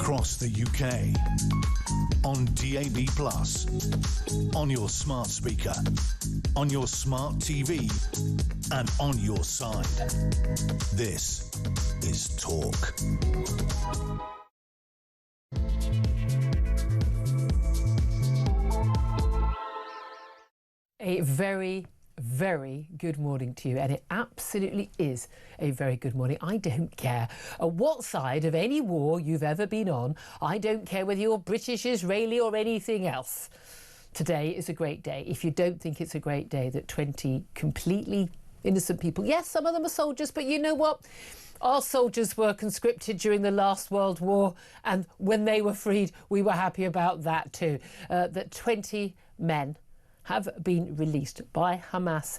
across the UK, on DAB+, on your smart speaker, on your smart TV, and on your side. This is Talk. A very, very good morning to you, and it absolutely is a very good morning. I don't care what side of any war you've ever been on. I don't care whether you're British, Israeli or anything else. Today is a great day. If you don't think it's a great day that 20 completely innocent people, yes, some of them are soldiers, but you know what? Our soldiers were conscripted during the last World War, and when they were freed, we were happy about that too. That 20 men have been released by Hamas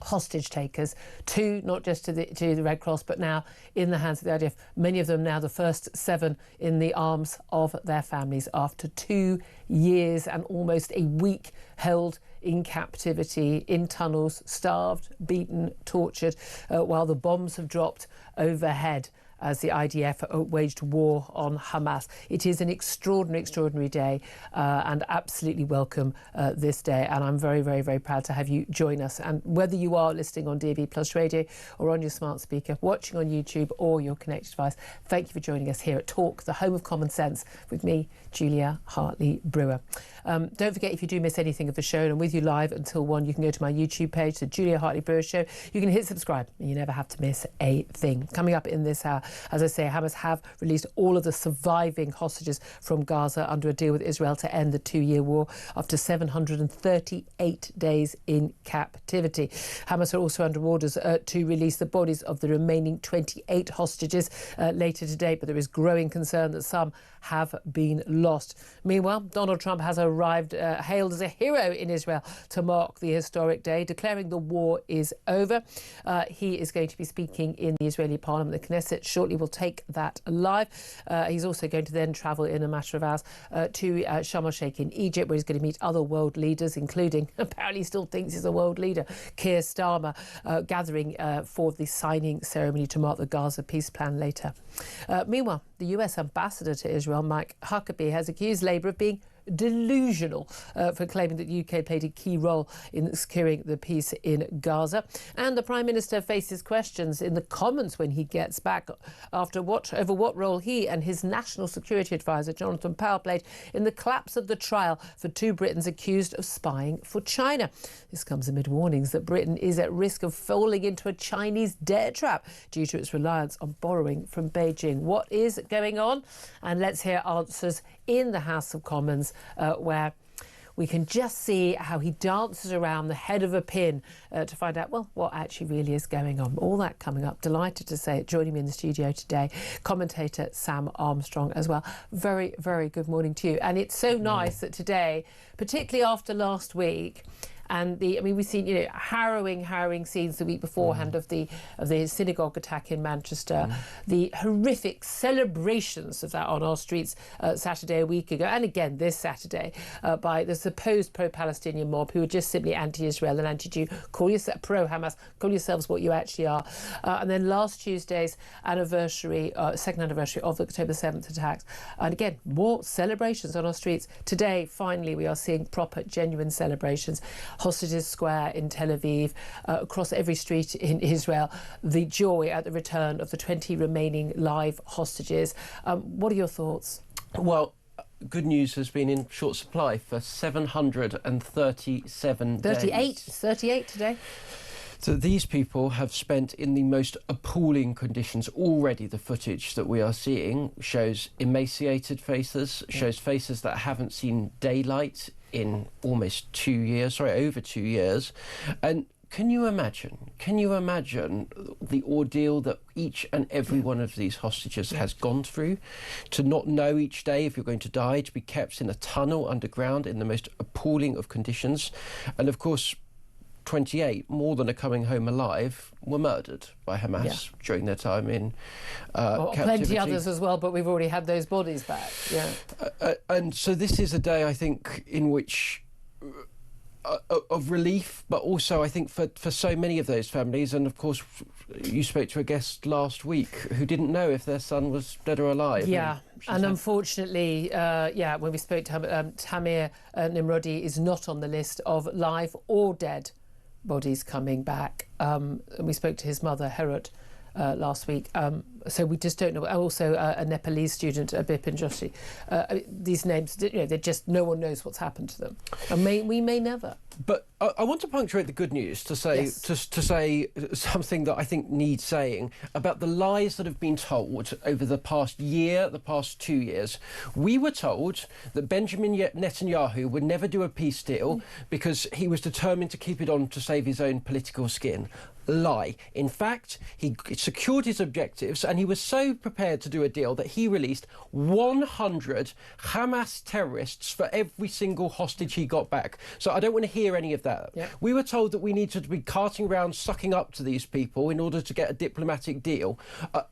hostage takers to not just to the Red Cross, but now in the hands of the IDF. Many of them now the first 7 in the arms of their families after 2 years and almost a week held in captivity, in tunnels, starved, beaten, tortured, while the bombs have dropped overhead as the IDF waged war on Hamas. It is an extraordinary, extraordinary day and absolutely welcome this day. And I'm very, very, very proud to have you join us. And whether you are listening on DAB Plus Radio or on your smart speaker, watching on YouTube or your connected device, thank you for joining us here at Talk, the home of common sense, with me, Julia Hartley-Brewer. Don't forget, if you do miss anything of the show, and I'm with you live until 1, you can go to my YouTube page, the Julia Hartley-Brewer Show. You can hit subscribe and you never have to miss a thing. Coming up in this hour, as I say, Hamas have released all of the surviving hostages from Gaza under a deal with Israel to end the 2-year war after 738 days in captivity. Hamas are also under orders to release the bodies of the remaining 28 hostages later today, but there is growing concern that some have been lost. Meanwhile, Donald Trump has arrived, hailed as a hero in Israel to mark the historic day, declaring the war is over. He is going to be speaking in the Israeli parliament, the Knesset. Shortly we'll take that live. He's also going to then travel in a matter of hours to Sharm el-Sheikh in Egypt, where he's going to meet other world leaders, including, apparently still thinks he's a world leader, Keir Starmer, gathering for the signing ceremony to mark the Gaza peace plan later. Meanwhile, the US ambassador to Israel, Mike Huckabee, has accused Labour of being delusional for claiming that the UK played a key role in securing the peace in Gaza. And the Prime Minister faces questions in the Commons when he gets back over what role he and his National Security Advisor, Jonathan Powell, played in the collapse of the trial for 2 Britons accused of spying for China. This comes amid warnings that Britain is at risk of falling into a Chinese debt trap due to its reliance on borrowing from Beijing. What is going on? And let's hear answers in the House of Commons, where we can just see how he dances around the head of a pin to find out, well, what actually really is going on. All that coming up. Delighted to say it. Joining me in the studio today, commentator Sam Armstrong as well. Very, very good morning to you. And it's so nice that today, particularly after last week, and we've seen, harrowing scenes the week beforehand of the synagogue attack in Manchester, the horrific celebrations of that on our streets Saturday a week ago, and again this Saturday by the supposed pro-Palestinian mob who are just simply anti-Israel and anti-Jew. Call yourself pro-Hamas, call yourselves what you actually are. And then last Tuesday's anniversary, second anniversary of the October 7th attacks, and again more celebrations on our streets. Today, finally, we are seeing proper, genuine celebrations. Hostages Square in Tel Aviv, across every street in Israel, the joy at the return of the 20 remaining live hostages. What are your thoughts? Well, good news has been in short supply for 737 days. 38 today. So these people have spent in the most appalling conditions. Already the footage that we are seeing shows emaciated faces, shows faces that haven't seen daylight in almost 2 years, over 2 years. And can you imagine the ordeal that each and every one of these hostages has gone through? To not know each day if you're going to die, to be kept in a tunnel underground in the most appalling of conditions. And of course, 28, more than are coming home alive, were murdered by Hamas during their time in captivity. Plenty others as well, but we've already had those bodies back. And so this is a day, I think, in which of relief, but also I think for so many of those families, and of course you spoke to a guest last week who didn't know if their son was dead or alive. Yeah, and unfortunately, when we spoke to him, Tamir Nimrodi is not on the list of live or dead bodies coming back. And we spoke to his mother, Herut, last week. So we just don't know. Also, a Nepalese student, Bipin Joshi. These names, they just, no one knows what's happened to them. And we may never. But I want to punctuate the good news to say to say something that I think needs saying about the lies that have been told over the past year, the past 2 years. We were told that Benjamin Netanyahu would never do a peace deal because he was determined to keep it on to save his own political skin. Lie. In fact, he secured his objectives and he was so prepared to do a deal that he released 100 Hamas terrorists for every single hostage he got back. So I don't want to hear any of that. Yep. We were told that we needed to be carting around, sucking up to these people in order to get a diplomatic deal.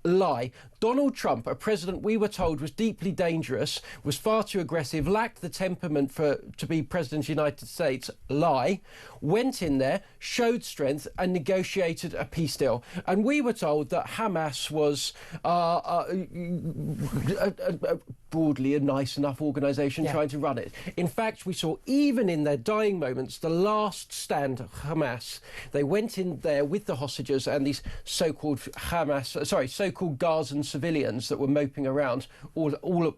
Lie. Donald Trump, a president we were told was deeply dangerous, was far too aggressive, lacked the temperament to be president of the United States. Lie. Went in there, showed strength and negotiated a peace deal. And we were told that Hamas was broadly a nice enough organisation trying to run it. In fact, we saw even in their dying moments, the last stand of Hamas, they went in there with the hostages and these so-called so-called Gazan civilians that were moping around all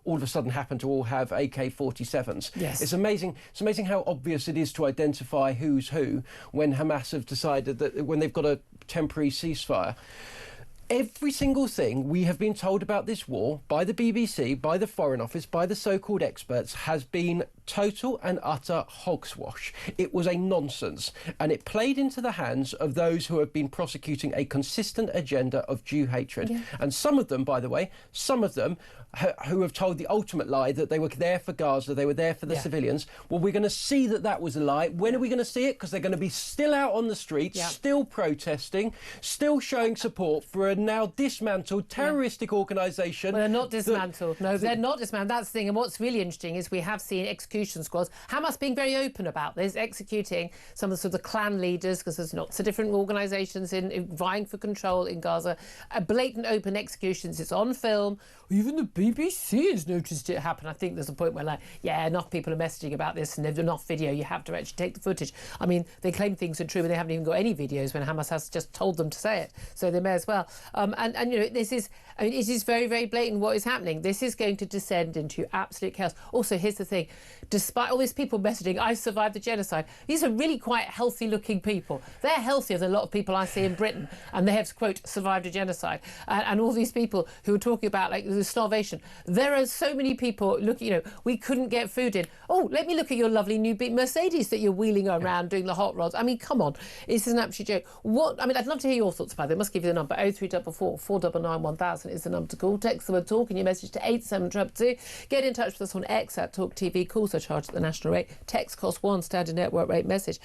of a sudden happened to all have AK-47s. Yes. It's amazing how obvious it is to identify who's who when Hamas have decided that when they've got a temporary ceasefire. Every single thing we have been told about this war by the BBC, by the Foreign Office, by the so-called experts has been total and utter hogswash. It was a nonsense and it played into the hands of those who have been prosecuting a consistent agenda of Jew hatred. Yeah. And some of them, by the way, who have told the ultimate lie that they were there for Gaza, they were there for the civilians. Well, we're going to see that that was a lie. When are we going to see it? Because they're going to be still out on the streets, still protesting, still showing support for a now dismantled terroristic organisation. Well, they're not dismantled. No, they're not dismantled. That's the thing. And what's really interesting is we have seen execution squads. Hamas being very open about this, executing some of the clan leaders, because there's lots of different organisations in vying for control in Gaza. Blatant open executions. It's on film. Even the BBC has noticed it happen. I think there's a point where, enough people are messaging about this and there's enough video. You have to actually take the footage. I mean, they claim things are true, but they haven't even got any videos when Hamas has just told them to say it. So they may as well. This is, it is very, very blatant what is happening. This is going to descend into absolute chaos. Also, here's the thing. Despite all these people messaging, I survived the genocide, these are really quite healthy-looking people. They're healthier than a lot of people I see in Britain, and they have, quote, survived a genocide. And all these people who are talking about, the starvation. There are so many people looking, we couldn't get food in. Oh, let me look at your lovely new Mercedes that you're wheeling around doing the hot rods. I mean, come on. This is an absolute joke. I'd love to hear your thoughts about it. I must give you the number. 0344 499 1000 is the number to call. Text the word talk and your message to 87222. Get in touch with us on X at Talk TV. Calls are charged at the national rate. Text cost £1, standard network rate message.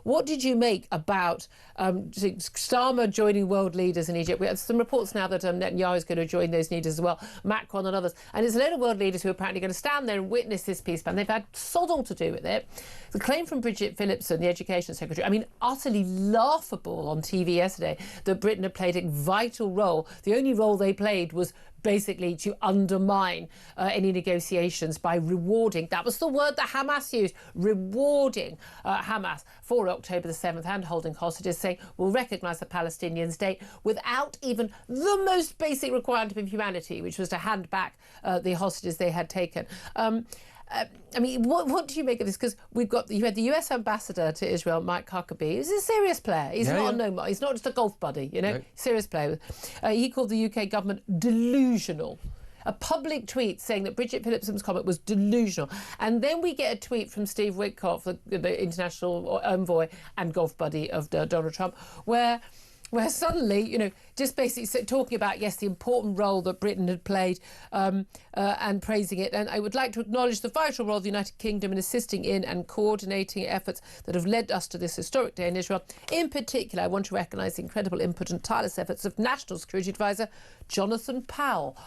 What did you make about Starmer joining world leaders in Egypt? We have some reports now that Netanyahu is going to join those leaders as well, Macron and others. And it's a load of world leaders who are apparently going to stand there and witness this peace plan. They've had sod all to do with it. The claim from Bridget Phillipson, the Education Secretary, utterly laughable on TV yesterday, that Britain had played a vital role. The only role they played was basically to undermine any negotiations by rewarding, that was the word that Hamas used, rewarding Hamas for October the 7th and holding hostages, saying we'll recognise the Palestinian state without even the most basic requirement of humanity, which was to hand back the hostages they had taken. What do you make of this? Because you had the US ambassador to Israel, Mike Huckabee. He's a serious player. He's he's not just a golf buddy, No. Serious player. He called the UK government delusional. A public tweet saying that Bridget Phillipson's comment was delusional. And then we get a tweet from Steve Witkoff, the international envoy and golf buddy of Donald Trump, where suddenly, just basically talking about, yes, the important role that Britain had played and praising it. And I would like to acknowledge the vital role of the United Kingdom in assisting in and coordinating efforts that have led us to this historic day in Israel. In particular, I want to recognise the incredible input and tireless efforts of National Security Advisor Jonathan Powell.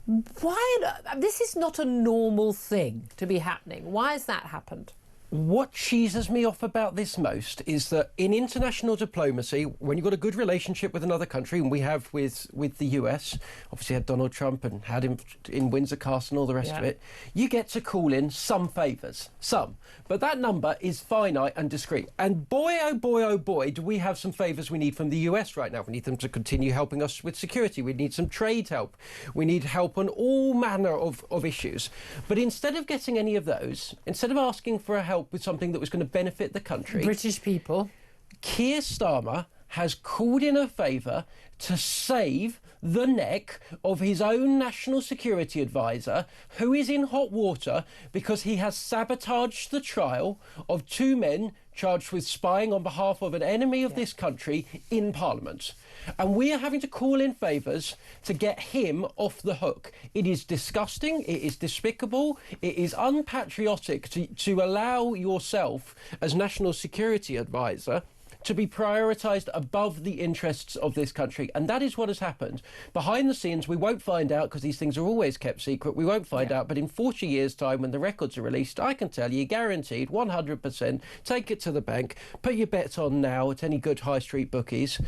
This is not a normal thing to be happening. Why has that happened? What cheeses me off about this most is that in international diplomacy, when you've got a good relationship with another country, and we have with the US, obviously had Donald Trump and had him in Windsor Castle and all the rest of it, you get to call in some favours, some. But that number is finite and discrete. And boy, oh boy, do we have some favours we need from the US right now. We need them to continue helping us with security. We need some trade help. We need help on all manner of issues. But instead of getting any of those, instead of asking for help with something that was going to benefit the country, British people, Keir Starmer has called in a favour to save the neck of his own national security advisor, who is in hot water because he has sabotaged the trial of 2 men charged with spying on behalf of an enemy of this country in Parliament. And we are having to call in favours to get him off the hook. It is disgusting, it is despicable, it is unpatriotic to allow yourself as national security advisor to be prioritised above the interests of this country. And that is what has happened. Behind the scenes, we won't find out, because these things are always kept secret, we won't find out, but in 40 years' time, when the records are released, I can tell you, guaranteed, 100%, take it to the bank, put your bets on now at any good high street bookies.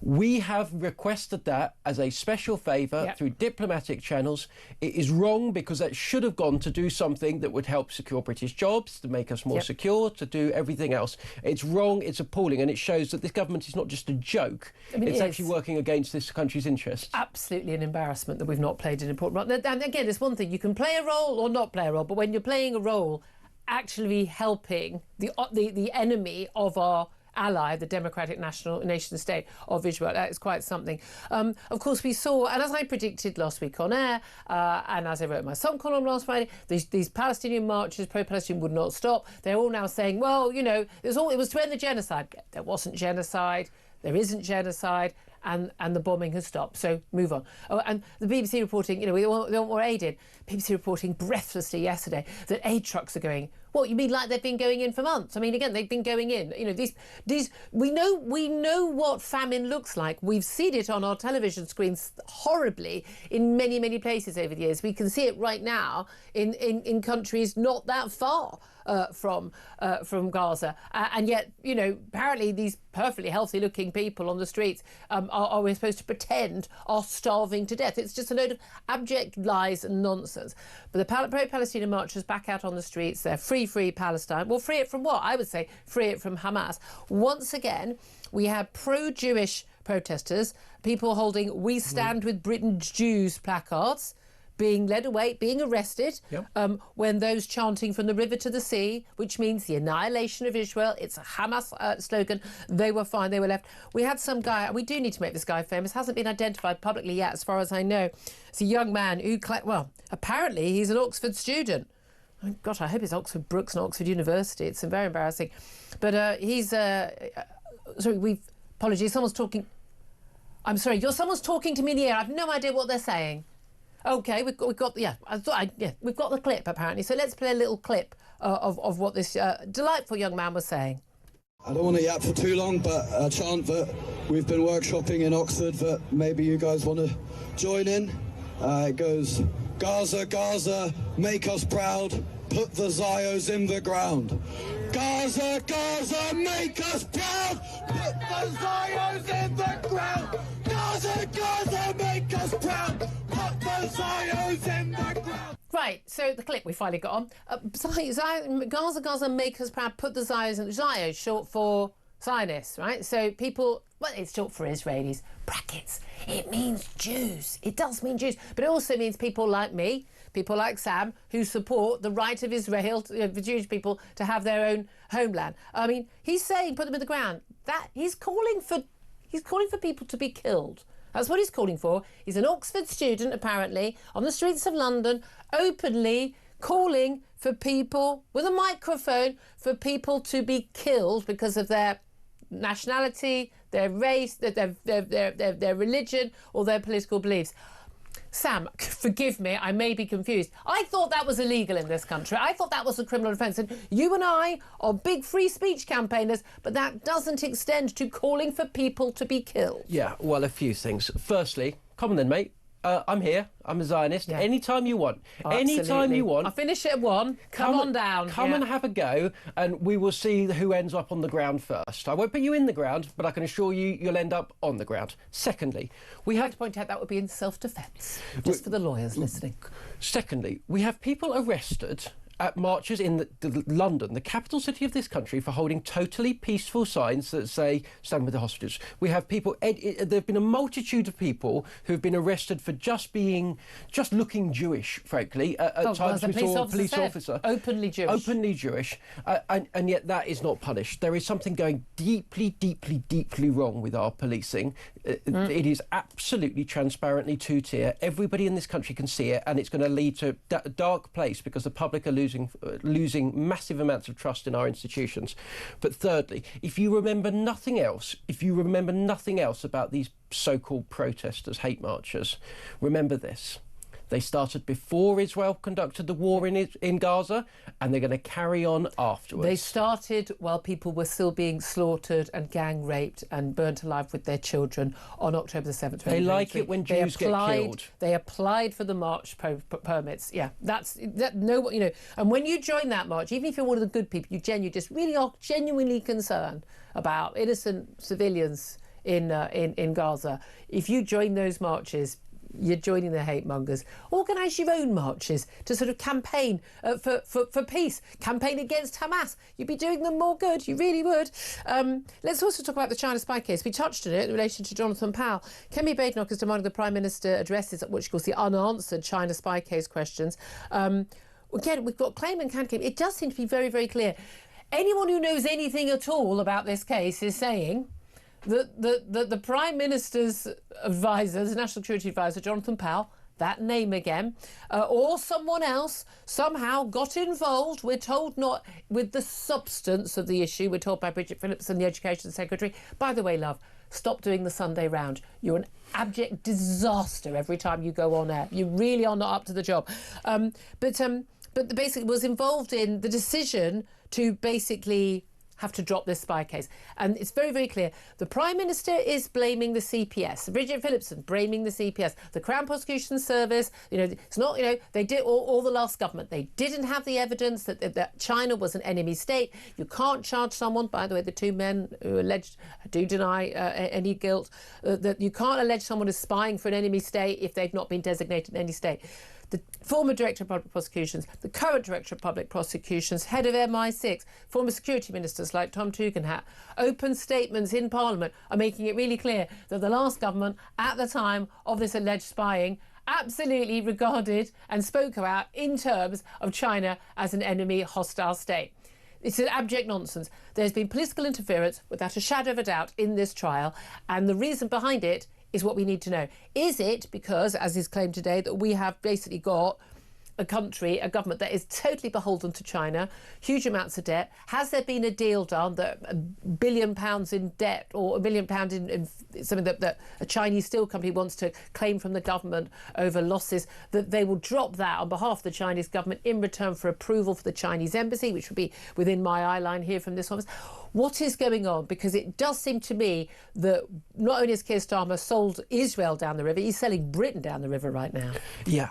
We have requested that as a special favour through diplomatic channels. It is wrong because that should have gone to do something that would help secure British jobs, to make us more secure, to do everything else. It's wrong, it's appalling, and it shows that this government is not just a joke. I mean, it's actually working against this country's interests. Absolutely an embarrassment that we've not played an important role. And again, it's one thing, you can play a role or not play a role, but when you're playing a role actually helping the enemy of our ally, the democratic nation state of Israel. That is quite something. Of course, we saw, and as I predicted last week on air, and as I wrote in my Sun column last Friday, these Palestinian marches, pro-Palestinian, would not stop. They're all now saying, well, you know, it was to end the genocide. There wasn't genocide. There isn't genocide. And the bombing has stopped. So move on. Oh, and the BBC reporting, you know, we want more aid in. BBC reporting breathlessly yesterday that aid trucks are going. What, you mean like they've been going in for months? I mean, again, they've been going in. You know, these we know what famine looks like. We've seen it on our television screens horribly in many, many places over the years. We can see it right now in countries not that far from Gaza, and yet, you know, apparently these perfectly healthy-looking people on the streets are we supposed to pretend are starving to death. It's just a load of abject lies and nonsense. But the pro-Palestinian marchers back out on the streets. They're free Palestine. Well, free it from what? I would say free it from Hamas. Once again, we have pro-Jewish protesters, people holding "We Stand with Britain's Jews" placards, being led away, being arrested, when those chanting "From the river to the sea," which means the annihilation of Israel, it's a Hamas slogan, they were fine, they were left. We had some guy, and we do need to make this guy famous, hasn't been identified publicly yet, as far as I know. It's a young man who, well, apparently he's an Oxford student. Oh, gosh, I hope it's Oxford Brookes and Oxford University. It's very embarrassing. But he's... sorry, apologies, someone's talking... I'm sorry, someone's talking to me in the air. I have no idea what they're saying. OK, we've got we've got the clip, apparently. So let's play a little clip of what this delightful young man was saying. I don't want to yap for too long, but a chant that we've been workshopping in Oxford that maybe you guys want to join in. It goes, Gaza, Gaza, make us proud, put the Zios in the ground. Gaza, Gaza, make us proud, put the Zios in the ground. Gaza, Gaza, make us proud, put the Zios in the ground. Right, so the clip we finally got on. Gaza, Gaza, make us proud, put the Zios in. Zios, short for Zionists, right? So people, well, it's short for Israelis, brackets. It means Jews. It does mean Jews, but it also means people like me, people like Sam, who support the right of Israel, the Jewish people, to have their own homeland. I mean, he's saying put them in the ground. That he's calling for people to be killed. That's what he's calling for. He's an Oxford student, apparently, on the streets of London, openly calling for people with a microphone, for people to be killed because of their nationality, their race, their religion, or their political beliefs. Sam, forgive me, I may be confused. I thought that was illegal in this country. I thought that was a criminal offence. And you and I are big free speech campaigners, but that doesn't extend to calling for people to be killed. Yeah, well, a few things. Firstly, come on then, mate. I'm here. I'm a Zionist. Yeah. Anytime you want. Anytime Absolutely. you want. I'll finish it at 1. Come on down. Come and have a go, and we will see who ends up on the ground first. I won't put you in the ground, but I can assure you you'll end up on the ground. Secondly, I'd like to point out that would be in self-defence, just for the lawyers listening. Secondly, we have people arrested at marches in London, the capital city of this country, for holding totally peaceful signs that say "Stand with the hostages." We have people. There have been a multitude of people who have been arrested for just looking Jewish. Frankly, at times we saw a police officer openly Jewish, and yet that is not punished. There is something going deeply wrong with our policing. It is absolutely transparently two-tier. Everybody in this country can see it, and it's going to lead to a dark place because the public are losing massive amounts of trust in our institutions. But thirdly, if you remember nothing else about these so-called protesters, hate marchers, remember this. They started before Israel conducted the war in Gaza, and they're going to carry on afterwards. They started while people were still being slaughtered and gang raped and burnt alive with their children on October the 7th. They like it when Jews get killed. They applied for the march permits. Yeah, And when you join that march, even if you're one of the good people, you just really are genuinely concerned about innocent civilians in Gaza. If you join those marches, you're joining the hate mongers. Organise your own marches to sort of campaign for peace, campaign against Hamas. You'd be doing them more good, you really would. Let's also talk about the China spy case. We touched on it in relation to Jonathan Powell. Kemi Badenoch is demanding the Prime Minister addresses what she calls the unanswered China spy case questions. Again, we've got claim and counterclaim. It does seem to be very, very clear. Anyone who knows anything at all about this case is saying the Prime Minister's advisor, the National Security Advisor, Jonathan Powell, that name again, or someone else somehow got involved, we're told, not with the substance of the issue, we're told by Bridget Phillipson, the Education Secretary. By the way, love, stop doing the Sunday round. You're an abject disaster every time you go on air. You really are not up to the job. But basically was involved in the decision to basically have to drop this spy case. And it's very, very clear. The Prime Minister is blaming the CPS. Bridget Phillipson blaming the CPS. The Crown Prosecution Service, it's not, they did all the last government. They didn't have the evidence that China was an enemy state. You can't charge someone, by the way, the two men who alleged do deny any guilt, that you can't allege someone as spying for an enemy state if they've not been designated an enemy state. The former Director of Public Prosecutions, the current Director of Public Prosecutions, head of MI6, former security ministers like Tom Tugendhat, open statements in Parliament are making it really clear that the last government, at the time of this alleged spying, absolutely regarded and spoke about in terms of China as an enemy hostile state. It's an abject nonsense. There's been political interference without a shadow of a doubt in this trial, and the reason behind it is what we need to know. Is it because, as is claimed today, that we have basically got a government that is totally beholden to China, huge amounts of debt? Has there been a deal done that £1 billion in debt, or £1 billion in something that a Chinese steel company wants to claim from the government over losses, that they will drop that on behalf of the Chinese government in return for approval for the Chinese embassy, which would be within my eye line here from this office? What is going on? Because it does seem to me that not only has Keir Starmer sold Israel down the river, he's selling Britain down the river right now. Yeah.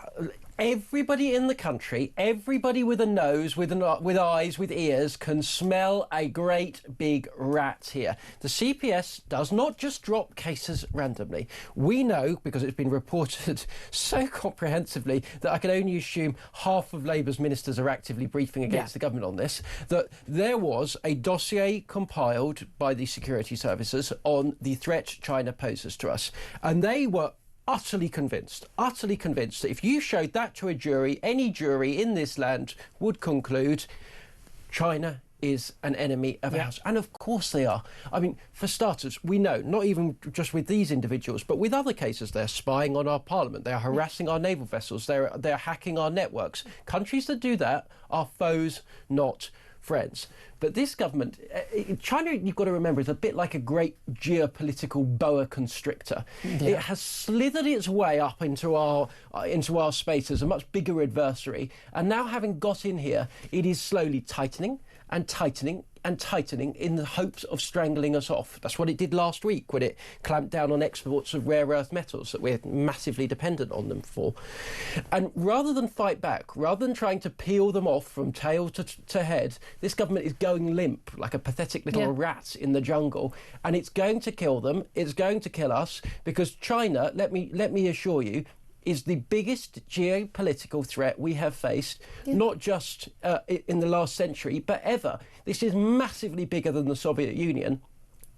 Everybody in the country, everybody with a nose, with eyes, with ears, can smell a great big rat here. The CPS does not just drop cases randomly. We know, because it's been reported so comprehensively that I can only assume half of Labour's ministers are actively briefing against the government on this, that there was a dossier compiled by the security services on the threat China poses to us. And they were utterly convinced that if you showed that to a jury, any jury in this land would conclude China is an enemy of ours. And of course they are. I mean, for starters, we know, not even just with these individuals, but with other cases, they're spying on our parliament, they're harassing our naval vessels, they're hacking our networks. Countries that do that are foes, not friends. But this government, China, you've got to remember, is a bit like a great geopolitical boa constrictor. Yeah. It has slithered its way up into our space as a much bigger adversary, and now having got in here, it is slowly tightening and tightening and tightening in the hopes of strangling us off. That's what it did last week when it clamped down on exports of rare earth metals that we're massively dependent on them for. And rather than fight back, rather than trying to peel them off from tail to head, this government is going limp like a pathetic little rat in the jungle, and it's going to kill them. It's going to kill us, because China, let me assure you, is the biggest geopolitical threat we have faced, not just in the last century, but ever. This is massively bigger than the Soviet Union.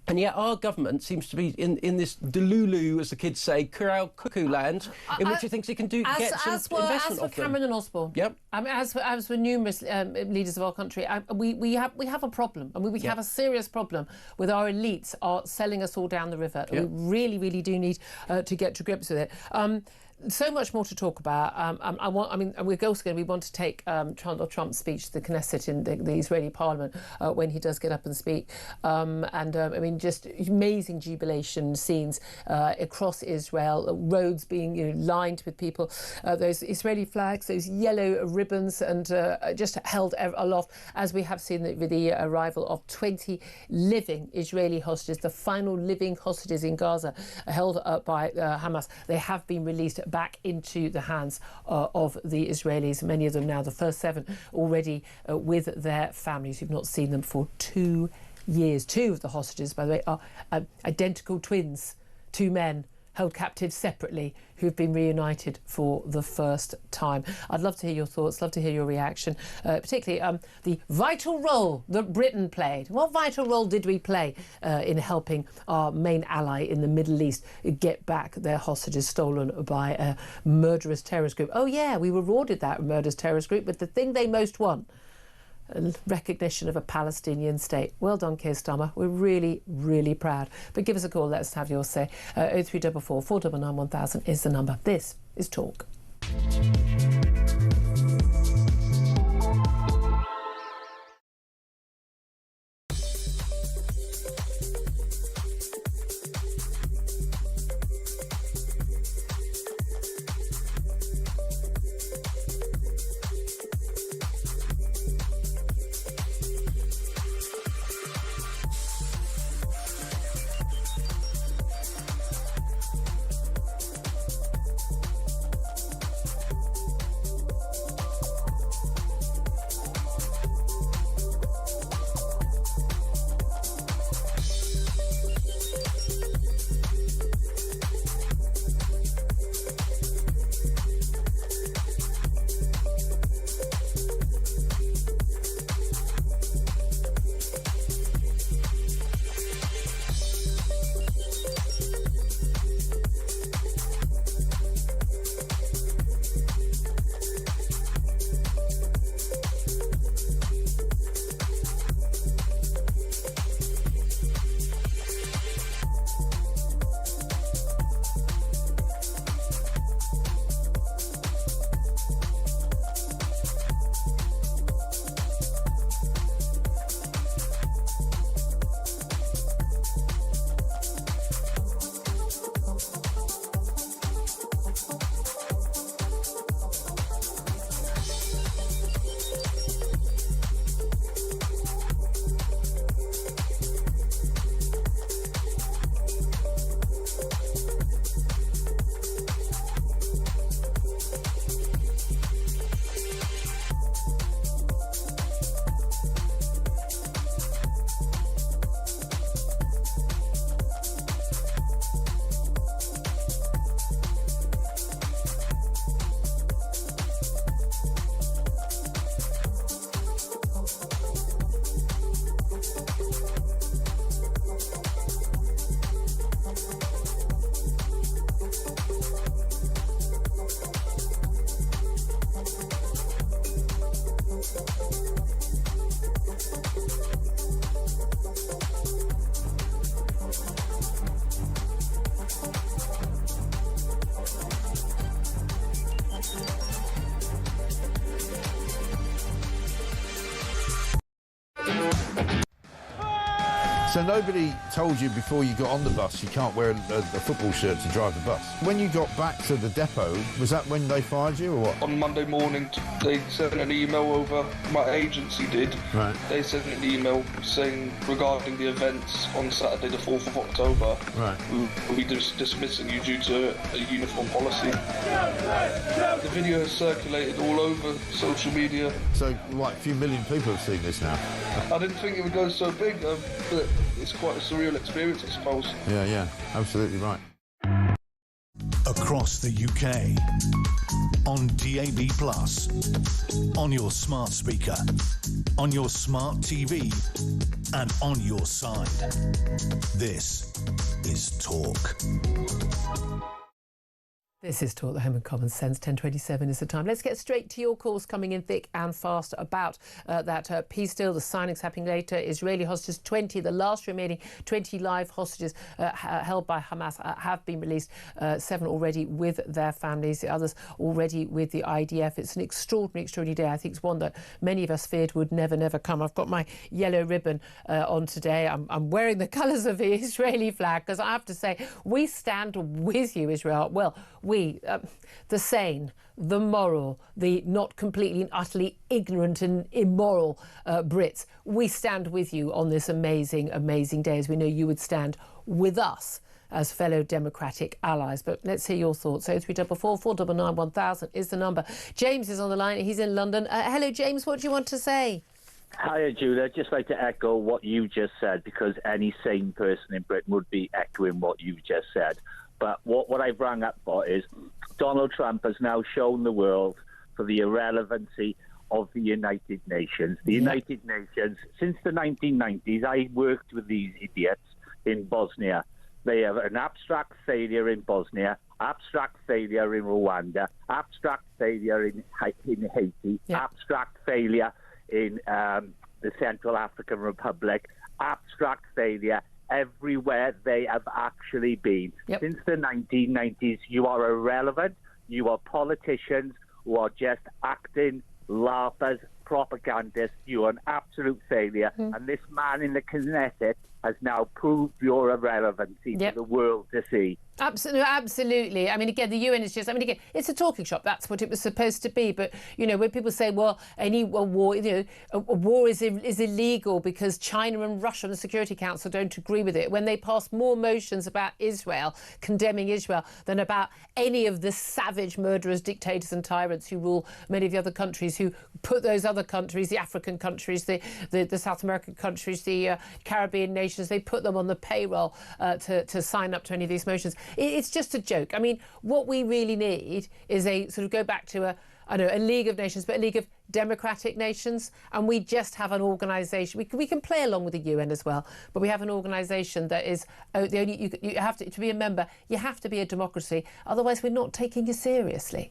And yet our government seems to be in this delulu, as the kids say, cuckoo land, in which it thinks it can get some investment off them. Cameron and Osborne. Yep. As for numerous leaders of our country, we have a problem. I mean, we have a serious problem with our elites are selling us all down the river. Yep. We really, really do need to get to grips with it. So much more to talk about. We're also going to want to take Donald Trump's speech to the Knesset in the Israeli Parliament when he does get up and speak. Just amazing jubilation scenes across Israel, roads being lined with people, those Israeli flags, those yellow ribbons, and just held aloft, as we have seen with the arrival of 20 living Israeli hostages, the final living hostages in Gaza, held by Hamas. They have been released back into the hands of the Israelis, many of them now, the first 7 already with their families who've not seen them for 2 years. 2 of the hostages, by the way, are identical twins, 2 men held captive separately who've been reunited for the first time. I'd love to hear your thoughts, love to hear your reaction, particularly the vital role that Britain played. What vital role did we play in helping our main ally in the Middle East get back their hostages stolen by a murderous terrorist group? Oh yeah, we rewarded that murderous terrorist group with the thing they most want: recognition of a Palestinian state. Well done, Keir Starmer. We're really, really proud. But give us a call. Let us have your say. 0344 499 1000 is the number. This is Talk. So nobody told you before you got on the bus you can't wear a football shirt to drive the bus? When you got back to the depot, was that when they fired you or what? On Monday morning, they sent an email over, my agency did. Right. They sent an email saying regarding the events on Saturday the 4th of October, right, we'll be dismissing you due to a uniform policy. The video has circulated all over social media. So, what, a few million people have seen this now? I didn't think it would go so big, but it's quite a surreal experience, I suppose. Yeah, absolutely right. Across the UK, on DAB+, on your smart speaker, on your smart TV, and on your side. This is Talk. This is Talk, the Home and Common Sense. 10:27 is the time. Let's get straight to your calls coming in thick and fast about that peace deal. The signing's happening later. Israeli hostages, 20, the last remaining 20 live hostages held by Hamas have been released. 7 already with their families, the others already with the IDF. It's an extraordinary day. I think it's one that many of us feared would never come. I've got my yellow ribbon on today. I'm wearing the colours of the Israeli flag because I have to say, we stand with you, Israel. Well, the sane, the moral, the not completely and utterly ignorant and immoral Brits, we stand with you on this amazing day, as we know you would stand with us as fellow democratic allies. But let's hear your thoughts. 0344 499 1000 is the number. James is on the line. He's in London. Hello, James. What do you want to say? Hiya, Julia. I'd just like to echo what you just said, because any sane person in Britain would be echoing what you've just said. But what I've rang up for is Donald Trump has now shown the world for the irrelevancy of the United Nations. The United Nations, since the 1990s, I worked with these idiots in Bosnia. They have an abstract failure in Bosnia, abstract failure in Rwanda, abstract failure in Haiti, abstract failure in the Central African Republic, abstract failure everywhere they have actually been. Since the 1990s, you are irrelevant. You are politicians who are just acting, laughers, propagandists. You are an absolute failure. And this man in the Knesset has now proved your irrelevancy for the world to see. Absolutely. I mean, again, the UN is just, again, it's a talking shop. That's what it was supposed to be. But, when people say, well, any war, a war is illegal because China and Russia and the Security Council don't agree with it, when they pass more motions about Israel, condemning Israel, than about any of the savage murderers, dictators and tyrants who rule many of the other countries, who put those other countries, the African countries, the South American countries, the Caribbean nations, they put them on the payroll to sign up to any of these motions. It's just a joke. I mean, what we really need is a sort of go back to a League of Nations, but a League of Democratic Nations. And we just have an organisation. We can play along with the UN as well, but we have an organisation that is the only. You have to be a member. You have to be a democracy. Otherwise, we're not taking you seriously.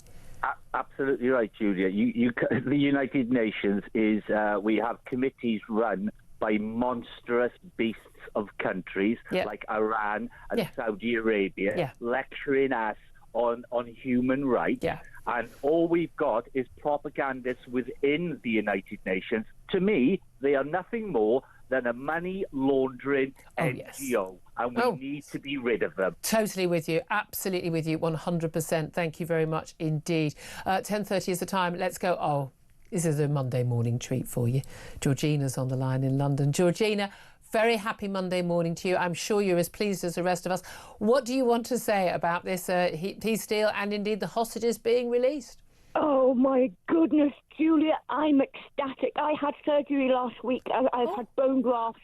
Absolutely right, Julia. The United Nations is. We have committees run by monstrous beasts of countries like Iran and Saudi Arabia, lecturing us on human rights. And all we've got is propagandists within the United Nations. To me, they are nothing more than a money laundering NGO. And we need to be rid of them. Totally with you. Absolutely with you. 100%. Thank you very much indeed. 10:30 is the time. Let's go. This is a Monday morning treat for you. Georgina's on the line in London. Georgina, very happy Monday morning to you. I'm sure you're as pleased as the rest of us. What do you want to say about this peace deal and indeed the hostages being released? Oh, my goodness, Julia, I'm ecstatic. I had surgery last week. I've had bone grafts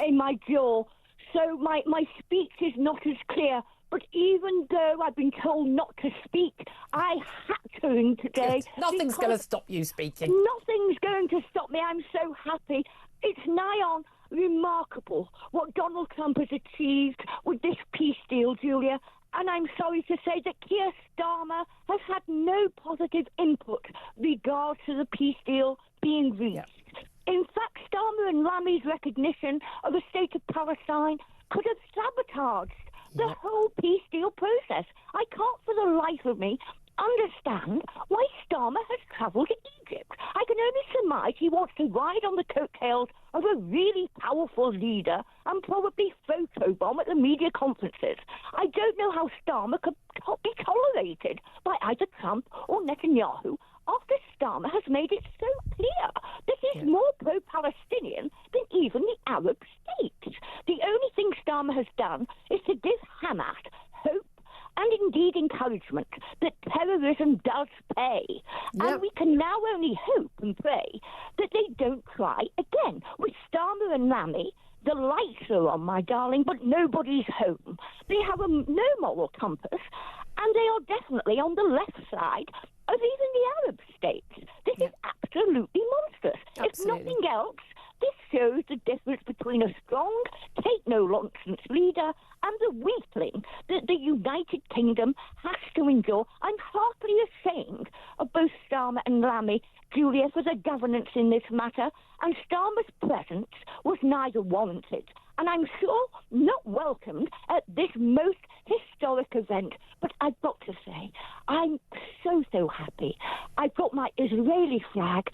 in my jaw. So my speech is not as clear. But even though I've been told not to speak, I had to today. Nothing's going to stop you speaking. Nothing's going to stop me. I'm so happy. It's nigh on remarkable what Donald Trump has achieved with this peace deal, Julia. And I'm sorry to say that Keir Starmer has had no positive input regards to the peace deal being reached. In fact, Starmer and Lamy's recognition of a state of Palestine could have sabotaged the whole peace deal process. I can't for the life of me understand why Starmer has travelled to Egypt. I can only surmise he wants to ride on the coattails of a really powerful leader and probably photobomb at the media conferences. I don't know how Starmer could be tolerated by either Trump or Netanyahu after Starmer has made it so clear that he's more pro-Palestinian than even the Arab states. The only thing Starmer has done is to give Hamas hope and indeed encouragement that terrorism does pay. Yep. And we can now only hope and pray that they don't try again. With Starmer and Lamy, the lights are on, my darling, but nobody's home. They have no moral compass, and they are definitely on the left side of even the Arab states. This is absolutely monstrous. Absolutely. If nothing else, this shows the difference between a strong, take-no-nonsense leader and the weakling that the United Kingdom has to endure. I'm heartily ashamed of both Starmer and Lamy, Julia, for the governance in this matter, and Starmer's presence was neither warranted, and I'm sure not welcomed at this most historic event. But I've got to say, I'm so happy. I've got my Israeli flag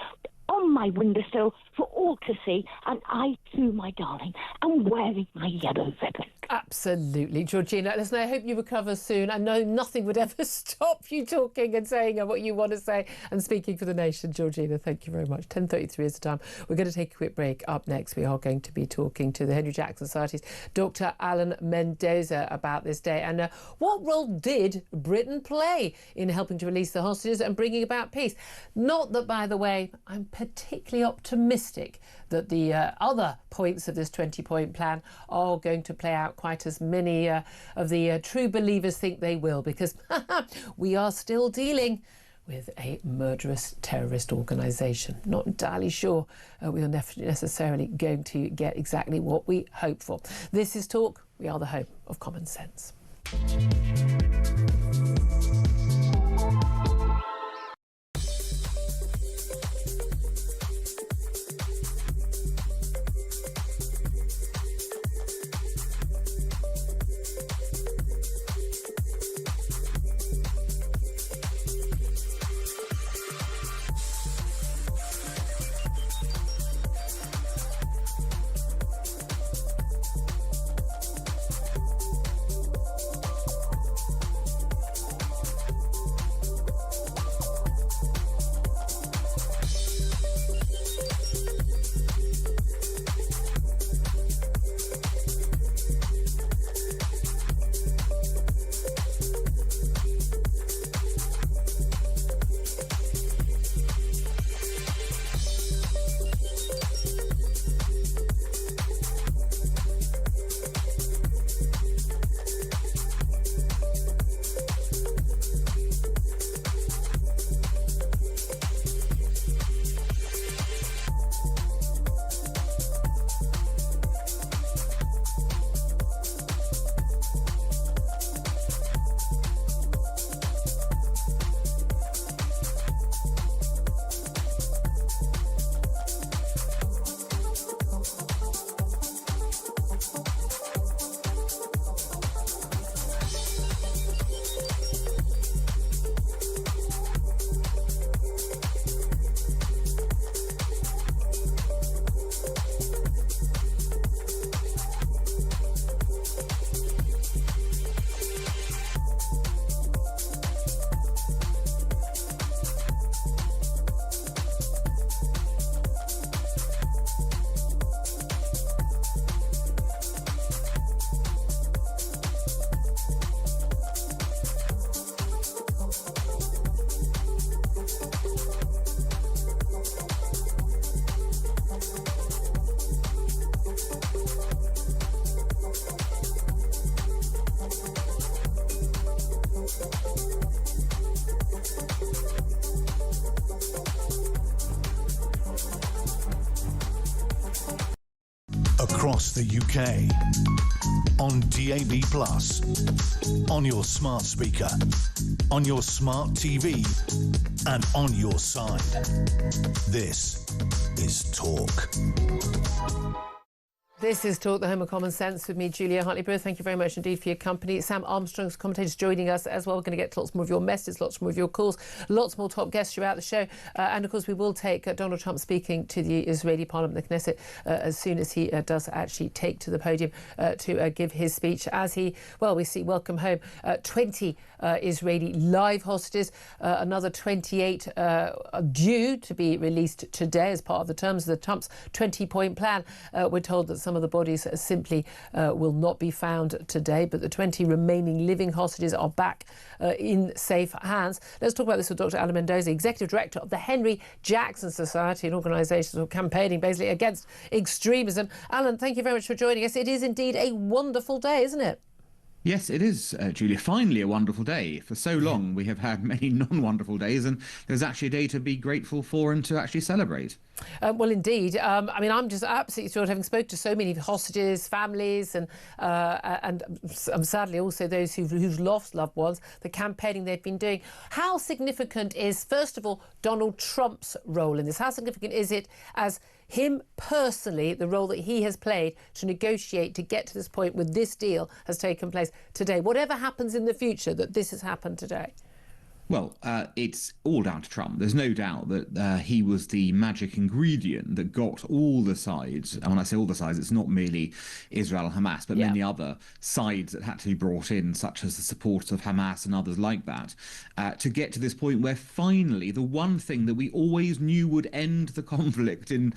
on my windowsill for all to see, and I too, my darling, am wearing my yellow ribbon. Absolutely. Georgina, listen, I hope you recover soon. I know nothing would ever stop you talking and saying what you want to say and speaking for the nation. Georgina, thank you very much. 10:33 is the time. We're going to take a quick break. Up next, we are going to be talking to the Henry Jackson Society's Dr. Alan Mendoza about this day and what role did Britain play in helping to release the hostages and bringing about peace. Not that, by the way, I'm particularly optimistic that the other points of this 20-point plan are going to play out quite as many of the true believers think they will, because we are still dealing with a murderous terrorist organisation. Not entirely sure we are necessarily going to get exactly what we hope for. This is Talk. We are the home of common sense. Across the UK, on DAB+, on your smart speaker, on your smart TV, and on your side. This is Talk. This is Talk, the Home of Common Sense with me, Julia Hartley-Brewer. Thank you very much indeed for your company. Sam Armstrong's commentators joining us as well. We're going to get lots more of your messages, lots more of your calls, lots more top guests throughout the show. And, of course, we will take Donald Trump speaking to the Israeli Parliament, the Knesset, as soon as he does actually take to the podium to give his speech. As he, well, we see welcome home 20 Israeli live hostages, another 28 due to be released today as part of the terms of the Trump's 20-point plan. We're told that some of the bodies simply will not be found today, but the 20 remaining living hostages are back in safe hands. Let's talk about this with Dr. Alan Mendoza, Executive Director of the Henry Jackson Society, an organisation who are campaigning basically against extremism. Alan, thank you very much for joining us. It is indeed a wonderful day, isn't it? Yes, it is, Julia. Finally, a wonderful day. For so long, we have had many non-wonderful days, and there's actually a day to be grateful for and to actually celebrate. Well, indeed. I mean, I'm just absolutely thrilled, having spoken to so many hostages, families, and sadly also those who've lost loved ones, the campaigning they've been doing. How significant is, first of all, Donald Trump's role in this? How significant is it as him personally, the role that he has played to negotiate to get to this point where this deal has taken place today? Whatever happens in the future, that this has happened today. Well, it's all down to Trump. There's no doubt that he was the magic ingredient that got all the sides, and when I say all the sides, it's not merely Israel and Hamas, but many other sides that had to be brought in, such as the supporters of Hamas and others like that, to get to this point where finally the one thing that we always knew would end the conflict in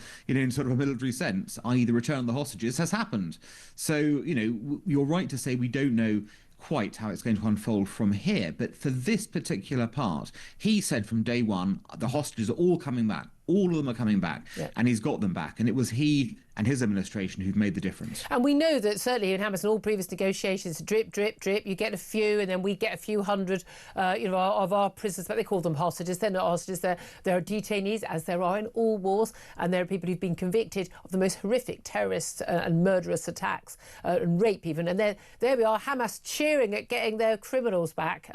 sort of a military sense, i.e. the return of the hostages, has happened. So, you're right to say we don't know quite how it's going to unfold from here, but for this particular part, he said from day one, the hostages are all coming back. All of them are coming back, and he's got them back. And it was he and his administration who've made the difference. And we know that certainly in Hamas and all previous negotiations, drip, drip, drip, you get a few, and then we get a few hundred, of our prisoners, but they call them hostages. They're not hostages, there are detainees, as there are in all wars, and there are people who've been convicted of the most horrific terrorist and murderous attacks, and rape even. And there we are, Hamas cheering at getting their criminals back,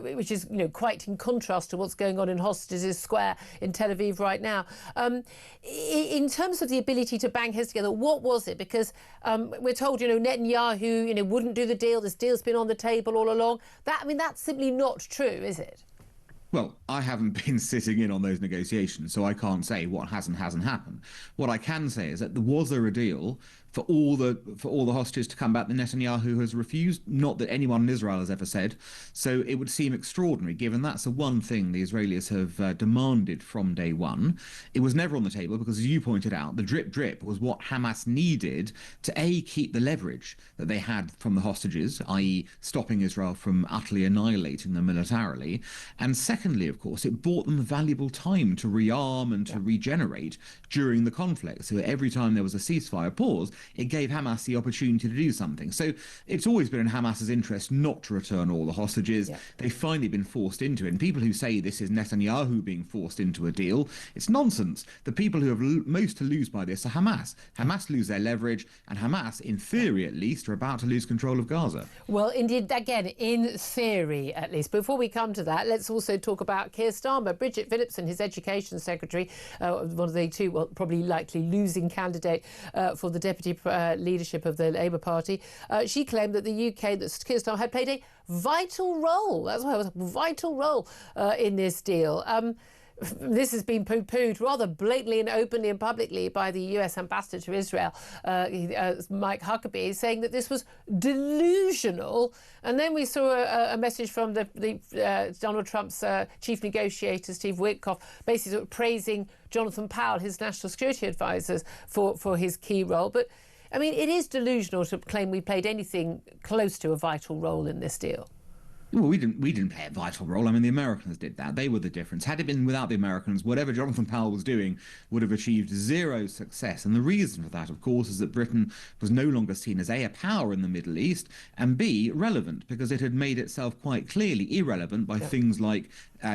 which is, quite in contrast to what's going on in Hostages Square in Tel Aviv right now. In terms of the ability to bang heads together, what was it? Because we're told, Netanyahu, wouldn't do the deal. This deal's been on the table all along. That's simply not true, is it? Well, I haven't been sitting in on those negotiations, so I can't say what hasn't happened. What I can say is that was there a deal for all the hostages to come back that Netanyahu has refused? Not that anyone in Israel has ever said. So it would seem extraordinary, given that's the one thing the Israelis have demanded from day one. It was never on the table because, as you pointed out, the drip drip was what Hamas needed to keep the leverage that they had from the hostages, i.e. stopping Israel from utterly annihilating them militarily. And secondly, of course, it bought them valuable time to rearm and to regenerate during the conflict. So every time there was a ceasefire pause, it gave Hamas the opportunity to do something. So it's always been in Hamas's interest not to return all the hostages. They've finally been forced into it. And people who say this is Netanyahu being forced into a deal, it's nonsense. The people who have most to lose by this are Hamas. Hamas lose their leverage, and Hamas, in theory at least, are about to lose control of Gaza. Well, indeed, again, in theory at least. Before we come to that, let's also talk about Keir Starmer. Bridget Phillipson, his Education Secretary, one of the two, probably likely losing candidate for the deputy leadership of the Labour Party, she claimed that the UK, that Keir Starmer had played a vital role. That's why it was a vital role in this deal. This has been poo-pooed rather blatantly and openly and publicly by the US ambassador to Israel, Mike Huckabee, saying that this was delusional. And then we saw a message from the Donald Trump's chief negotiator, Steve Witkoff, basically sort of praising Jonathan Powell, his national security advisor, for his key role. But, it is delusional to claim we played anything close to a vital role in this deal. Well, we didn't play a vital role. The Americans did that. They were the difference. Had it been without the Americans, whatever Jonathan Powell was doing would have achieved zero success. And the reason for that, of course, is that Britain was no longer seen as A, a power in the Middle East, and B, relevant, because it had made itself quite clearly irrelevant by things like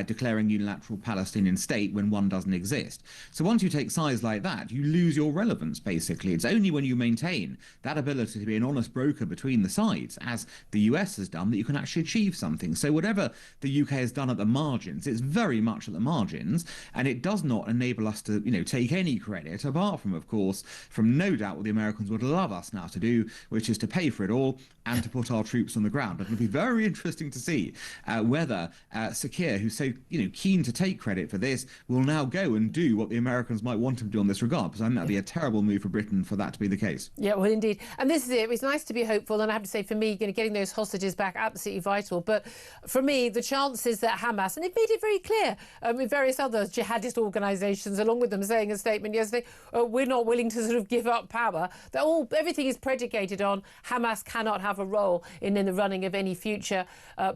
declaring unilateral Palestinian state when one doesn't exist. So once you take sides like that, you lose your relevance, basically. It's only when you maintain that ability to be an honest broker between the sides, as the US has done, that you can actually achieve something. something. So whatever the UK has done at the margins, it's very much at the margins, and it does not enable us to, take any credit, apart from, of course, from no doubt what the Americans would love us now to do, which is to pay for it all and to put our troops on the ground. It'll be very interesting to see whether Sakir, who's so keen to take credit for this, will now go and do what the Americans might want him to do on this regard, because I think that'd be a terrible move for Britain for that to be the case. Yeah, well, indeed. And this is it. It's nice to be hopeful, and I have to say, for me, getting those hostages back, absolutely vital. But for me, the chances that Hamas, and they've made it very clear with various other jihadist organisations, along with them saying a statement yesterday, we're not willing to sort of give up power. Everything is predicated on Hamas cannot have a role in the running of any future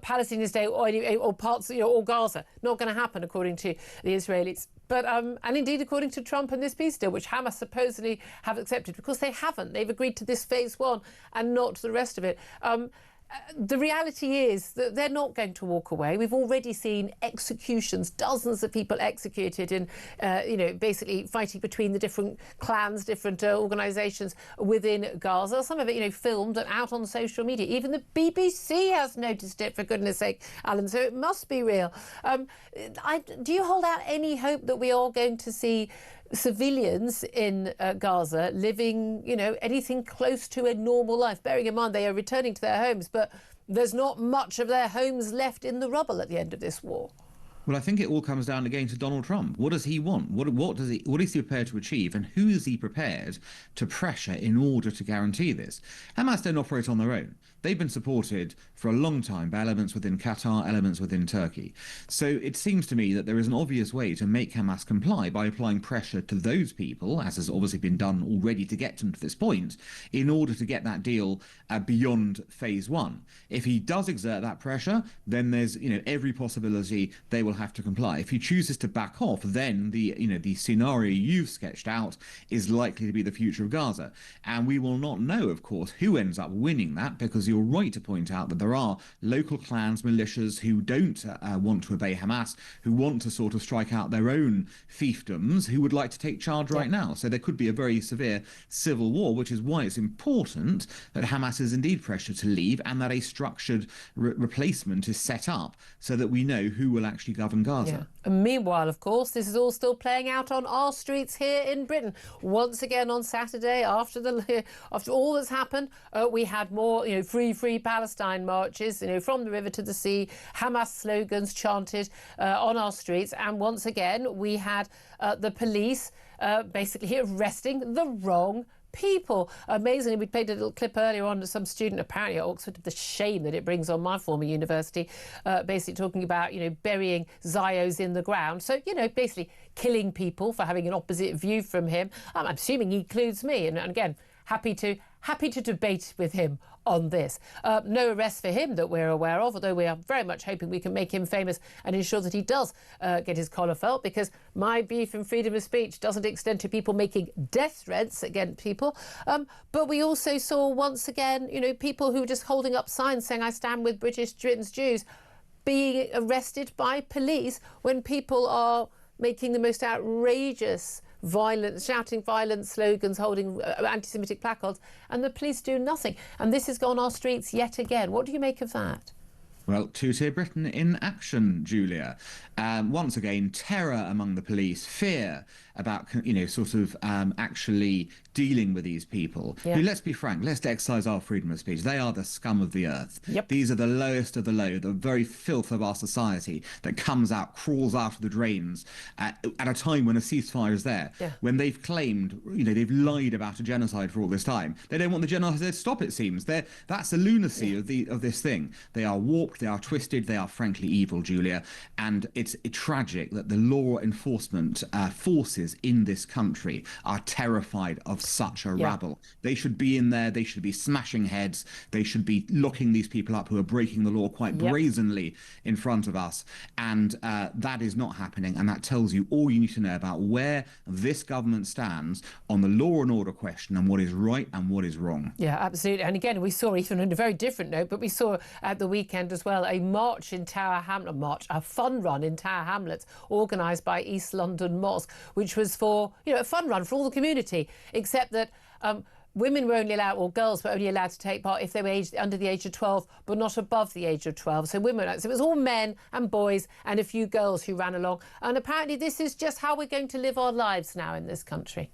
Palestinian state or parts, or Gaza. Not going to happen, according to the Israelis. But and indeed, according to Trump and this peace deal, which Hamas supposedly have accepted, because they haven't. They've agreed to this phase one and not the rest of it. The reality is that they're not going to walk away. We've already seen executions, dozens of people executed in, basically fighting between the different clans, different organisations within Gaza. Some of it, filmed and out on social media. Even the BBC has noticed it, for goodness sake, Alan, so it must be real. Do you hold out any hope that we are going to see civilians in Gaza living, anything close to a normal life? Bearing in mind they are returning to their homes, but there's not much of their homes left in the rubble at the end of this war. Well, I think it all comes down again to Donald Trump. What does he want? What is he prepared to achieve, and who is he prepared to pressure in order to guarantee this? Hamas don't operate on their own. They've been supported for a long time by elements within Qatar, elements within Turkey. So it seems to me that there is an obvious way to make Hamas comply by applying pressure to those people, as has obviously been done already to get them to this point, in order to get that deal beyond phase one. If he does exert that pressure, then there's every possibility they will have to comply. If he chooses to back off, then the scenario you've sketched out is likely to be the future of Gaza. And we will not know, of course, who ends up winning that, because you're right to point out that there are local clans, militias who don't want to obey Hamas, who want to sort of strike out their own fiefdoms, who would like to take charge right now. So there could be a very severe civil war, which is why it's important that Hamas is indeed pressured to leave and that a structured replacement is set up so that we know who will actually govern Gaza. Yeah. And meanwhile, of course, this is all still playing out on our streets here in Britain. Once again on Saturday, after all that's happened, we had more, free Palestine marches, from the river to the sea, Hamas slogans chanted on our streets. And once again, we had the police basically arresting the wrong people. Amazingly, we played a little clip earlier on to some student, apparently at Oxford, of the shame that it brings on my former university, basically talking about, burying Zios in the ground. So, basically killing people for having an opposite view from him. I'm assuming he includes me. And again, happy to debate with him on this. No arrest for him that we're aware of, although we are very much hoping we can make him famous and ensure that he does get his collar felt, because my beef and freedom of speech doesn't extend to people making death threats against people. But we also saw once again, people who were just holding up signs saying, "I stand with Britain's Jews," being arrested by police when people are making the most outrageous shouting violent slogans, holding anti-Semitic placards, and the police do nothing. And this has gone our streets yet again. What do you make of that? Well, two-tier Britain in action, Julia. Once again, terror among the police, fear about, actually dealing with these people. Yeah. Who, let's be frank, let's exercise our freedom of speech. They are the scum of the earth. Yep. These are the lowest of the low, the very filth of our society that comes out, crawls out of the drains at a time when a ceasefire is there. Yeah. When they've claimed, they've lied about a genocide for all this time. They don't want the genocide to stop, it seems. That's the lunacy of this thing. They are warped, they are twisted, they are frankly evil, Julia. And it's tragic that the law enforcement forces in this country are terrified of such a rabble. They should be in there, they should be smashing heads, they should be locking these people up who are breaking the law quite brazenly in front of us. And that is not happening, and that tells you all you need to know about where this government stands on the law and order question and what is right and what is wrong. Yeah, absolutely. And again, we saw, even on a very different note, but we saw at the weekend as well a march in Tower Hamlets, a fun run in Tower Hamlets, organised by East London Mosque, which was for, a fun run for all the community, except that women were only allowed, or girls were only allowed to take part if they were under the age of 12, but not above the age of 12. So women, so it was all men and boys and a few girls who ran along. And apparently this is just how we're going to live our lives now in this country.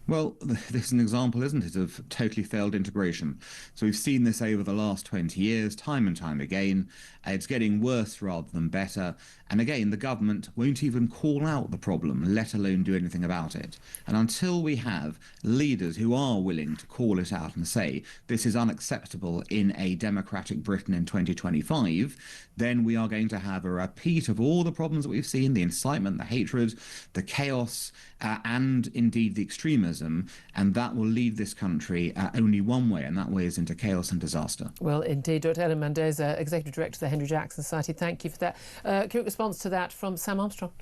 Well, this is an example, isn't it, of totally failed integration. So we've seen this over the last 20 years, time and time again. It's getting worse rather than better. And again, the government won't even call out the problem, let alone do anything about it. And until we have leaders who are willing to call it out and say this is unacceptable in a democratic Britain in 2025, then we are going to have a repeat of all the problems that we've seen, the incitement, the hatred, the chaos, and indeed the extremism. And that will lead this country only one way, and that way is into chaos and disaster. Well, indeed. Dr. Ellen Mendoza, Executive Director of the Henry Jackson Society, thank you for that. Quick response to that from Sam Armstrong.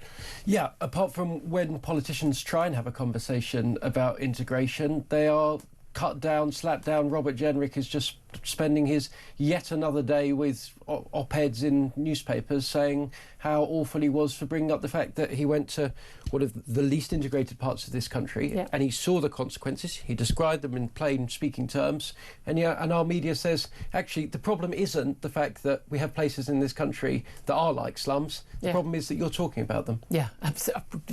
Yeah, apart from when politicians try and have a conversation about integration, they are cut down, slapped down. Robert Jenrick is just spending his yet another day with op-eds in newspapers saying how awful he was for bringing up the fact that he went to one of the least integrated parts of this country and he saw the consequences. He described them in plain speaking terms, and our media says actually the problem isn't the fact that we have places in this country that are like slums. The problem is that you're talking about them. Yeah,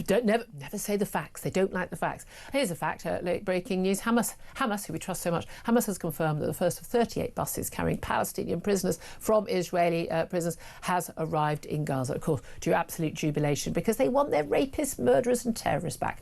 don't never say the facts. They don't like the facts. Here's a fact, late breaking news. Hamas, who we trust so much, Hamas has confirmed that the first of 38 buses carrying Palestinian prisoners from Israeli prisons has arrived in Gaza, of course, to absolute jubilation, because they want their rapists, murderers and terrorists back.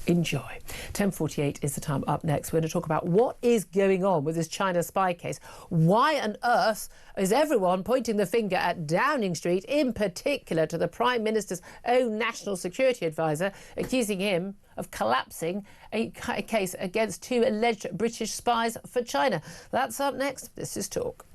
Enjoy. 10:48 is the time. Up next, we're going to talk about what is going on with this China spy case. Why on earth is everyone pointing the finger at Downing Street, in particular to the Prime Minister's own national security advisor, accusing him of collapsing a case against two alleged British spies for China? That's up next. This is Talk.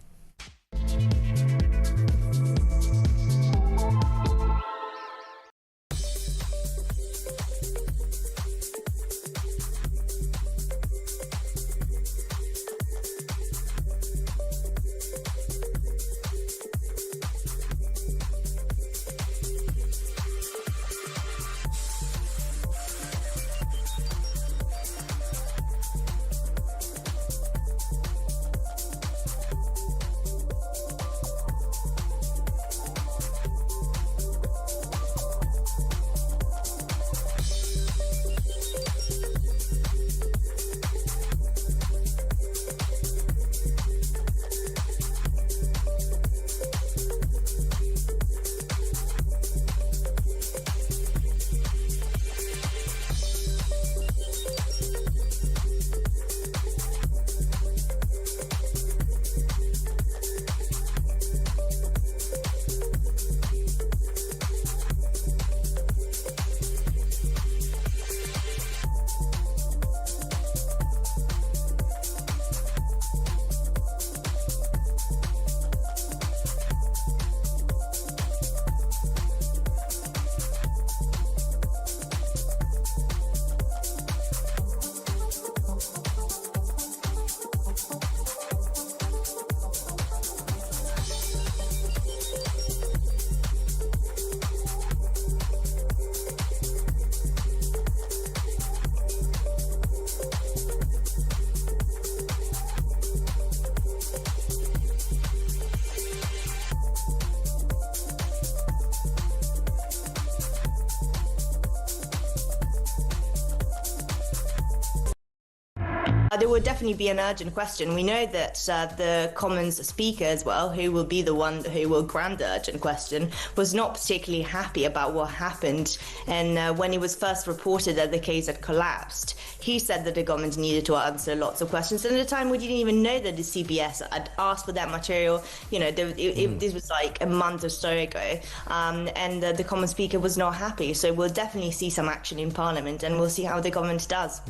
There will definitely be an urgent question. We know that the Commons Speaker as well, who will be the one who will grant the urgent question, was not particularly happy about what happened. And when it was first reported that the case had collapsed, he said that the government needed to answer lots of questions. And at the time, we didn't even know that the CBS had asked for that material. You know, this was like a month or so ago. And the Commons Speaker was not happy. So we'll definitely see some action in Parliament, and we'll see how the government does.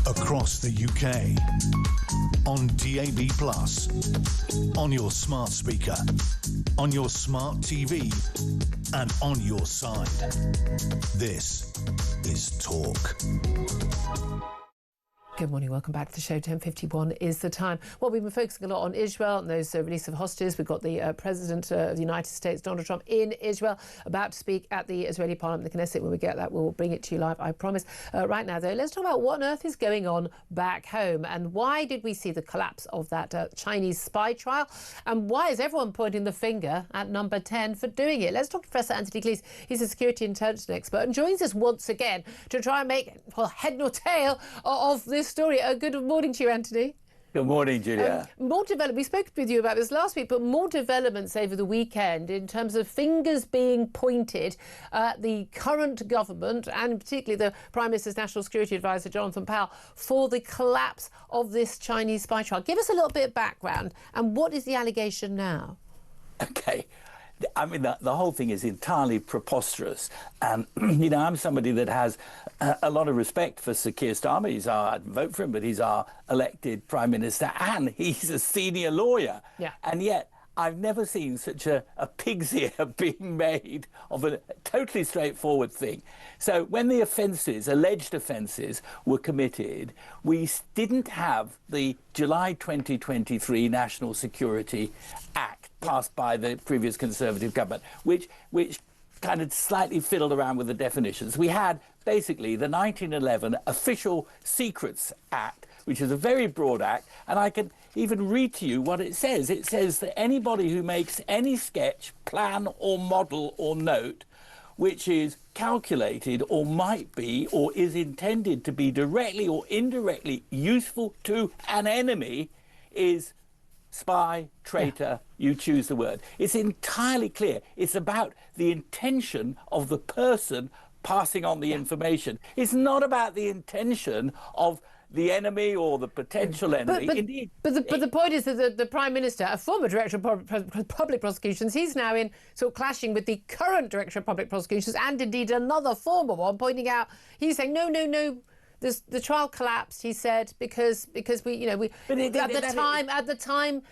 Across the UK, on DAB+, on your smart speaker, on your smart TV, and on your side. This is Talk. Good morning, welcome back to the show. 10:51 is the time. Well, we've been focusing a lot on Israel and those release of hostages. We've got the President of the United States, Donald Trump, in Israel, about to speak at the Israeli Parliament, the Knesset. When we get that, we'll bring it to you live, I promise. Right now, though, let's talk about what on earth is going on back home and why did we see the collapse of that Chinese spy trial, and why is everyone pointing the finger at number 10 for doing it? Let's talk to Professor Anthony Cleese. He's a security intelligence expert and joins us once again to try and make, well, head nor tail of this story. Good morning to you, Anthony. Good morning, Julia. We spoke with you about this last week, but more developments over the weekend in terms of fingers being pointed at the current government and particularly the Prime Minister's National Security Advisor, Jonathan Powell, for the collapse of this Chinese spy trial. Give us a little bit of background and what is the allegation now? Okay. I mean, the whole thing is entirely preposterous. And, you know, I'm somebody that has a lot of respect for Sir Keir Starmer. I'd vote for him, but he's our elected Prime Minister and he's a senior lawyer. Yeah. And yet I've never seen such a pig's ear being made of a totally straightforward thing. So when the offences, alleged offences, were committed, we didn't have the July 2023 National Security Act passed by the previous Conservative government, which kind of slightly fiddled around with the definitions. We had basically the 1911 Official Secrets Act, which is a very broad act, and I can even read to you what it says. It says that anybody who makes any sketch, plan or model or note which is calculated or might be or is intended to be directly or indirectly useful to an enemy is spy, traitor, you choose the word. It's entirely clear. It's about the intention of the person passing on the information. It's not about the intention of the enemy or the potential enemy. But the point is that the Prime Minister, a former Director of Public Prosecutions, he's now in sort of clashing with the current Director of Public Prosecutions and indeed another former one, pointing out, he's saying, no, the trial collapsed, he said, because we, you know, at the time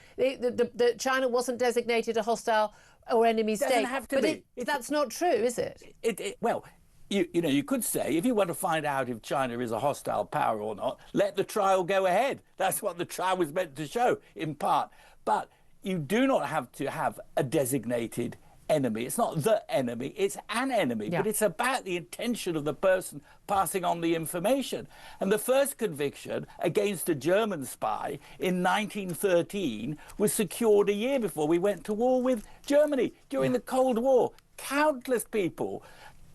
China wasn't designated a hostile or enemy state. Doesn't have to be. That's not true, is it? Well, you know, you could say, if you want to find out if China is a hostile power or not, let the trial go ahead. That's what the trial was meant to show, in part. But you do not have to have a designated enemy. It's not the enemy, it's an enemy, but it's about the intention of the person passing on the information. And the first conviction against a German spy in 1913 was secured a year before we went to war with Germany during the Cold War. Countless people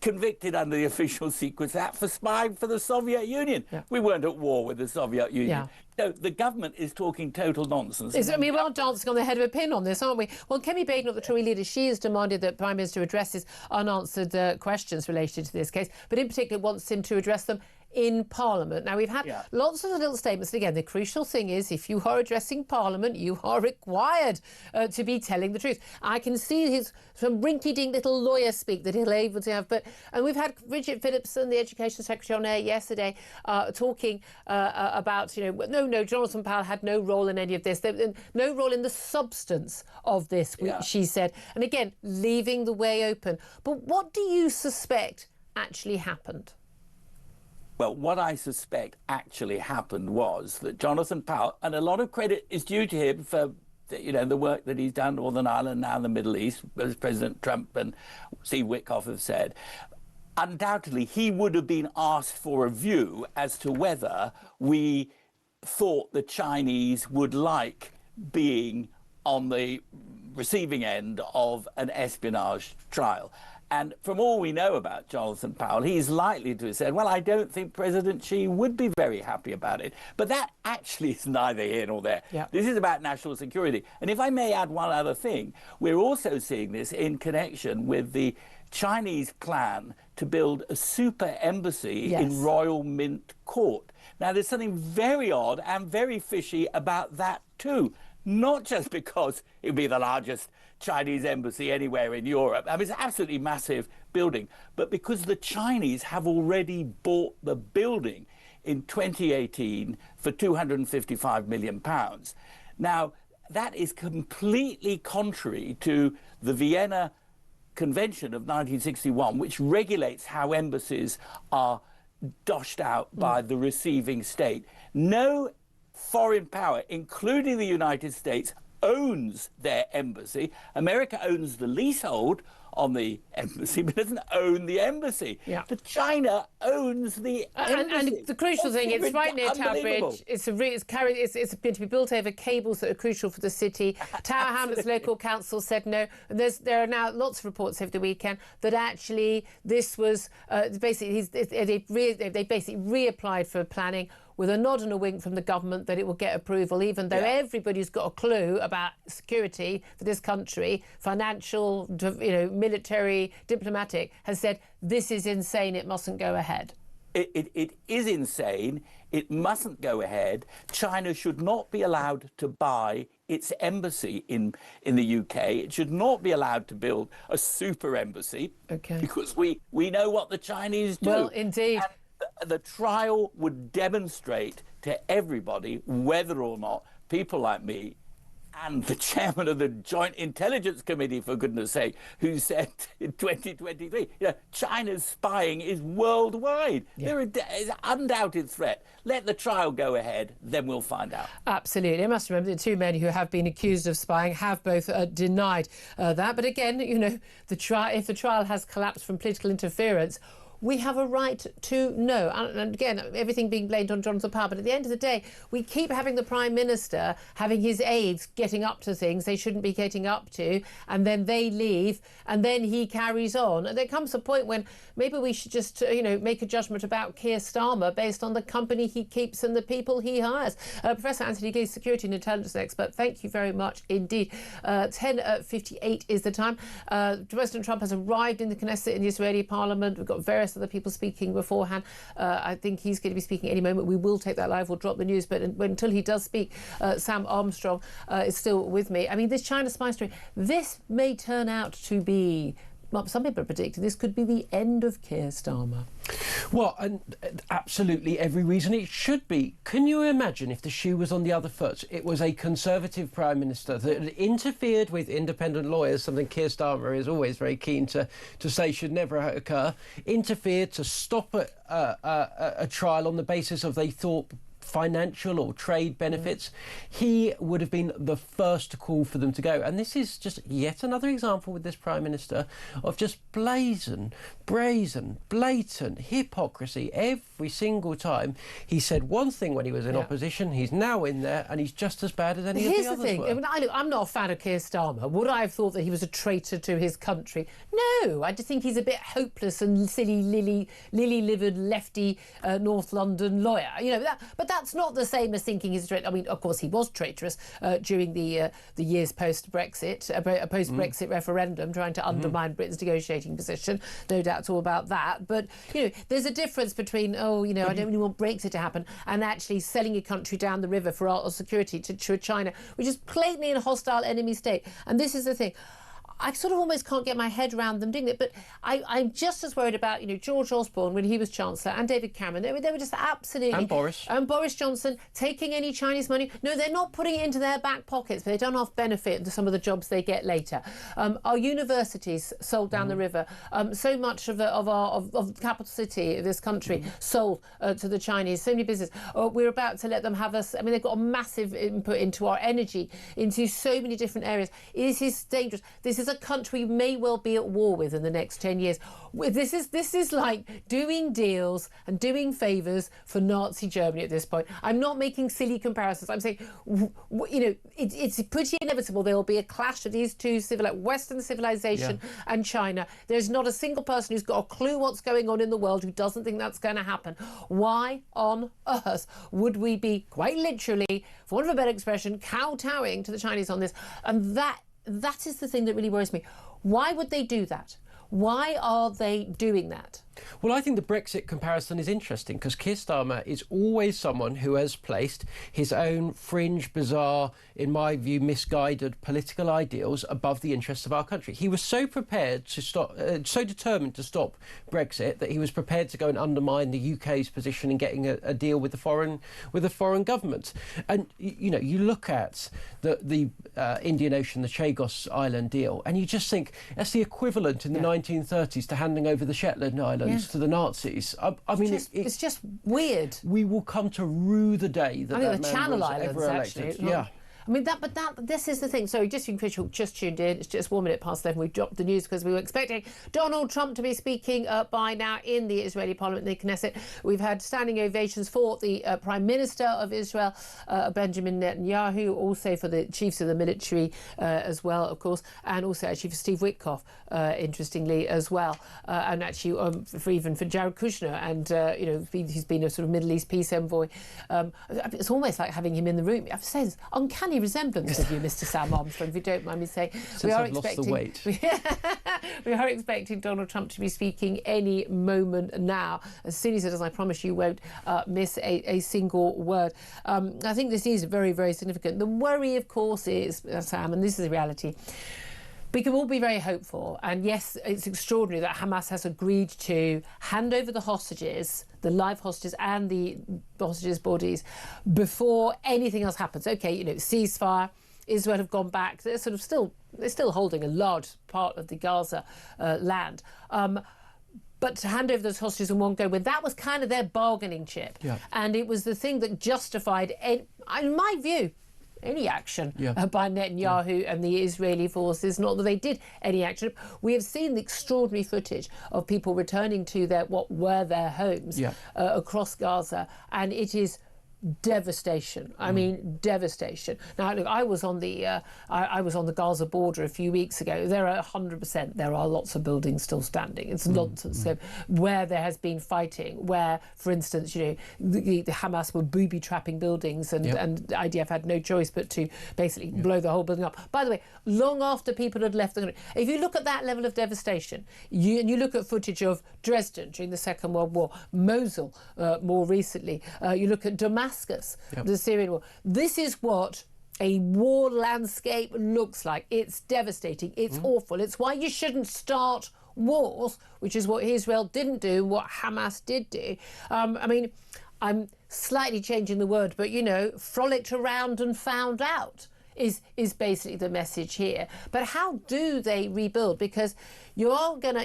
convicted under the Official Secrets Act for spying for the Soviet Union. We weren't at war with the Soviet Union. So the government is talking total nonsense. I mean, we're dancing on the head of a pin on this, aren't we? Well, Kemi Badenoch, the Tory leader, she has demanded that Prime Minister addresses unanswered questions related to this case, but in particular wants him to address them in Parliament. Now, we've had lots of little statements. And again, the crucial thing is if you are addressing Parliament, you are required to be telling the truth. I can see some rinky-dink little lawyer speak that he'll able to have. And we've had Richard Phillipson, the Education Secretary, on air yesterday talking about, you know, no, Jonathan Powell had no role in any of this. No role in the substance of this, she said. And again, leaving the way open. But what do you suspect actually happened? Well, what I suspect actually happened was that Jonathan Powell, and a lot of credit is due to him for, you know, the work that he's done, Northern Ireland, now in the Middle East, as President Trump and Steve Witkoff have said. Undoubtedly, he would have been asked for a view as to whether we thought the Chinese would like being on the receiving end of an espionage trial. And from all we know about Jonathan Powell, he's likely to have said, well, I don't think President Xi would be very happy about it. But that actually is neither here nor there. This is about national security. And if I may add one other thing, we're also seeing this in connection with the Chinese plan to build a super embassy in Royal Mint Court. Now, there's something very odd and very fishy about that too. Not just because it would be the largest Chinese embassy anywhere in Europe. I mean, it's an absolutely massive building, but because the Chinese have already bought the building in 2018 for £255 million. Now, that is completely contrary to the Vienna Convention of 1961, which regulates how embassies are doshed out by the receiving state. No foreign power, including the United States, owns their embassy. America owns the leasehold on the embassy, but doesn't own the embassy. Yeah. But China owns the embassy. And the crucial thing, it's right near Tower Bridge. It's going to be built over cables that are crucial for the city. Tower Hamlets Local Council said no. And there are now lots of reports over the weekend that actually this was basically they basically reapplied for planning with a nod and a wink from the government that it will get approval, even though everybody's got a clue about security for this country, financial, military, diplomatic, has said this is insane, it mustn't go ahead. It is insane. It mustn't go ahead. China should not be allowed to buy its embassy in the UK. It should not be allowed to build a super embassy. Okay. Because we know what the Chinese do. Well, indeed. And the trial would demonstrate to everybody whether or not people like me and the chairman of the Joint Intelligence Committee, for goodness sake, who said in 2023, China's spying is worldwide. There is an undoubted threat. Let the trial go ahead, then we'll find out. Absolutely. I must remember the two men who have been accused of spying have both denied that. But again, if the trial has collapsed from political interference, we have a right to know. And again, everything being blamed on Jonathan Powell. But at the end of the day, we keep having the Prime Minister having his aides getting up to things they shouldn't be getting up to, and then they leave, and then he carries on. And there comes a point when maybe we should just, make a judgment about Keir Starmer based on the company he keeps and the people he hires. Professor Anthony Gee, security and intelligence expert, thank you very much indeed. 10:58 is the time. President Trump has arrived in the Knesset in the Israeli parliament. We've got various other people speaking beforehand. I think he's going to be speaking any moment. We will take that live. We'll drop the news. But until he does speak, Sam Armstrong is still with me. I mean, this China spy story, this may turn out to be, well, some people are predicting this could be the end of Keir Starmer. Well, and absolutely every reason it should be. Can you imagine if the shoe was on the other foot? It was a Conservative Prime Minister that interfered with independent lawyers, something Keir Starmer is always very keen to say should never occur, interfered to stop a trial on the basis of they thought financial or trade benefits. He would have been the first to call for them to go. And this is just yet another example with this Prime Minister of just brazen, blatant hypocrisy every single time. He said one thing when he was in opposition, he's now in there, and he's just as bad as any of the others were. Here's the thing, I'm not a fan of Keir Starmer. Would I have thought that he was a traitor to his country? No, I just think he's a bit hopeless and silly, lily-livered, lefty North London lawyer. But that's not the same as thinking he's a traitor. I mean, of course, he was traitorous during the years post-Brexit, post-Brexit referendum, trying to undermine Britain's negotiating position. No doubts all about that. But, there's a difference between, I don't really want Brexit to happen, and actually selling a country down the river for our security to China, which is blatantly a hostile enemy state. And this is the thing. I sort of almost can't get my head around them doing it, but I'm just as worried about, George Osborne when he was Chancellor, and David Cameron. They were just absolutely... And Boris. And Boris Johnson taking any Chinese money. No, they're not putting it into their back pockets, but they don't have benefit to some of the jobs they get later. Our universities sold down the river. So much of the capital city of this country sold to the Chinese. So many businesses. We're about to let them have us... I mean, they've got a massive input into our energy, into so many different areas. This is dangerous. This is a country we may well be at war with in the next 10 years. This is like doing deals and doing favours for Nazi Germany at this point. I'm not making silly comparisons. I'm saying, it's pretty inevitable there will be a clash of these two Western civilization and China. There's not a single person who's got a clue what's going on in the world who doesn't think that's going to happen. Why on earth would we be, quite literally, for want of a better expression, kowtowing to the Chinese on this? And that is the thing that really worries me. Why would they do that? Why are they doing that? Well, I think the Brexit comparison is interesting because Keir Starmer is always someone who has placed his own fringe, bizarre, in my view, misguided political ideals above the interests of our country. He was so prepared to stop, so determined to stop Brexit that he was prepared to go and undermine the UK's position in getting a deal with the foreign government. And you look at the Indian Ocean, the Chagos Island deal, and you just think that's the equivalent in the 1930s to handing over the Shetland Islands equivalent to the Nazis. I mean, it's just weird. We will come to rue the day that I think that the man Channel was Islands, ever actually. elected. Yeah. I mean, this is the thing. So just in case you just tuned in, it's just 1 minute past 11. We've dropped the news because we were expecting Donald Trump to be speaking by now in the Israeli parliament, the Knesset. We've had standing ovations for the Prime Minister of Israel, Benjamin Netanyahu, also for the chiefs of the military as well, of course, and also actually for Steve Witkoff, interestingly, as well. And actually even for Jared Kushner, and, he's been a sort of Middle East peace envoy. It's almost like having him in the room. I have to say, there's uncanny resemblance of you, Mr. Sam Armstrong, if you don't mind me saying. Since I've lost the weight. We are expecting Donald Trump to be speaking any moment now. As soon as he does, I promise you won't miss a single word. I think this is very, very significant. The worry, of course, is, Sam, and this is the reality, we can all be very hopeful. And yes, it's extraordinary that Hamas has agreed to hand over the hostages, the live hostages and the hostages' bodies, before anything else happens. OK, ceasefire. Israel have gone back. They're still holding a large part of the Gaza land. But to hand over those hostages in one go, when that was kind of their bargaining chip. Yeah. And it was the thing that justified, in my view, any action by Netanyahu and the Israeli forces, not that they did any action. We have seen the extraordinary footage of people returning to what were their homes across Gaza, and it is devastation. I mean, devastation. Now, look, I was on the Gaza border a few weeks ago. There are 100%. There are lots of buildings still standing. It's nonsense. So where there has been fighting, where, for instance, the Hamas were booby trapping buildings, and the IDF had no choice but to basically blow the whole building up. By the way, long after people had left the country. If you look at that level of devastation, you look at footage of Dresden during the Second World War, Mosul more recently, you look at Damascus, the Syrian war. This is what a war landscape looks like. It's devastating. It's awful. It's why you shouldn't start wars, which is what Israel didn't do, what Hamas did do. I mean, I'm slightly changing the word, but, frolicked around and found out is basically the message here. But how do they rebuild? Because you are going to,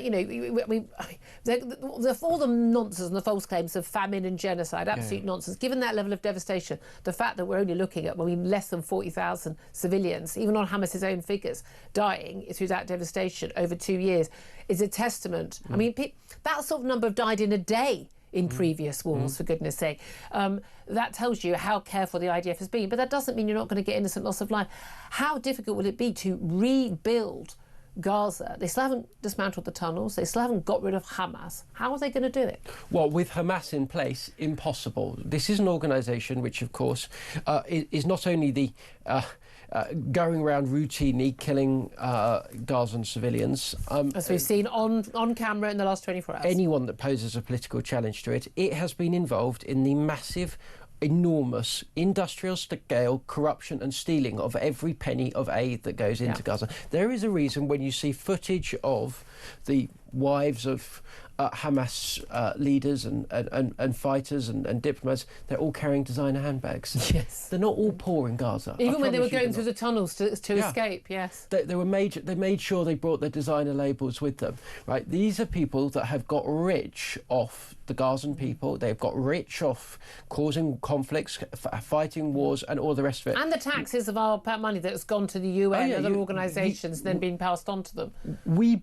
all the nonsense and the false claims of famine and genocide, absolute nonsense. Given that level of devastation, the fact that we're only looking at less than 40,000 civilians, even on Hamas's own figures, dying through that devastation over 2 years, is a testament. I mean, that sort of number have died in a day in previous wars, for goodness sake. That tells you how careful the IDF has been, but that doesn't mean you're not going to get innocent loss of life. How difficult will it be to rebuild Gaza? They still haven't dismantled the tunnels. They still haven't got rid of Hamas. How are they going to do it? Well, with Hamas in place, impossible. This is an organisation which, of course, is not only the going around routinely killing Gazan civilians. As we've seen on camera in the last 24 hours. Anyone that poses a political challenge to it, it has been involved in the massive, enormous industrial-scale corruption and stealing of every penny of aid that goes into Gaza. There is a reason when you see footage of the wives of Hamas leaders and fighters and diplomats, they're all carrying designer handbags. Yes. They're not all poor in Gaza. Even when they were going through the tunnels to escape, yes. They made sure they brought their designer labels with them. Right? These are people that have got rich off the Gazan people. They've got rich off causing conflicts, fighting wars and all the rest of it. And the taxes of our money that's gone to the UN and other organisations then being passed on to them. We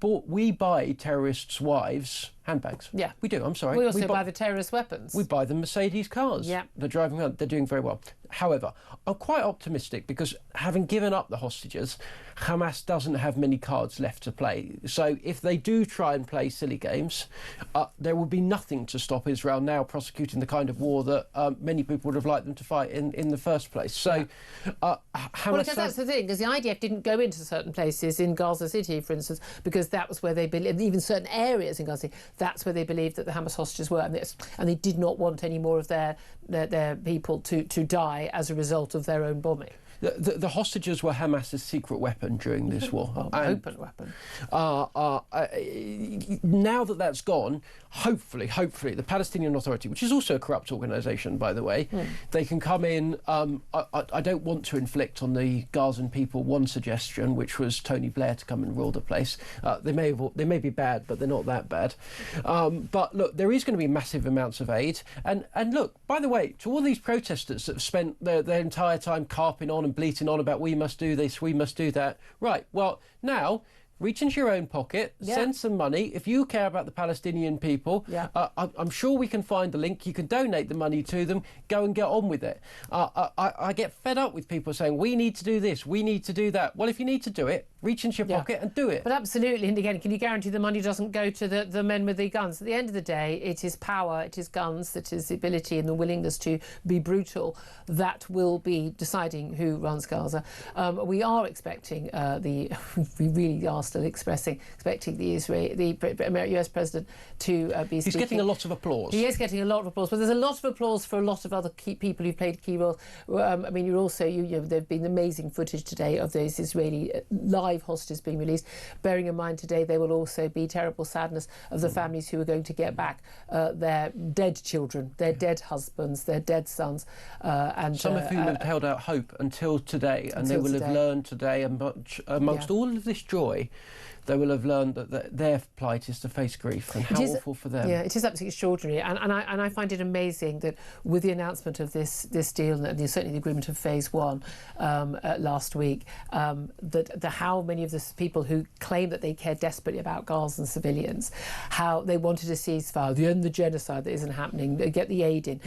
buy terrorists' wives handbags. Yeah. We do, I'm sorry. We also buy the terrorist weapons. We buy them Mercedes cars. Yeah. They're driving around, they're doing very well. However, I'm quite optimistic because having given up the hostages, Hamas doesn't have many cards left to play. So if they do try and play silly games, there will be nothing to stop Israel now prosecuting the kind of war that many people would have liked them to fight in the first place. So Hamas... Well, because that's the thing, because the IDF didn't go into certain places in Gaza City, for instance, because that was where they believed, even certain areas in Gaza City, that's where they believed that the Hamas hostages were, and they did not want any more of their people to die as a result of their own bombing. The hostages were Hamas's secret weapon during this war. Open weapon. Now that that's gone, hopefully, the Palestinian Authority, which is also a corrupt organisation, by the way, they can come in. I don't want to inflict on the Gazan people one suggestion, which was Tony Blair to come and rule the place. They may be bad, but they're not that bad. But look, there is going to be massive amounts of aid. And look, by the way, to all these protesters that have spent their entire time carping on and bleating on about we must do this, we must do that. Right, well, now reach into your own pocket, send some money. If you care about the Palestinian people, I'm sure we can find the link. You can donate the money to them. Go and get on with it. I get fed up with people saying, we need to do this, we need to do that. Well, if you need to do it, reach into your pocket and do it. But absolutely, and again, can you guarantee the money doesn't go to the men with the guns? At the end of the day, it is power, it is guns, it is the ability and the willingness to be brutal that will be deciding who runs Gaza. We are expecting we really are still expecting the US president to be speaking. He's getting a lot of applause. He is getting a lot of applause, but there's a lot of applause for a lot of other key people who've played key roles. I mean, there've been amazing footage today of those Israeli live hostages being released. Bearing in mind today, there will also be terrible sadness of the families who are going to get back their dead children, their dead husbands, their dead sons, and some of whom have held out hope until today, and they will have learned today, amongst all of this joy, they will have learned that their plight is to face grief, and how awful for them. Yeah, it is absolutely extraordinary, and I find it amazing that with the announcement of this deal and certainly the agreement of Phase 1 last week, that how many of the people who claim that they care desperately about Gazan civilians, how they wanted a ceasefire, the end of the genocide that isn't happening, they get the aid in,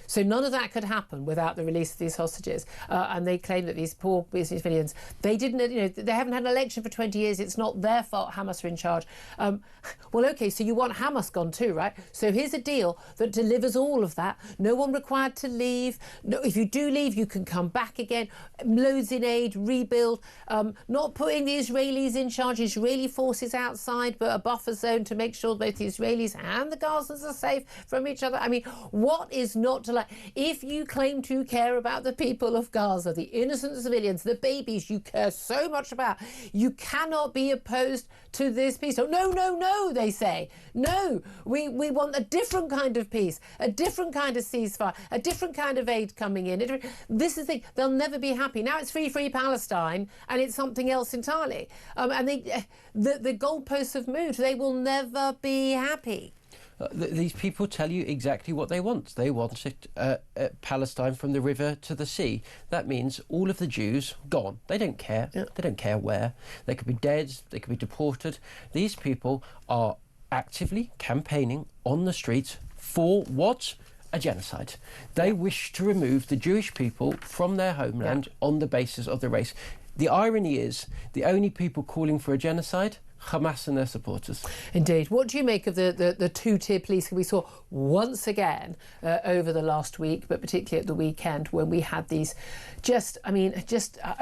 so none of that could happen without the release of these hostages, and they claim that these poor civilians, they haven't had an election for 20 years. It's not their fault Hamas are in charge. Well, OK, so you want Hamas gone too, right? So here's a deal that delivers all of that. No one required to leave. No, if you do leave, you can come back again. Loads in aid, rebuild. Not putting the Israelis in charge. Israeli forces outside, but a buffer zone to make sure both the Israelis and the Gazans are safe from each other. I mean, what is not to like? If you claim to care about the people of Gaza, the innocent civilians, the babies you care so much about, you cannot be opposed to this peace. Oh, no, they say. No, we want a different kind of peace, a different kind of ceasefire, a different kind of aid coming in. This is the thing. They'll never be happy. Now it's free Palestine, and it's something else entirely. And the goalposts have moved. They will never be happy. These people tell you exactly what they want. They want Palestine from the river to the sea. That means all of the Jews gone. They don't care. Yeah. They don't care where. They could be dead. They could be deported. These people are actively campaigning on the streets for what? A genocide. They wish to remove the Jewish people from their homeland on the basis of their race. The irony is, the only people calling for a genocide, Hamas and their supporters. Indeed. What do you make of the two-tier police we saw once again over the last week, but particularly at the weekend, when we had these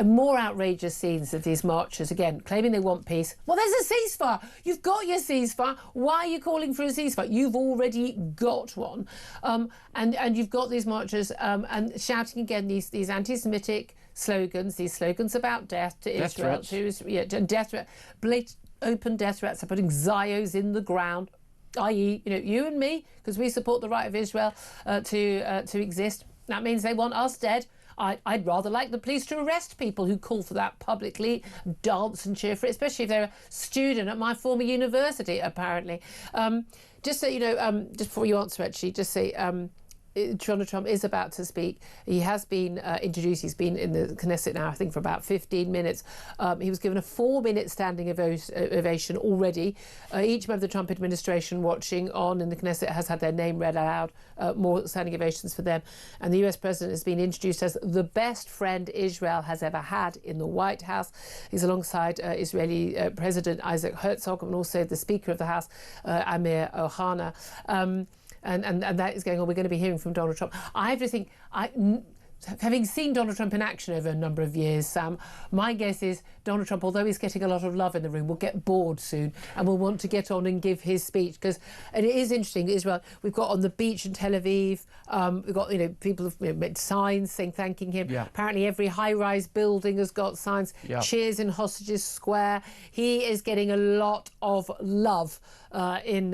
more outrageous scenes of these marchers, again, claiming they want peace. Well, there's a ceasefire. You've got your ceasefire. Why are you calling for a ceasefire? You've already got one. And you've got these marchers and shouting again these anti-Semitic slogans, these slogans about death to Israel, death threats, open death threats, are putting Zios in the ground, i.e., you and me, because we support the right of Israel to exist. That means they want us dead. I'd rather like the police to arrest people who call for that publicly, dance and cheer for it, especially if they're a student at my former university, apparently. Just so you know, just before you answer, actually, just say... Donald Trump is about to speak. He has been introduced. He's been in the Knesset now, I think, for about 15 minutes. He was given a 4-minute standing ovation already. Each member of the Trump administration watching on in the Knesset has had their name read aloud. More standing ovations for them. And the US president has been introduced as the best friend Israel has ever had in the White House. He's alongside Israeli President Isaac Herzog and also the Speaker of the House, Amir Ohana. And that is going on. We're going to be hearing from Donald Trump. I have to think, having seen Donald Trump in action over a number of years, Sam, my guess is Donald Trump, although he's getting a lot of love in the room, will get bored soon and will want to get on and give his speech. And it is interesting, Israel, we've got on the beach in Tel Aviv, we've got, people have made signs thanking him. Yeah. Apparently every high-rise building has got signs. Yeah. Cheers in Hostages Square. He is getting a lot of love in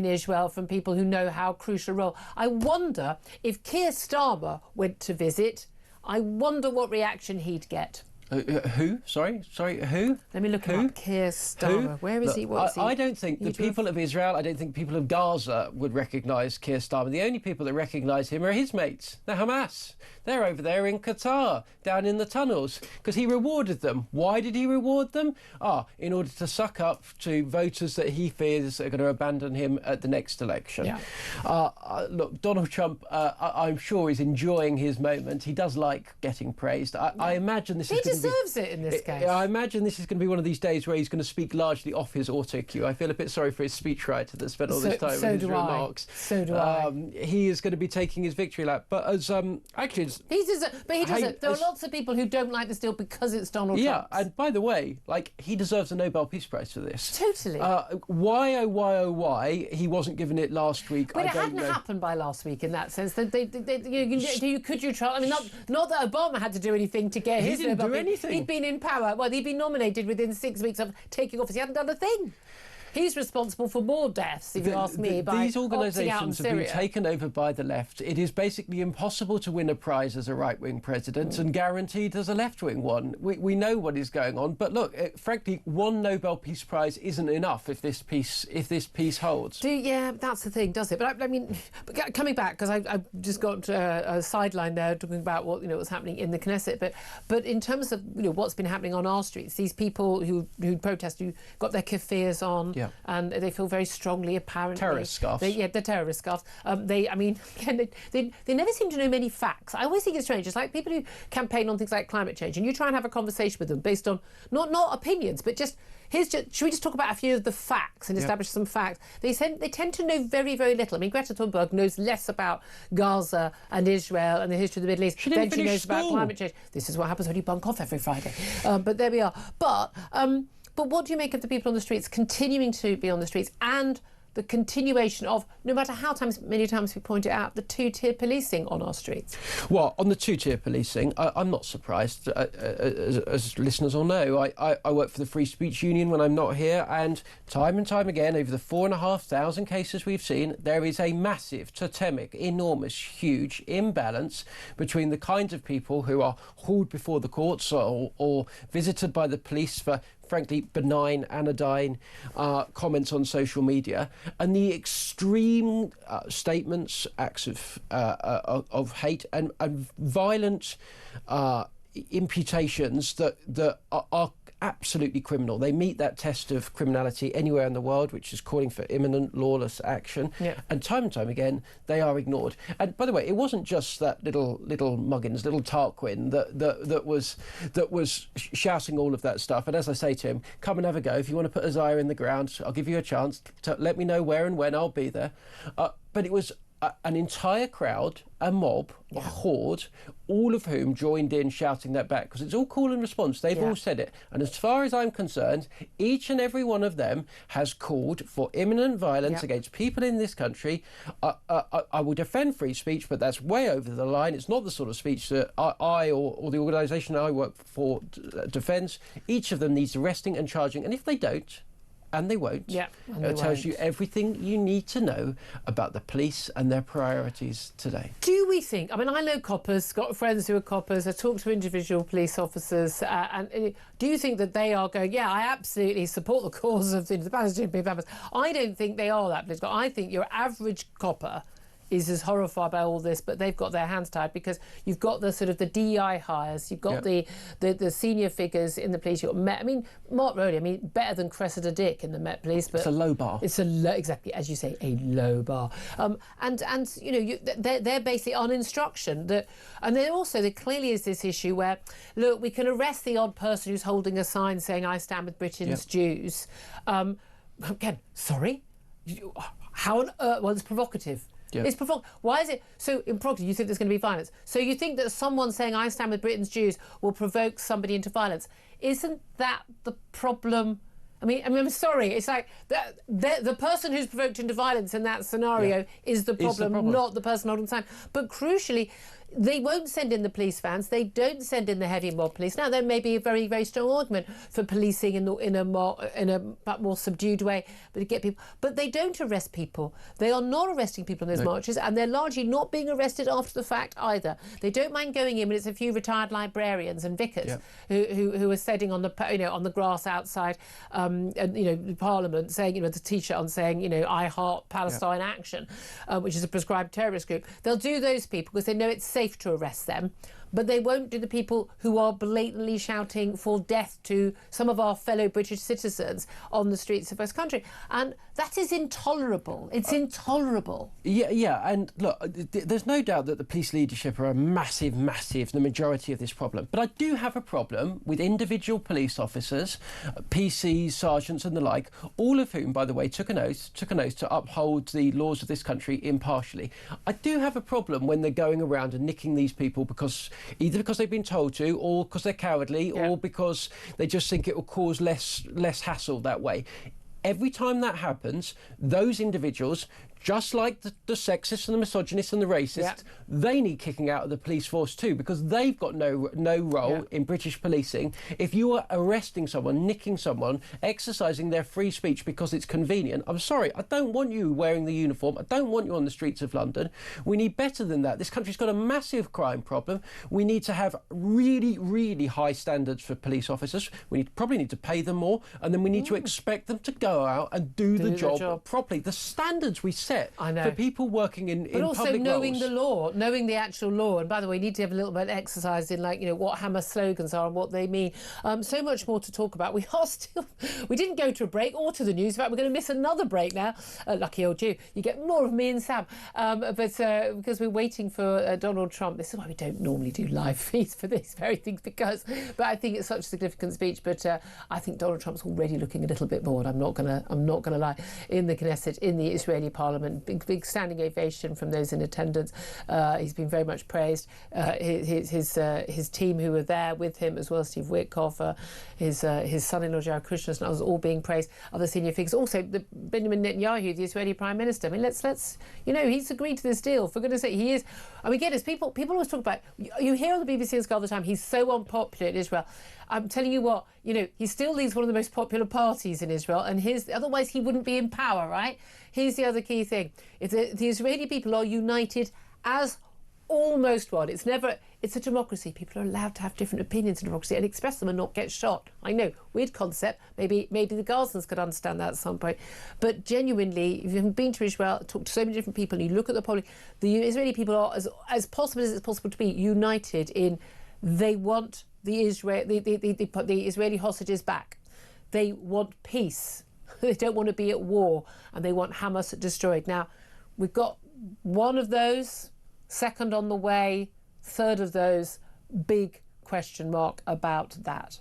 Israel from people who know how crucial a role. I wonder if Keir Starmer went to visit, I wonder what reaction he'd get. Who? Sorry, who? Let me look him up. Keir Starmer. Who? Where is he? What's he? I don't think the people of Israel, I don't think people of Gaza would recognise Keir Starmer. The only people that recognise him are his mates, the Hamas. They're over there in Qatar, down in the tunnels, because he rewarded them. Why did he reward them? In order to suck up to voters that he fears are going to abandon him at the next election. Yeah. Look, Donald Trump, I'm sure, is enjoying his moment. He does like getting praised. I imagine this is going to deserves it in this case. I imagine this is going to be one of these days where he's going to speak largely off his auto cue. I feel a bit sorry for his speechwriter that spent all this time with his remarks. So do I. He is going to be taking his victory lap. But as actually, he doesn't. There are lots of people who don't like this deal because it's Donald Trump. Yeah, and by the way, he deserves a Nobel Peace Prize for this. Totally. Why he wasn't given it last week? But it hadn't happened by last week in that sense. Could you try? I mean, not that Obama had to do anything to get his Nobel Peace. He'd been in power. Well, he'd been nominated within 6 weeks of taking office. He hadn't done a thing. He's responsible for more deaths, if you ask me, by these organisations have been taken over by the left. It is basically impossible to win a prize as a right-wing president and guaranteed as a left-wing one. We know what is going on, but look, frankly, one Nobel Peace Prize isn't enough if this peace holds. Yeah, that's the thing, does it? But I mean, coming back, because I just got a sideline there talking about what's happening in the Knesset, but in terms of what's been happening on our streets, these people who protest, who got their kafirs on. Yeah. And they feel very strongly, apparently. Terrorist scarves. The terrorist scarves. They never seem to know many facts. I always think it's strange. It's like people who campaign on things like climate change, and you try and have a conversation with them based on not opinions, but should we just talk about a few of the facts and establish some facts? They tend to know very, very little. I mean, Greta Thunberg knows less about Gaza and Israel and the history of the Middle East than she knows about climate change. This is what happens when you bunk off every Friday. But there we are. But what do you make of the people on the streets continuing to be on the streets and the continuation of, no matter how many times we point it out, the two-tier policing on our streets? Well, on the two-tier policing, I'm not surprised. As listeners will know, I work for the Free Speech Union when I'm not here, and time again, over the 4,500 cases we've seen, there is a massive, totemic, enormous, huge imbalance between the kinds of people who are hauled before the courts or visited by the police for frankly benign, anodyne comments on social media, and the extreme statements, acts of hate and violent imputations that are absolutely criminal. They meet that test of criminality anywhere in the world, which is calling for imminent lawless action. Yeah. And time again, they are ignored. And by the way, it wasn't just that little Muggins, little Tarquin that was shouting all of that stuff. And as I say to him, come and have a go. If you want to put Isaiah in the ground, I'll give you a chance to let me know where and when I'll be there. But it was an entire crowd, a mob, a horde, all of whom joined in shouting that back, because it's all call and response. They've all said it. And as far as I'm concerned, each and every one of them has called for imminent violence against people in this country. I will defend free speech, but that's way over the line. It's not the sort of speech that I or the organisation I work for defends. Each of them needs arresting and charging. And if they don't, and they won't. Yeah, it tells you everything you need to know about the police and their priorities today. Do we think, I mean, I know coppers, got friends who are coppers, I talk to individual police officers, and do you think that they are going, yeah, I absolutely support the cause of the Palestinian people? I don't think they are that political. I think your average copper is as horrified by all this, but they've got their hands tied because you've got the sort of the DEI hires, you've got the senior figures in the police. You've got Met. I mean, Mark Rowley, I mean, better than Cressida Dick in the Met Police, but it's a low bar. It's exactly as you say, a low bar. And they're basically on instruction and there clearly is this issue where, look, we can arrest the odd person who's holding a sign saying I stand with Britain's Jews. Again, sorry, how on earth? Well, it's provocative. Yeah. It's why is it so impromptu? You think there's going to be violence? So you think that someone saying "I stand with Britain's Jews" will provoke somebody into violence? Isn't that the problem? I mean, I'm sorry. It's like the person who's provoked into violence in that scenario is the problem, not the person holding the sign. But crucially, they won't send in the police vans. They don't send in the heavy mob police. Now, there may be a very, very strong argument for policing in a more subdued way, but to get people. But they don't arrest people. They are not arresting people in those marches, and they're largely not being arrested after the fact either. They don't mind going in when it's a few retired librarians and vicars who are sitting on the grass outside, Parliament, saying the T-shirt on saying I heart Palestine action, which is a prescribed terrorist group. They'll do those people because they know it's safe to arrest them, but they won't do the people who are blatantly shouting for death to some of our fellow British citizens on the streets of this country. And that is intolerable. It's intolerable. Yeah, and look, there's no doubt that the police leadership are a massive, the majority of this problem. But I do have a problem with individual police officers, PCs, sergeants and the like, all of whom, by the way, took an oath to uphold the laws of this country impartially. I do have a problem when they're going around and nicking these people either because they've been told to, or because they're cowardly, or because they just think it will cause less hassle that way. Every time that happens, those individuals, just like the sexists and the misogynists and the racists, they need kicking out of the police force too, because they've got no role in British policing. If you are arresting someone, nicking someone, exercising their free speech because it's convenient, I'm sorry, I don't want you wearing the uniform. I don't want you on the streets of London. We need better than that. This country's got a massive crime problem. We need to have really, really high standards for police officers. We probably need to pay them more, and then we need to expect them to go out and do the job properly. The standards we set for people working in public roles. But also knowing the law, knowing the actual law. And by the way, we need to have a little bit of exercise in what Hamas slogans are and what they mean. So much more to talk about. We didn't go to a break or to the news. In fact, we're going to miss another break now. Lucky old you. You get more of me and Sam. But because we're waiting for Donald Trump. This is why we don't normally do live feeds for these very things, but I think it's such a significant speech. But I think Donald Trump's already looking a little bit bored. I'm not going to lie. In the Knesset, in the Israeli Parliament, big standing ovation from those in attendance. He's been very much praised. His team who were there with him as well, Steve Witkoff, his son-in-law Jared Kushner, and others, all being praised. Other senior figures, also Benjamin Netanyahu, the Israeli Prime Minister. I mean, let's he's agreed to this deal. For goodness' sake, he is. I mean, people always talk about. You hear on the BBC all the time. He's so unpopular in Israel. I'm telling you what, he still leads one of the most popular parties in Israel, and otherwise he wouldn't be in power, right? Here's the other key thing. If the Israeli people are united as almost one. It's a democracy. People are allowed to have different opinions in democracy and express them and not get shot. I know, weird concept. Maybe the Gazans could understand that at some point. But genuinely, if you've been to Israel, talked to so many different people, and you look at the polling, the Israeli people are, as possible as it's possible to be, united in they want the Israeli hostages back. They want peace. They don't want to be at war, and they want Hamas destroyed. Now, we've got one of those, second on the way, third of those, big question mark about that.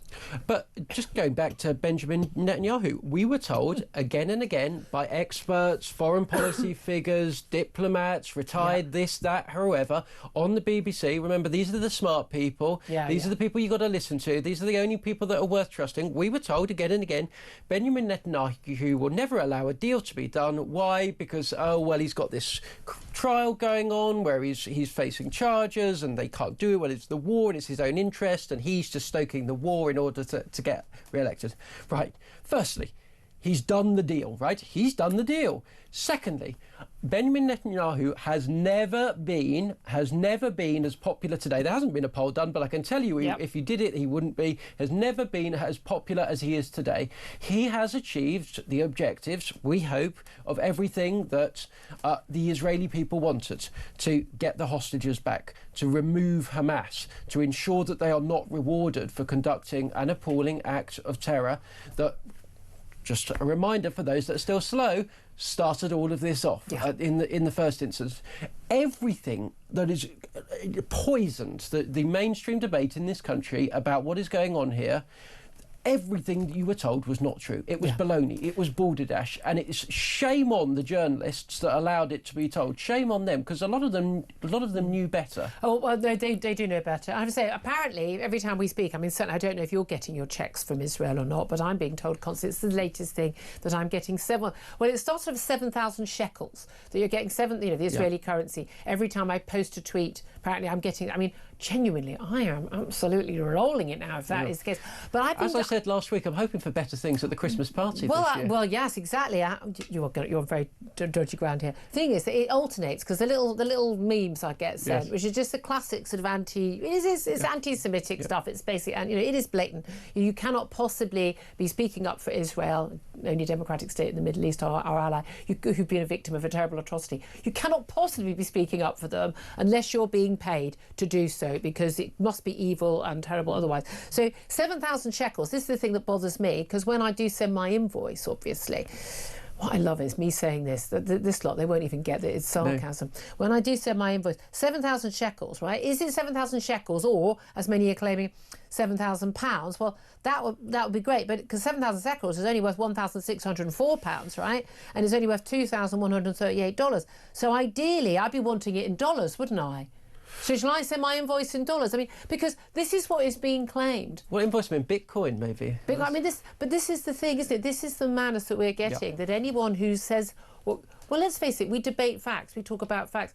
But just going back to Benjamin Netanyahu, we were told again and again by experts, foreign policy figures, diplomats, retired this, that, whoever, on the BBC, remember, these are the smart people, these are the people you've got to listen to, these are the only people that are worth trusting. We were told again and again, Benjamin Netanyahu will never allow a deal to be done. Why? Because, he's got this trial going on where he's facing charges and they can't do it when it's the war and it's his own interest, and he's just stoking the war in order to get re-elected. Right. Firstly, he's done the deal, right? He's done the deal. Secondly, Benjamin Netanyahu has never been as popular today. There hasn't been a poll done, but I can tell you, if you did it, he wouldn't be. Has never been as popular as he is today. He has achieved the objectives, we hope, of everything that the Israeli people wanted: to get the hostages back, to remove Hamas, to ensure that they are not rewarded for conducting an appalling act of terror that, just a reminder for those that are still slow, started all of this off in the first instance. Everything that is poisoned the mainstream debate in this country about what is going on here, everything that you were told was not true. It was baloney. It was balderdash. And it's shame on the journalists that allowed it to be told. Shame on them, because a lot of them knew better. Oh, well, they do know better. I have to say, apparently, every time we speak, I mean, certainly, I don't know if you're getting your checks from Israel or not, but I'm being told constantly, it's the latest thing that I'm getting it starts with 7,000 shekels, that you're getting the Israeli currency. Every time I post a tweet, apparently I'm getting, I mean, genuinely, I am absolutely rolling it now, if that is the case. But as I said last week, I'm hoping for better things at the Christmas party this year. Well, yes, exactly. You're very dodgy ground here. Thing is, it alternates, because the little memes I get sent, which is just the classic sort of anti-Semitic stuff. It's basically, and it is blatant. You cannot possibly be speaking up for Israel, only democratic state in the Middle East, our ally, who've been a victim of a terrible atrocity. You cannot possibly be speaking up for them unless you're being paid to do so, because it must be evil and terrible otherwise. So 7,000 shekels, this is the thing that bothers me, because when I do send my invoice, obviously, what I love is me saying this, this lot, they won't even get it, it's sarcasm. No. When I do send my invoice, 7,000 shekels, right? Is it 7,000 shekels, or, as many are claiming, £7,000? Well, that would be great, but because 7,000 shekels is only worth £1,604, right? And it's only worth $2,138. So ideally, I'd be wanting it in dollars, wouldn't I? So shall I send my invoice in dollars? I mean, because this is what is being claimed. Well, invoice in Bitcoin, maybe. I mean, this is the thing, isn't it? This is the madness that we're getting, that anyone who says, well, let's face it, we debate facts, we talk about facts.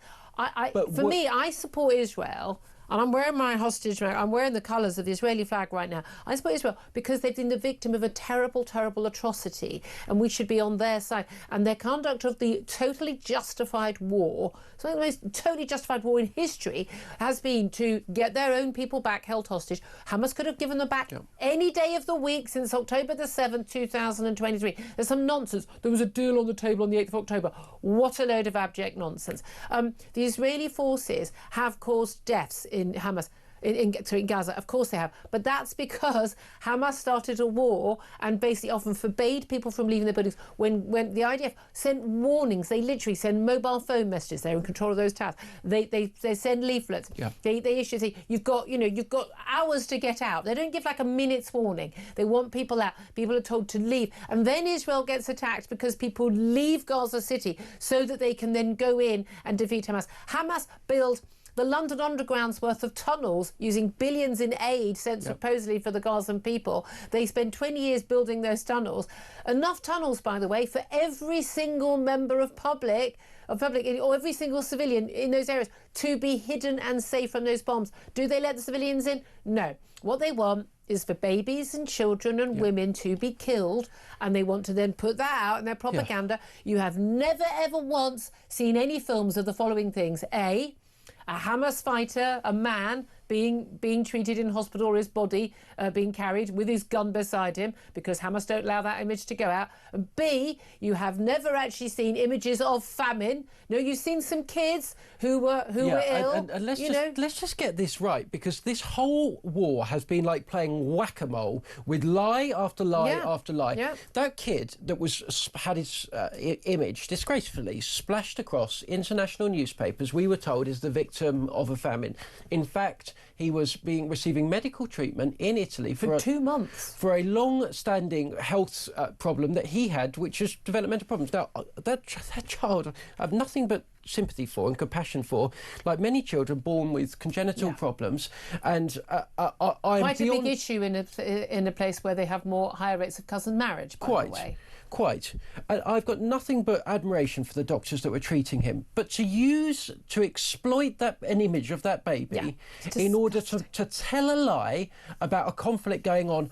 For me, I support Israel, and I'm wearing my hostage, I'm wearing the colours of the Israeli flag right now. I support Israel because they've been the victim of a terrible, terrible atrocity, and we should be on their side. And their conduct of the totally justified war, something of the most totally justified war in history, has been to get their own people back held hostage. Hamas could have given them back any day of the week since October the 7th, 2023. There's some nonsense. There was a deal on the table on the 8th of October. What a load of abject nonsense. The Israeli forces have caused deaths in Hamas. In Gaza, of course they have, but that's because Hamas started a war and basically often forbade people from leaving their buildings. When the IDF sent warnings, they literally send mobile phone messages. They're in control of those towers. They send leaflets. They issue, say, you've got hours to get out. They don't give like a minute's warning. They want people out. People are told to leave, and then Israel gets attacked because people leave Gaza City so that they can then go in and defeat Hamas. Hamas build the London Underground's worth of tunnels using billions in aid sent supposedly for the Gazan people. They spend 20 years building those tunnels. Enough tunnels, by the way, for every single member of public or every single civilian in those areas to be hidden and safe from those bombs. Do they let the civilians in? No. What they want is for babies and children and women to be killed, and they want to then put that out in their propaganda. You have never, ever once seen any films of the following things. A Hamas fighter, a man, being treated in hospital, or his body being carried with his gun beside him, because Hamas don't allow that image to go out. And B, you have never actually seen images of famine. No, you've seen some kids who were ill. And let's just get this right, because this whole war has been like playing whack-a-mole with lie after lie after lie. Yeah. That kid that had his image disgracefully splashed across international newspapers, we were told, is the victim of a famine. In fact, he was receiving medical treatment in Italy for 2 months for a long-standing health problem that he had, which is developmental problems. Now, that child, I have nothing but sympathy for and compassion for, like many children born with congenital problems, and I'm quite a big issue in a place where they have higher rates of cousin marriage, by the way. Quite. I've got nothing but admiration for the doctors that were treating him. But to exploit an image of that baby in order to tell a lie about a conflict going on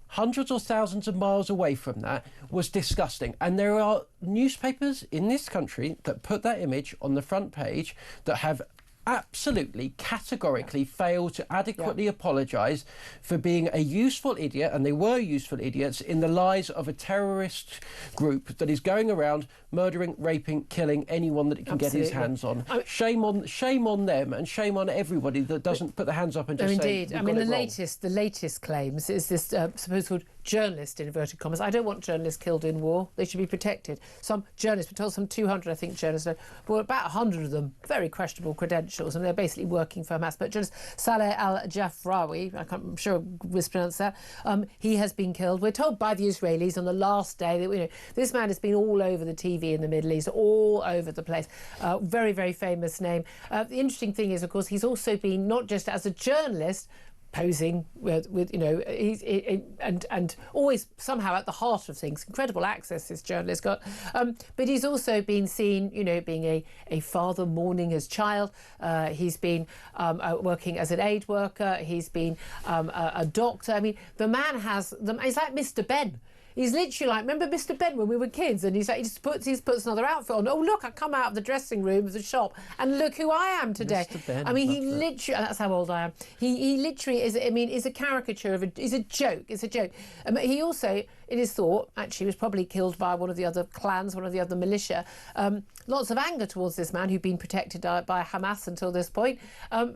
hundreds or thousands of miles away from that was disgusting. And there are newspapers in this country that put that image on the front page that have absolutely categorically failed to adequately apologise for being a useful idiot, and they were useful idiots, in the lies of a terrorist group that is going around murdering, raping, killing anyone that it can get his hands on. Shame on them, and shame on everybody that doesn't put their hands up and just say, indeed. I mean, the latest claims is this supposed journalist, in inverted commas. I don't want journalists killed in war. They should be protected. Some journalists, we're told some 200, I think, journalists, but about 100 of them, very questionable credentials, intellectuals, and they're basically working for Hamas. But just Saleh al-Jafrawi, I'm sure I mispronounced that, he has been killed. We're told by the Israelis on the last day that this man has been all over the TV in the Middle East, all over the place. Very, very famous name. The interesting thing is, of course, he's also been, not just as a journalist, posing with and always somehow at the heart of things. Incredible access this journalist got, but he's also been seen, being a father mourning his child. He's been working as an aid worker. He's been a doctor. I mean, the man he's like Mr. Ben. He's literally like, remember Mr. Ben when we were kids? And he's like, he puts another outfit on. Oh, look, I come out of the dressing room of the shop and look who I am today. Mr. Ben, I mean, he literally, that's how old I am. He literally is, is a caricature of is a joke. It's a joke. He also, it is thought, actually was probably killed by one of the other clans, one of the other militia. Lots of anger towards this man who'd been protected by Hamas until this point,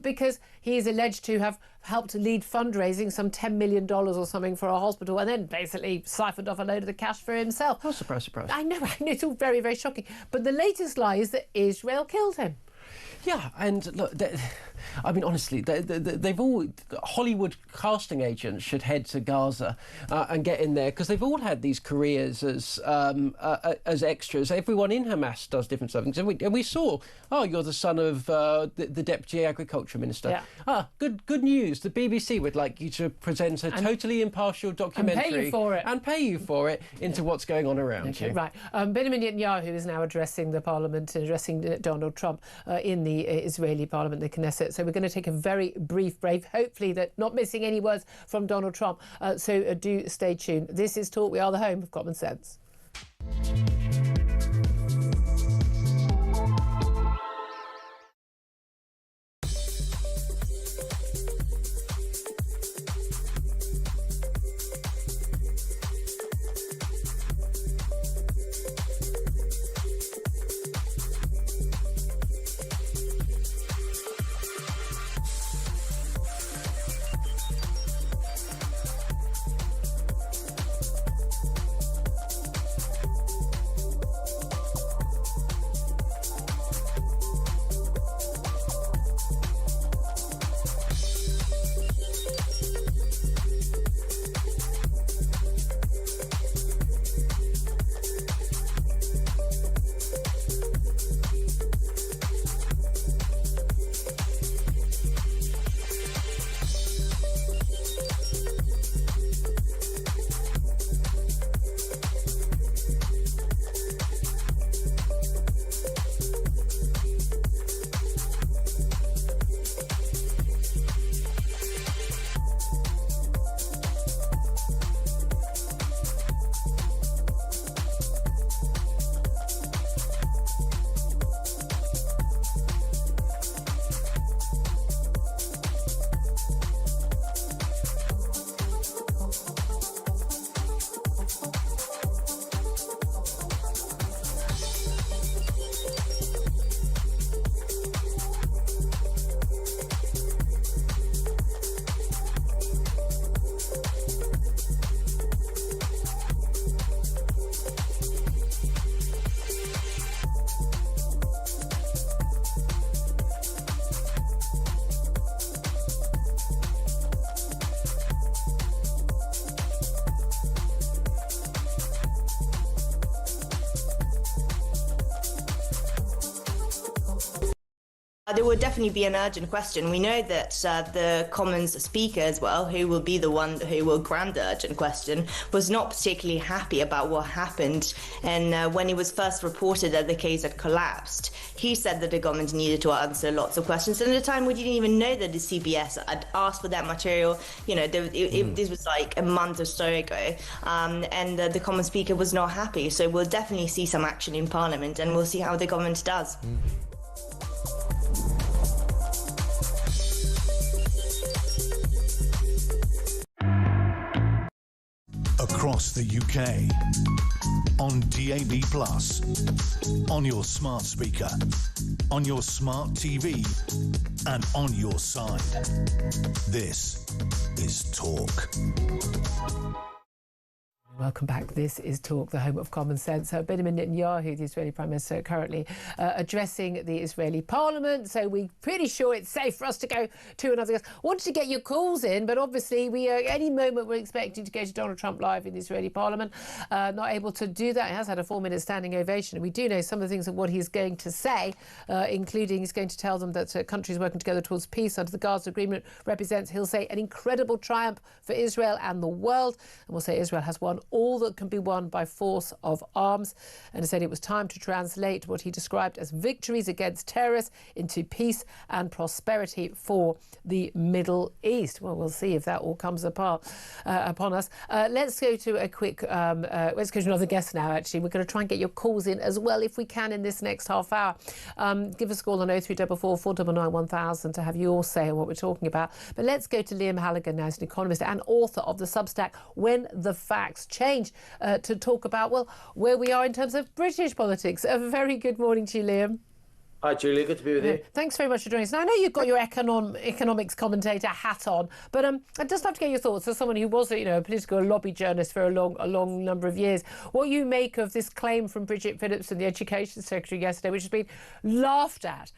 because he is alleged to have helped to lead fundraising, some $10 million or something for a hospital, and then basically siphoned off a load of the cash for himself. Oh, surprise, surprise. I know, it's all very, very shocking. But the latest lie is that Israel killed him. Yeah, and look, I mean, honestly, they've all, Hollywood casting agents should head to Gaza and get in there, because they've all had these careers as extras. Everyone in Hamas does different stuff. And we saw, oh, you're the son of the Deputy Agriculture Minister. Yeah. Ah, good news. The BBC would like you to present a totally impartial documentary. And pay you for it. And pay you for it into what's going on around you. Right. Benjamin Netanyahu is now addressing the parliament, addressing Donald Trump in the Israeli parliament, the Knesset. So we're going to take a very brief break, hopefully that not missing any words from Donald Trump. So do stay tuned. This is Talk. We are the home of common sense. There will definitely be an urgent question. We know that the Commons Speaker as well, who will be the one who will grant the urgent question, was not particularly happy about what happened. And when it was first reported that the case had collapsed, he said that the government needed to answer lots of questions. And at the time, we didn't even know that the CBS had asked for that material. You know, this was like a month or so ago. And the Commons Speaker was not happy. So we'll definitely see some action in Parliament, and we'll see how the government does. Across the UK, on DAB+, on your smart speaker, on your smart TV, and on your side. This is Talk. Welcome back. This is Talk, the home of common sense. Benjamin Netanyahu, the Israeli Prime Minister, currently addressing the Israeli Parliament. So we're pretty sure it's safe for us to go to another guest. Wanted to get your calls in, but obviously we any moment we're expecting to go to Donald Trump live in the Israeli Parliament. Not able to do that. He has had a 4-minute standing ovation. And we do know some of the things of what he's going to say, including he's going to tell them that countries working together towards peace under the Gaza Agreement represents, he'll say, an incredible triumph for Israel and the world. And we'll say Israel has won all that can be won by force of arms. And he said it was time to translate what he described as victories against terrorists into peace and prosperity for the Middle East. Well, we'll see if that all comes upon us. Let's go to a quick, let's go to another guest now, actually. We're going to try and get your calls in as well, if we can, in this next half hour. Give us a call on 0344 499 1000 to have your say on what we're talking about. But let's go to Liam Halligan now, as an economist and author of the Substack When the Facts Change, to talk about, well, where we are in terms of British politics. A very good morning to you, Liam. Hi, Julia. Good to be with you. Thanks very much for joining us. Now, I know you've got your economics commentator hat on, but I'd just love to get your thoughts as someone who was, a political lobby journalist for a long number of years. What you make of this claim from Bridget Phillips and the Education Secretary yesterday, which has been laughed at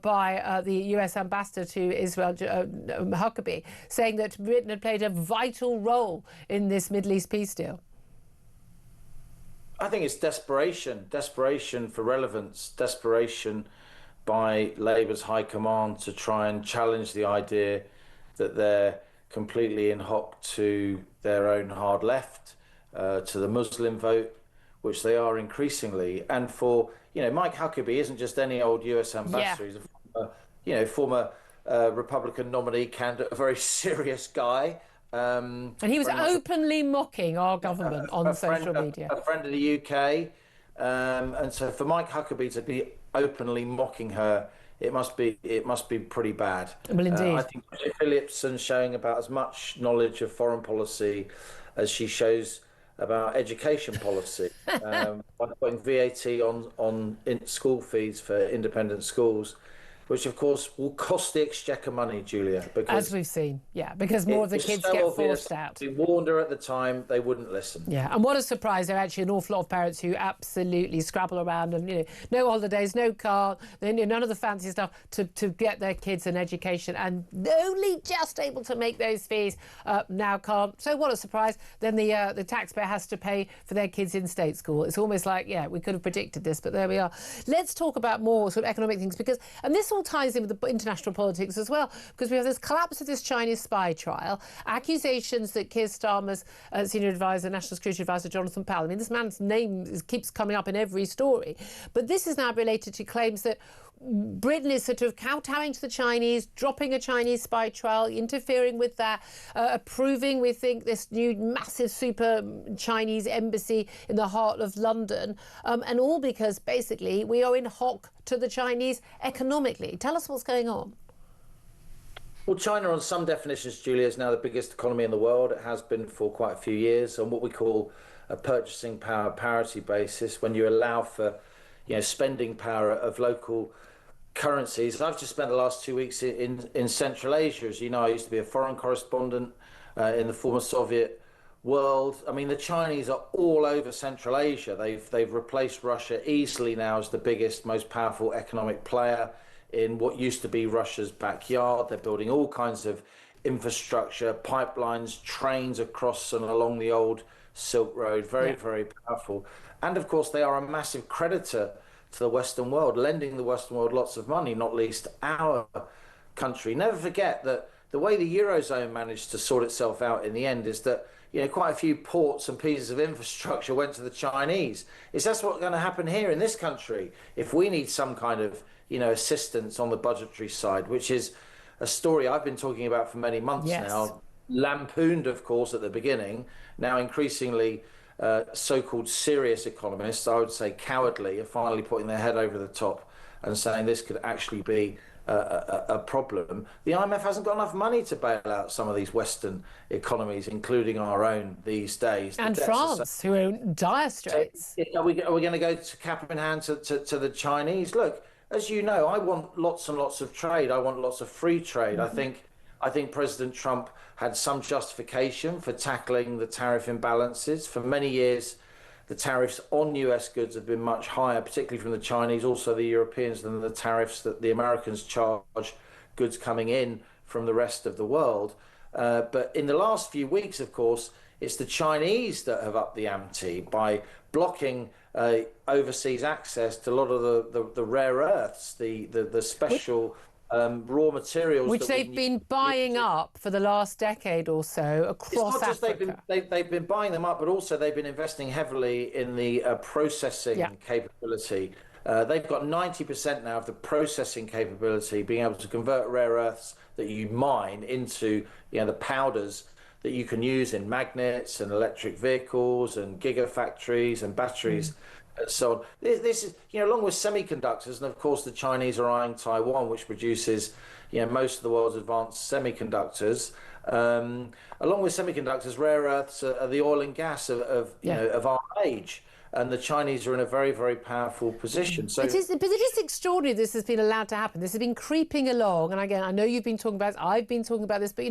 by the US ambassador to Israel, Huckabee, saying that Britain had played a vital role in this Middle East peace deal? I think it's desperation for relevance, desperation by Labour's high command to try and challenge the idea that they're completely in hock to their own hard left, to the Muslim vote, which they are increasingly. And for, Mike Huckabee isn't just any old US ambassador. Yeah. He's a former Republican nominee candidate, a very serious guy. And he was openly mocking our government on social media. A friend of the UK. And so for Mike Huckabee to be openly mocking her, it must be pretty bad. Well, indeed. I think Phillipson showing about as much knowledge of foreign policy as she shows about education policy, by putting VAT on school fees for independent schools, which of course will cost the Exchequer money, Julia. Because as we've seen, because more of the kids get forced out. We warned her at the time, they wouldn't listen. Yeah, and what a surprise. There are actually an awful lot of parents who absolutely scrabble around and, no holidays, no car, none of the fancy stuff to get their kids an education, and only just able to make those fees now can't. So what a surprise. Then the taxpayer has to pay for their kids in state school. It's almost like, we could have predicted this, but there we are. Let's talk about more sort of economic things, because, and this all ties in with the international politics as well, because we have this collapse of this Chinese spy trial, accusations that Keir Starmer's senior advisor, national security advisor Jonathan Powell, I mean, this man's name keeps coming up in every story, but this is now related to claims that Britain is sort of kowtowing to the Chinese, dropping a Chinese spy trial, interfering with that, approving, we think, this new massive super Chinese embassy in the heart of London, and all because basically we are in hock to the Chinese economically. Tell us what's going on. Well, China, on some definitions, Julia, is now the biggest economy in the world. It has been for quite a few years on what we call a purchasing power parity basis, when you allow for spending power of local currencies. I've just spent the last 2 weeks in Central Asia. As you know, I used to be a foreign correspondent in the former Soviet world. I mean, the Chinese are all over Central Asia. They've replaced Russia easily now as the biggest, most powerful economic player in what used to be Russia's backyard. They're building all kinds of infrastructure, pipelines, trains across and along the old Silk Road. Very powerful. And of course, they are a massive creditor to the Western world, lending the Western world lots of money, not least our country. Never forget that the way the Eurozone managed to sort itself out in the end is that quite a few ports and pieces of infrastructure went to the Chinese. That's what's going to happen here in this country if we need some kind of assistance on the budgetary side, which is a story I've been talking about for many months now, lampooned, of course, at the beginning, now increasingly so-called serious economists, I would say cowardly, are finally putting their head over the top and saying this could actually be a problem. The IMF hasn't got enough money to bail out some of these Western economies, including our own these days. And France, who are in dire straits. Are we going to go to cap in hand to the Chinese? Look, as you know, I want lots and lots of trade. I want lots of free trade. I think I think President Trump had some justification for tackling the tariff imbalances. For many years, the tariffs on US goods have been much higher, particularly from the Chinese, also the Europeans, than the tariffs that the Americans charge goods coming in from the rest of the world. But in the last few weeks, of course, it's the Chinese that have upped the ante by blocking overseas access to a lot of the rare earths, the special raw materials, which they've been buying up for the last decade or so across Africa. It's not just they've been buying them up, but also they've been investing heavily in the processing capability. They've got 90% now of the processing capability, being able to convert rare earths that you mine into the powders that you can use in magnets and electric vehicles and gigafactories and batteries. And so on. This is, along with semiconductors, and of course the Chinese are eyeing Taiwan, which produces, most of the world's advanced semiconductors. Along with semiconductors, rare earths are the oil and gas of our age. And the Chinese are in a very, very powerful position. So but it is extraordinary this has been allowed to happen. This has been creeping along. And again, I know you've been talking about this, I've been talking about this, but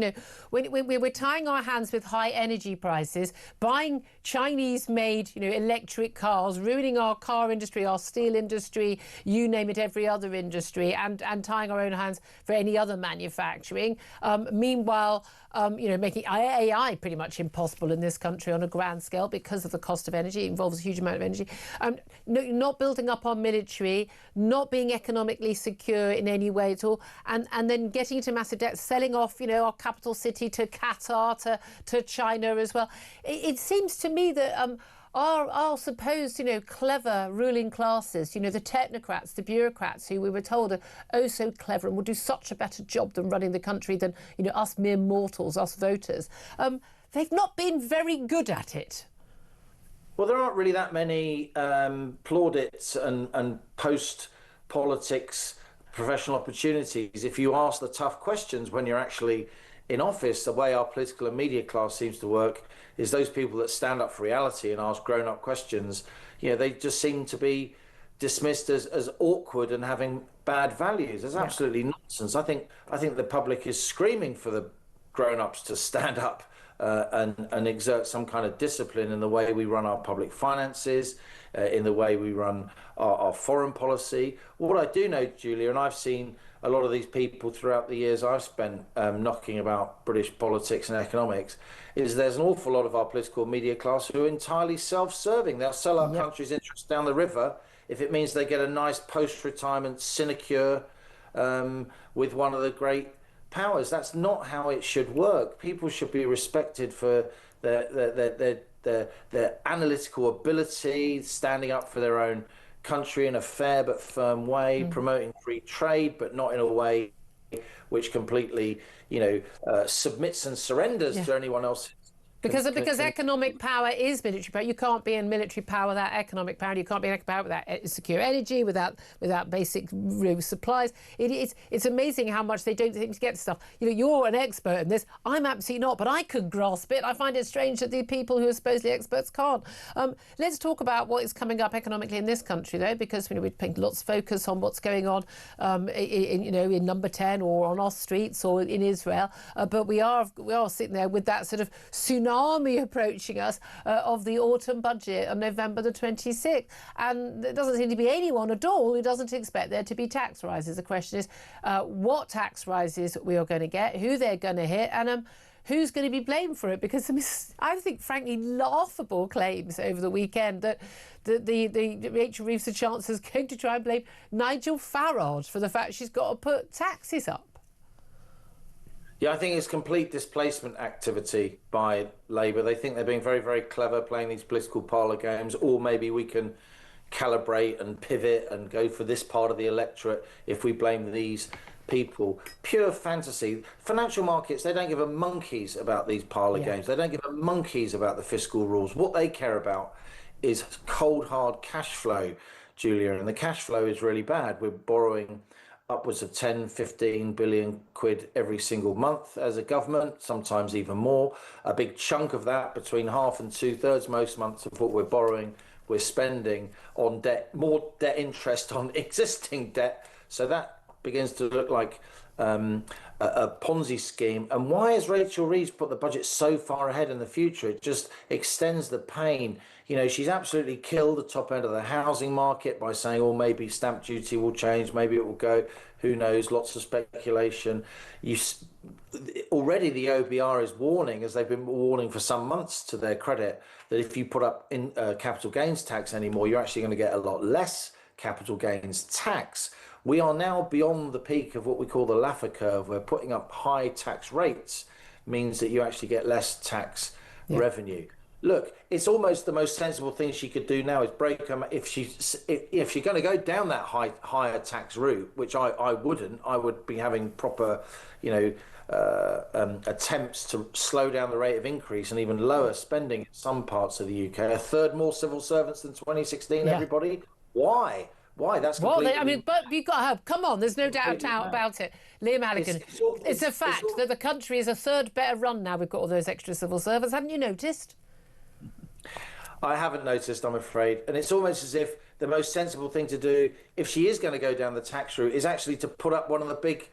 when we're tying our hands with high energy prices, buying Chinese-made, electric cars, ruining our car industry, our steel industry, you name it, every other industry, and tying our own hands for any other manufacturing. Meanwhile, making AI pretty much impossible in this country on a grand scale because of the cost of energy. It involves a huge amount of energy. Not building up our military, not being economically secure in any way at all, and then getting into massive debt, selling off, our capital city to Qatar, to China as well. It seems to me that our supposed, clever ruling classes, the technocrats, the bureaucrats who we were told are oh so clever and will do such a better job than running the country than, us mere mortals, us voters. They've not been very good at it. Well, there aren't really that many plaudits and post-politics professional opportunities. If you ask the tough questions when you're actually in office, the way our political and media class seems to work is those people that stand up for reality and ask grown-up questions, they just seem to be dismissed as awkward and having bad values. That's absolutely nonsense. I think the public is screaming for the grown-ups to stand up and exert some kind of discipline in the way we run our public finances, in the way we run our foreign policy. What I do know, Julia, and I've seen a lot of these people throughout the years I've spent knocking about British politics and economics, is there's an awful lot of our political media class who are entirely self-serving. They'll sell our country's interests down the river if it means they get a nice post-retirement sinecure with one of the great powers. That's not how it should work. People should be respected for their analytical ability, standing up for their own country in a fair but firm way, promoting free trade, but not in a way which completely, submits and surrenders to anyone else. Because economic power is military power. You can't be in military power without economic power. You can't be in economic power without secure energy, without basic supplies. It's amazing how much they don't seem to get stuff. You're an expert in this. I'm absolutely not, but I could grasp it. I find it strange that the people who are supposedly experts can't. Let's talk about what is coming up economically in this country, though, because we're paying lots of focus on what's going on, in Number 10 or on our streets or in Israel. But we are sitting there with that sort of tsunami approaching us of the autumn budget on November the 26th. And there doesn't seem to be anyone at all who doesn't expect there to be tax rises. The question is what tax rises we are going to get, who they're going to hit, and who's going to be blamed for it? Because I think, frankly, laughable claims over the weekend that the Rachel Reeves, the Chancellor, is going to try and blame Nigel Farage for the fact she's got to put taxes up. Yeah, I think it's complete displacement activity by Labour. They think they're being very, very clever playing these political parlour games, or maybe we can calibrate and pivot and go for this part of the electorate if we blame these people. Pure fantasy. Financial markets, they don't give a monkeys about these parlour games. They don't give a monkeys about the fiscal rules. What they care about is cold, hard cash flow, Julia, and the cash flow is really bad. We're borrowing upwards of 10, 15 billion quid every single month as a government, sometimes even more. A big chunk of that, between half and 2/3 most months of what we're borrowing, we're spending on debt, more debt interest on existing debt. So that begins to look like a Ponzi scheme. And why has Rachel Reeves put the budget so far ahead in the future? It just extends the pain. You know, she's absolutely killed the top end of the housing market by saying, oh, maybe stamp duty will change, maybe it will go, who knows, lots of speculation. Already the OBR is warning, as they've been warning for some months to their credit, that if you put up in capital gains tax anymore, you're actually going to get a lot less capital gains tax. We are now beyond the peak of what we call the Laffer curve, where putting up high tax rates means that you actually get less tax revenue. Look, it's almost the most sensible thing she could do now is break them. If she's going to go down that higher tax route, which I wouldn't, I would be having proper, attempts to slow down the rate of increase and even lower spending in some parts of the UK. A third more civil servants than 2016. Everybody, why? That's completely... but you've got to have. Come on, there's no doubt about it. Liam Halligan, it's a fact that the country is a third better run now. We've got all those extra civil servants. Haven't you noticed? I haven't noticed, I'm afraid. And it's almost as if the most sensible thing to do, if she is going to go down the tax route, is actually to put up one of the big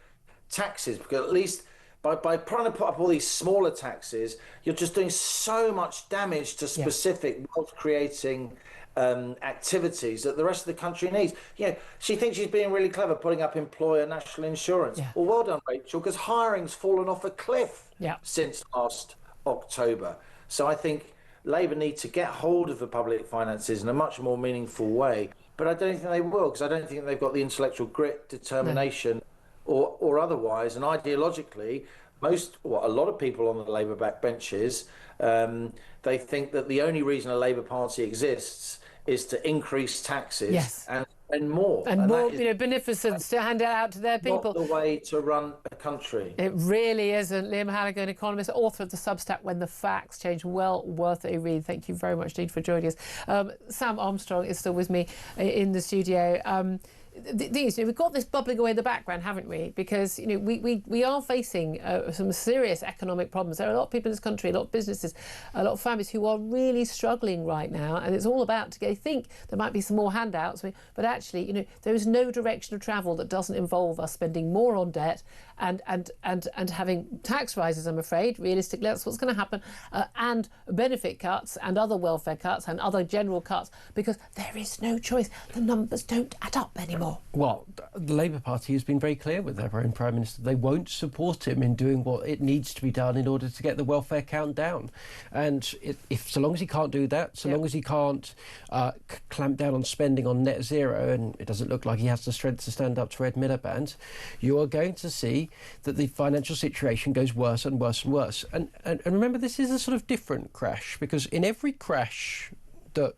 taxes. Because at least by trying to put up all these smaller taxes, you're just doing so much damage to specific wealth-creating activities that the rest of the country needs. She thinks she's being really clever putting up employer national insurance. Well, well done, Rachel, because hiring's fallen off a cliff since last October. So I think Labour need to get hold of the public finances in a much more meaningful way. But I don't think they will, because I don't think they've got the intellectual grit, determination, or otherwise. And ideologically, a lot of people on the Labour backbenches, they think that the only reason a Labour Party exists is to increase taxes and more. And more, beneficence to hand out to their people. Not the way to run a country. It really isn't. Liam Halligan, economist, author of the Substack When the Facts Change. Well worth a read. Thank you very much indeed for joining us. Sam Armstrong is still with me in the studio. The thing is, we've got this bubbling away in the background, haven't we? Because we are facing some serious economic problems. There are a lot of people in this country, a lot of businesses, a lot of families who are really struggling right now, and it's all about they think there might be some more handouts, but actually, there is no direction of travel that doesn't involve us spending more on debt and having tax rises. I'm afraid, realistically, that's what's going to happen, and benefit cuts and other welfare cuts and other general cuts, because there is no choice. The numbers don't add up anymore. Well, the Labour Party has been very clear with their own Prime Minister. They won't support him in doing what it needs to be done in order to get the welfare count down. And so long as he can't do that, so long as he can't clamp down on spending on net zero, and it doesn't look like he has the strength to stand up to Ed Miliband, you are going to see that the financial situation goes worse and worse and worse. And remember, this is a sort of different crash, because in every crash, the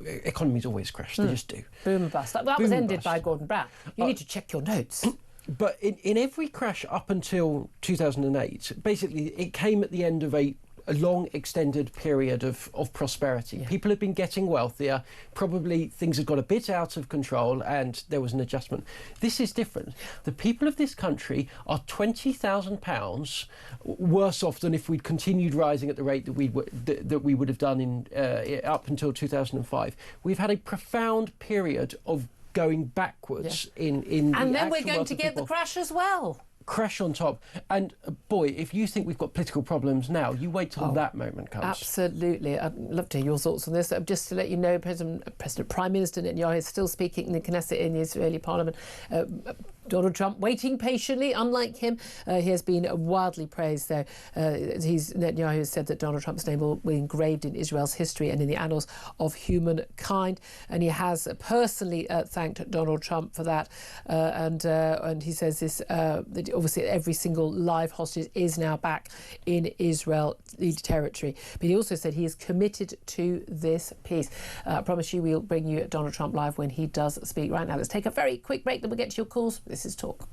economies always crash. They just do. Boom and bust. That was ended by Gordon Brown. You need to check your notes. But in every crash up until 2008, basically it came at the end of a long extended period of prosperity. People had been getting wealthier, probably things had got a bit out of control, and there was an adjustment. This is different. The people of this country are £20,000 worse off than if we'd continued rising at the rate that we would have done up until 2005. We've had a profound period of going backwards in and then we're going to get the crash as well. Crash on top. And boy, if you think we've got political problems now, you wait till that moment comes. Absolutely. I'd love to hear your thoughts on this. Just to let you know, Prime Minister Netanyahu is still speaking in the Knesset in the Israeli parliament. Donald Trump waiting patiently. Unlike him, he has been wildly praised, though. Netanyahu has said that Donald Trump's name will be engraved in Israel's history and in the annals of humankind. And he has personally thanked Donald Trump for that. And he says this, that obviously every single live hostage is now back in Israeli territory. But he also said he is committed to this peace. I promise you we'll bring you Donald Trump live when he does speak. Right now, let's take a very quick break, then we'll get to your calls. This is Talk.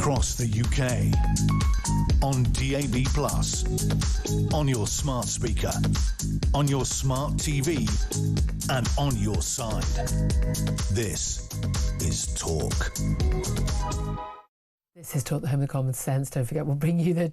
across the UK, on DAB+, on your smart speaker, on your smart TV, and on your side. This is Talk. This is Talk, the Home of Common Sense. Don't forget, we'll bring you the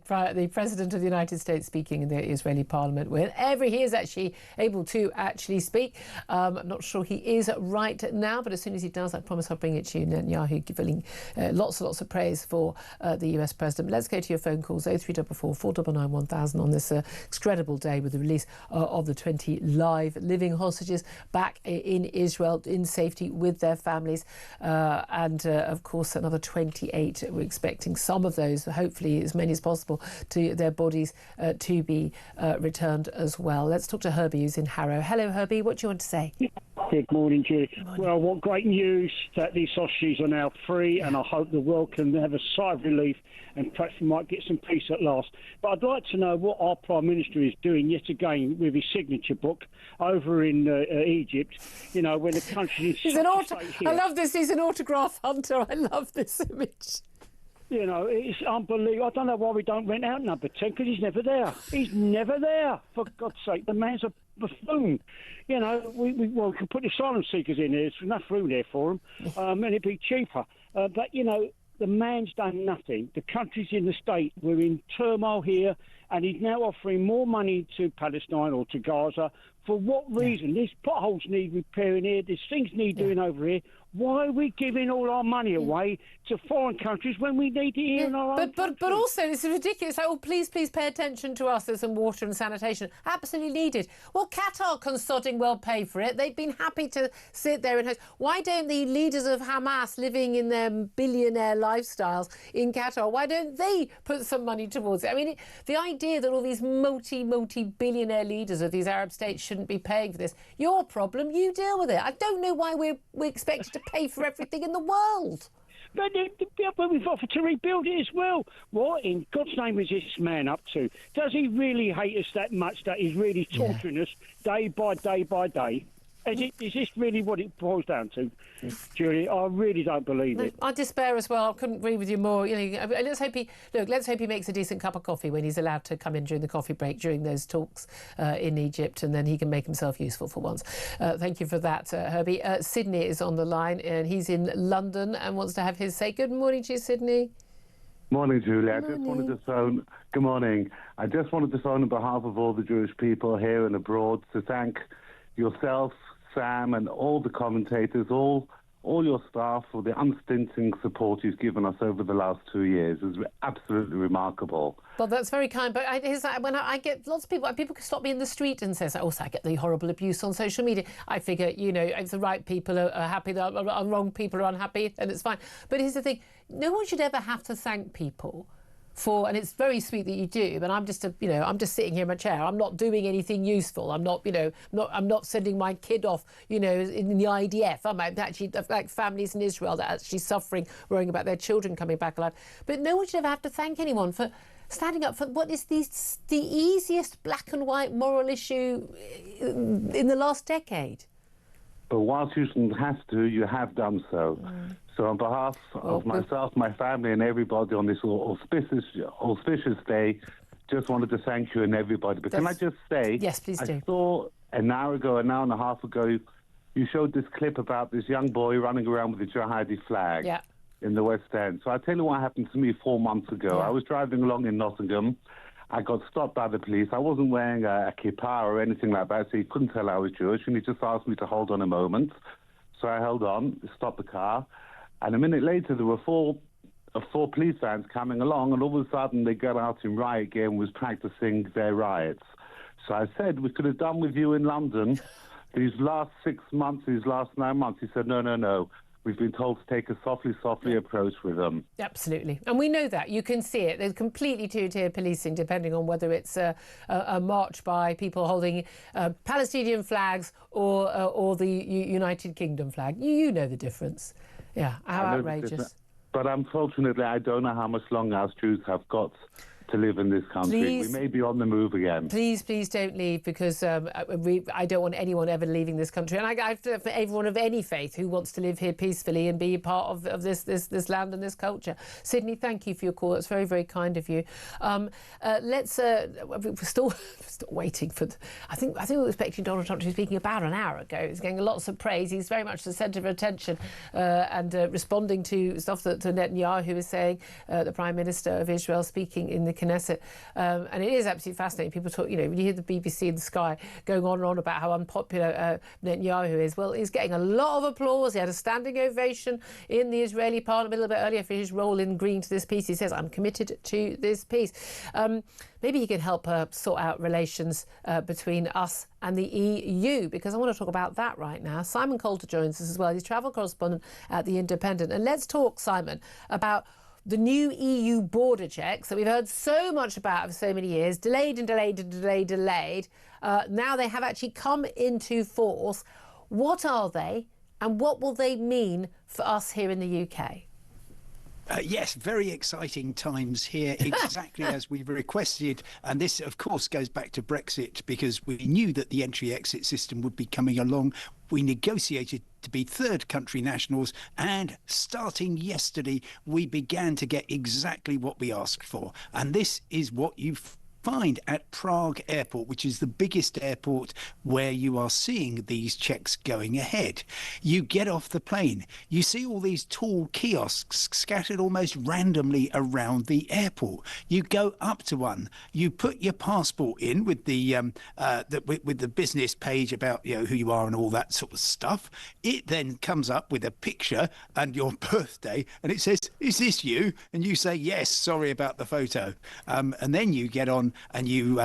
President of the United States speaking in the Israeli Parliament whenever he is actually able to speak. I'm not sure he is right now, but as soon as he does, I promise I'll bring it to you. Netanyahu giving lots and lots of praise for the US President. Let's go to your phone calls, 0344 499 1000 on this incredible day with the release of the 20 live living hostages back in Israel in safety with their families. And of course, another 28 we're expecting some of those, hopefully as many as possible, to their bodies to be returned as well. Let's talk to Herbie, who's in Harrow. Hello, Herbie. What do you want to say? Good morning, Julie. Well, what great news that these hostages are now free, and I hope the world can have a sigh of relief and perhaps we might get some peace at last. But I'd like to know what our Prime Minister is doing yet again with his signature book over in Egypt, you know, when the country is... I love this. He's an autograph hunter. I love this image. You know, it's unbelievable. I don't know why we don't rent out number 10, because he's never there. He's never there. For God's sake, the man's a buffoon. You know, we can put the asylum seekers in there. There's enough room there for them, and it'd be cheaper. But, you know, the man's done nothing. The country's in the state. We're in turmoil here, and he's now offering more money to Palestine or to Gaza. For what reason? These potholes need repairing here. These things need doing over here. Why are we giving all our money away to foreign countries when we need it here in our own country? But also, it's ridiculous. Like, oh, please pay attention to us. There's some water and sanitation. Absolutely needed. Well, Qatar can sodding well pay for it. They've been happy to sit there and host. Why don't the leaders of Hamas living in their billionaire lifestyles in Qatar, why don't they put some money towards it? I mean, the idea that all these multi-billionaire leaders of these Arab states shouldn't be paying for this, your problem, you deal with it. I don't know why we're expected to pay for everything in the world. But we've offered to rebuild it as well. What in God's name is this man up to? Does he really hate us that much that he's really torturing us day by day by day? Is this really what it boils down to, Julie? I really don't believe it. I despair as well. I couldn't agree with you more. You know, let's hope he makes a decent cup of coffee when he's allowed to come in during the coffee break during those talks in Egypt, and then he can make himself useful for once. Thank you for that, Herbie. Sydney is on the line, and he's in London and wants to have his say. Good morning to you, Sydney. Morning, Julie. Good morning. I just wanted to phone on behalf of all the Jewish people here and abroad to thank yourself, Sam, and all the commentators, all your staff for the unstinting support you've given us over the last 2 years. It's absolutely remarkable. Well, that's very kind. But when I get lots of people can stop me in the street and say, I get the horrible abuse on social media. I figure, you know, if the right people are happy, the wrong people are unhappy, and it's fine. But here's the thing. No one should ever have to thank people for, and it's very sweet that you do, but I'm just sitting here in my chair. I'm not doing anything useful. I'm not sending my kid off, you know, in the IDF. I'm actually like families in Israel that are actually suffering, worrying about their children coming back alive. But no one should ever have to thank anyone for standing up for what is the easiest black and white moral issue in the last decade. But whilst you shouldn't have to, you have done so. So on behalf of myself, my family, and everybody on this auspicious day, just wanted to thank you and everybody. But can I just say, yes, please do. I saw an hour and a half ago, you showed this clip about this young boy running around with a jihadi flag in the West End. So I'll tell you what happened to me 4 months ago. I was driving along in Nottingham. I got stopped by the police. I wasn't wearing a kippah or anything like that, so he couldn't tell I was Jewish, and he just asked me to hold on a moment. So I held on, stopped the car, and a minute later there were four police vans coming along, and all of a sudden they got out in riot gear and was practicing their riots. So I said, we could have done with you in London these last 6 months, these last 9 months. He said, no. We've been told to take a softly approach with them. Absolutely. And we know that. You can see it. There's completely two-tier policing, depending on whether it's a march by people holding Palestinian flags or the United Kingdom flag. You know the difference. Yeah, how outrageous. But unfortunately, I don't know how much longer us Jews have got to live in this country. Please, we may be on the move again. Please don't leave, because I don't want anyone ever leaving this country. And I for everyone of any faith who wants to live here peacefully and be a part of this land and this culture. Sydney, thank you for your call. That's very, very kind of you. We're still waiting for. I think we were expecting Donald Trump to be speaking about an hour ago. He's getting lots of praise. He's very much the centre of attention and responding to stuff that Netanyahu is saying, the Prime Minister of Israel speaking in the Knesset. And it is absolutely fascinating. People talk, when you hear the BBC in the Sky going on and on about how unpopular Netanyahu is. Well, he's getting a lot of applause. He had a standing ovation in the Israeli parliament a little bit earlier for his role in agreeing to this peace. He says, I'm committed to this peace. Maybe he can help sort out relations between us and the EU, because I want to talk about that right now. Simon Coulter joins us as well. He's travel correspondent at The Independent. And let's talk, Simon, about the new EU border checks that we've heard so much about for so many years, delayed. Now they have actually come into force. What are they, and what will they mean for us here in the UK? Yes, very exciting times here, exactly as we've requested. And this, of course, goes back to Brexit, because we knew that the entry-exit system would be coming along. We negotiated to be third country nationals, and starting yesterday, we began to get exactly what we asked for. And this is what you find at Prague Airport, which is the biggest airport where you are seeing these checks going ahead. You get off the plane, you see all these tall kiosks scattered almost randomly around the airport. You go up to one, you put your passport in with the with the business page about who you are and all that sort of stuff. It then comes up with a picture and your birthday, and it says, "Is this you?" And you say, "Yes, sorry about the photo." And then you get on and you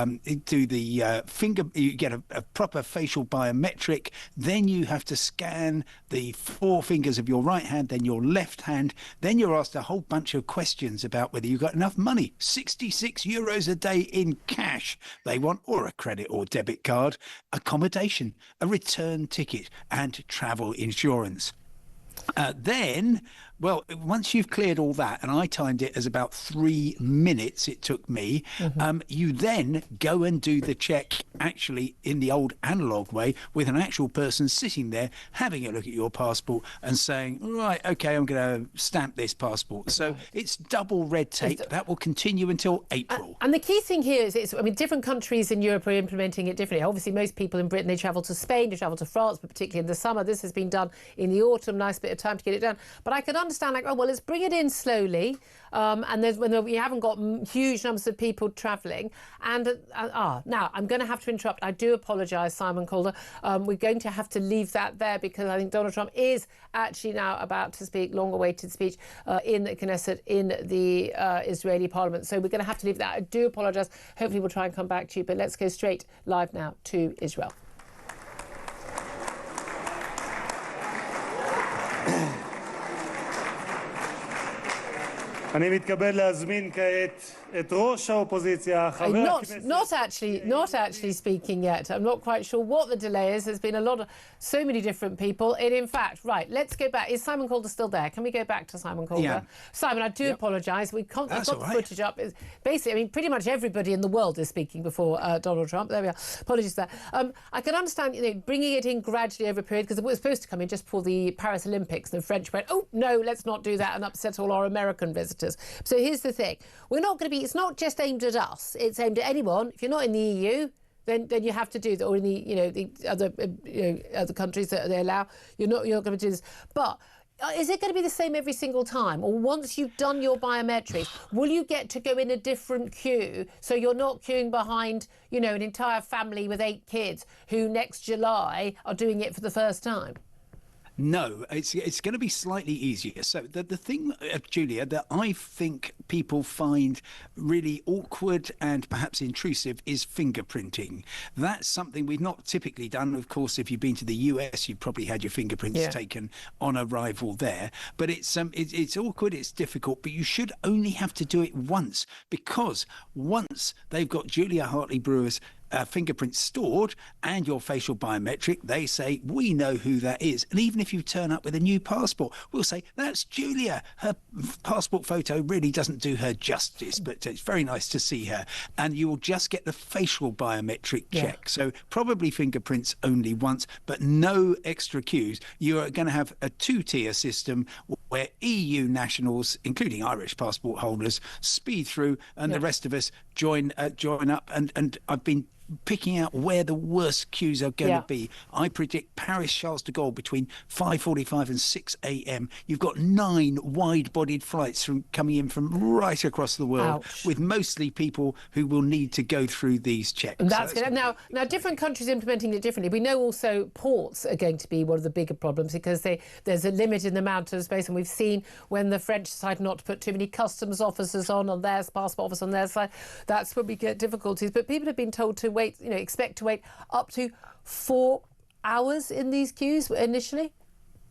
do the finger, you get a proper facial biometric. Then you have to scan the 4 fingers of your right hand, then your left hand. Then you're asked a whole bunch of questions about whether you've got enough money. €66 a day in cash they want, or a credit or debit card, accommodation, a return ticket, and travel insurance. Then, well, once you've cleared all that, and I timed it as about 3 minutes it took me, you then go and do the check actually in the old analogue way, with an actual person sitting there having a look at your passport and saying, right, OK, I'm going to stamp this passport. So it's double red tape. That will continue until April. And the key thing here is, different countries in Europe are implementing it differently. Obviously, most people in Britain, they travel to Spain, they travel to France, but particularly in the summer. This has been done in the autumn, nice bit of time to get it done. But I could understand, let's bring it in slowly. And when we haven't got huge numbers of people travelling. And now I'm going to have to interrupt. I do apologise, Simon Calder. We're going to have to leave that there, because I think Donald Trump is actually now about to speak, long-awaited speech in the Knesset, in the Israeli parliament. So we're going to have to leave that. I do apologise. Hopefully we'll try and come back to you. But let's go straight live now to Israel. אני מתכבד להזמין כעת את ראש האופוזיציה, חבר הכנסת... Not actually speaking yet. I'm not quite sure what the delay is. There's been so many different people. And in fact, right, let's go back. Is Simon Calder still there? Can we go back to Simon Calder? Yeah. Simon, I do apologise. I've got the footage up. Basically, pretty much everybody in the world is speaking before Donald Trump. There we are. Apologies there. I can understand, bringing it in gradually over a period, because it was supposed to come in just before the Paris Olympics. The French went, oh, no, let's not do that, and upset all our American visitors. So here's the thing. We're not going to be... It's not just aimed at us. It's aimed at anyone. If you're not in the EU, then you have to do that. Or in the other countries that they allow, you're not going to do this. But is it going to be the same every single time? Or once you've done your biometrics, will you get to go in a different queue, so you're not queuing behind, an entire family with 8 kids who next July are doing it for the first time? No, it's going to be slightly easier. So the thing, Julia, that I think people find really awkward and perhaps intrusive is fingerprinting. That's something we've not typically done. Of course, if you've been to the US, you've probably had your fingerprints taken on arrival there. But it's awkward, it's difficult, but you should only have to do it once, because once they've got Julia Hartley-Brewer's fingerprints stored and your facial biometric, they say, we know who that is. And even if you turn up with a new passport, we'll say, that's Julia. Her passport photo really doesn't do her justice, but it's very nice to see her. And you will just get the facial biometric check. So probably fingerprints only once, but no extra queues. You are going to have a two-tier system where EU nationals, including Irish passport holders, speed through, and the rest of us join up. And I've been picking out where the worst queues are going to be. I predict Paris Charles de Gaulle between 5:45 and 6 a.m. You've got 9 wide-bodied flights coming in from right across the world, with mostly people who will need to go through these checks. And that's good. Now, different countries implementing it differently. We know also ports are going to be one of the bigger problems because there's a limited amount of space, and we've seen when the French decide not to put too many customs officers on their passport office on their side, that's when we get difficulties. But people have been told to wait, expect to wait up to 4 hours in these queues initially.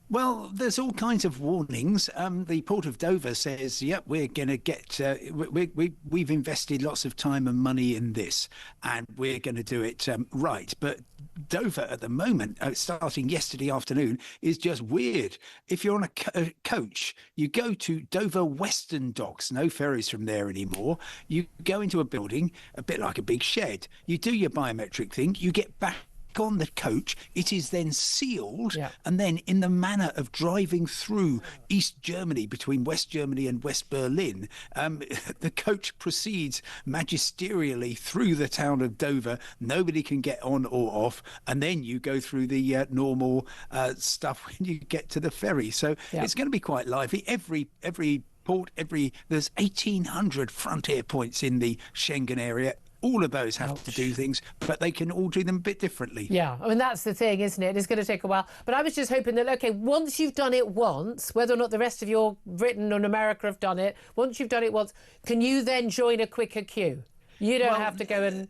Well, there's all kinds of warnings. The Port of Dover says, yep, we're going to get, we've invested lots of time and money in this, and we're going to do it right. But Dover at the moment, starting yesterday afternoon, is just weird. If you're on a coach, you go to Dover Western Docks, no ferries from there anymore. You go into a building, a bit like a big shed. You do your biometric thing, you get back on the coach, it is then sealed, and then in the manner of driving through East Germany between West Germany and West Berlin, the coach proceeds magisterially through the town of Dover. Nobody can get on or off, and then you go through the normal stuff when you get to the ferry. So it's going to be quite lively. Every port, there's 1,800 frontier points in the Schengen area. All of those have to do things, but they can all do them a bit differently. Yeah, I mean, that's the thing, isn't it? It's going to take a while. But I was just hoping that, OK, once you've done it once, whether or not the rest of your Britain and America have done it, once you've done it once, can you then join a quicker queue? You don't have to go and...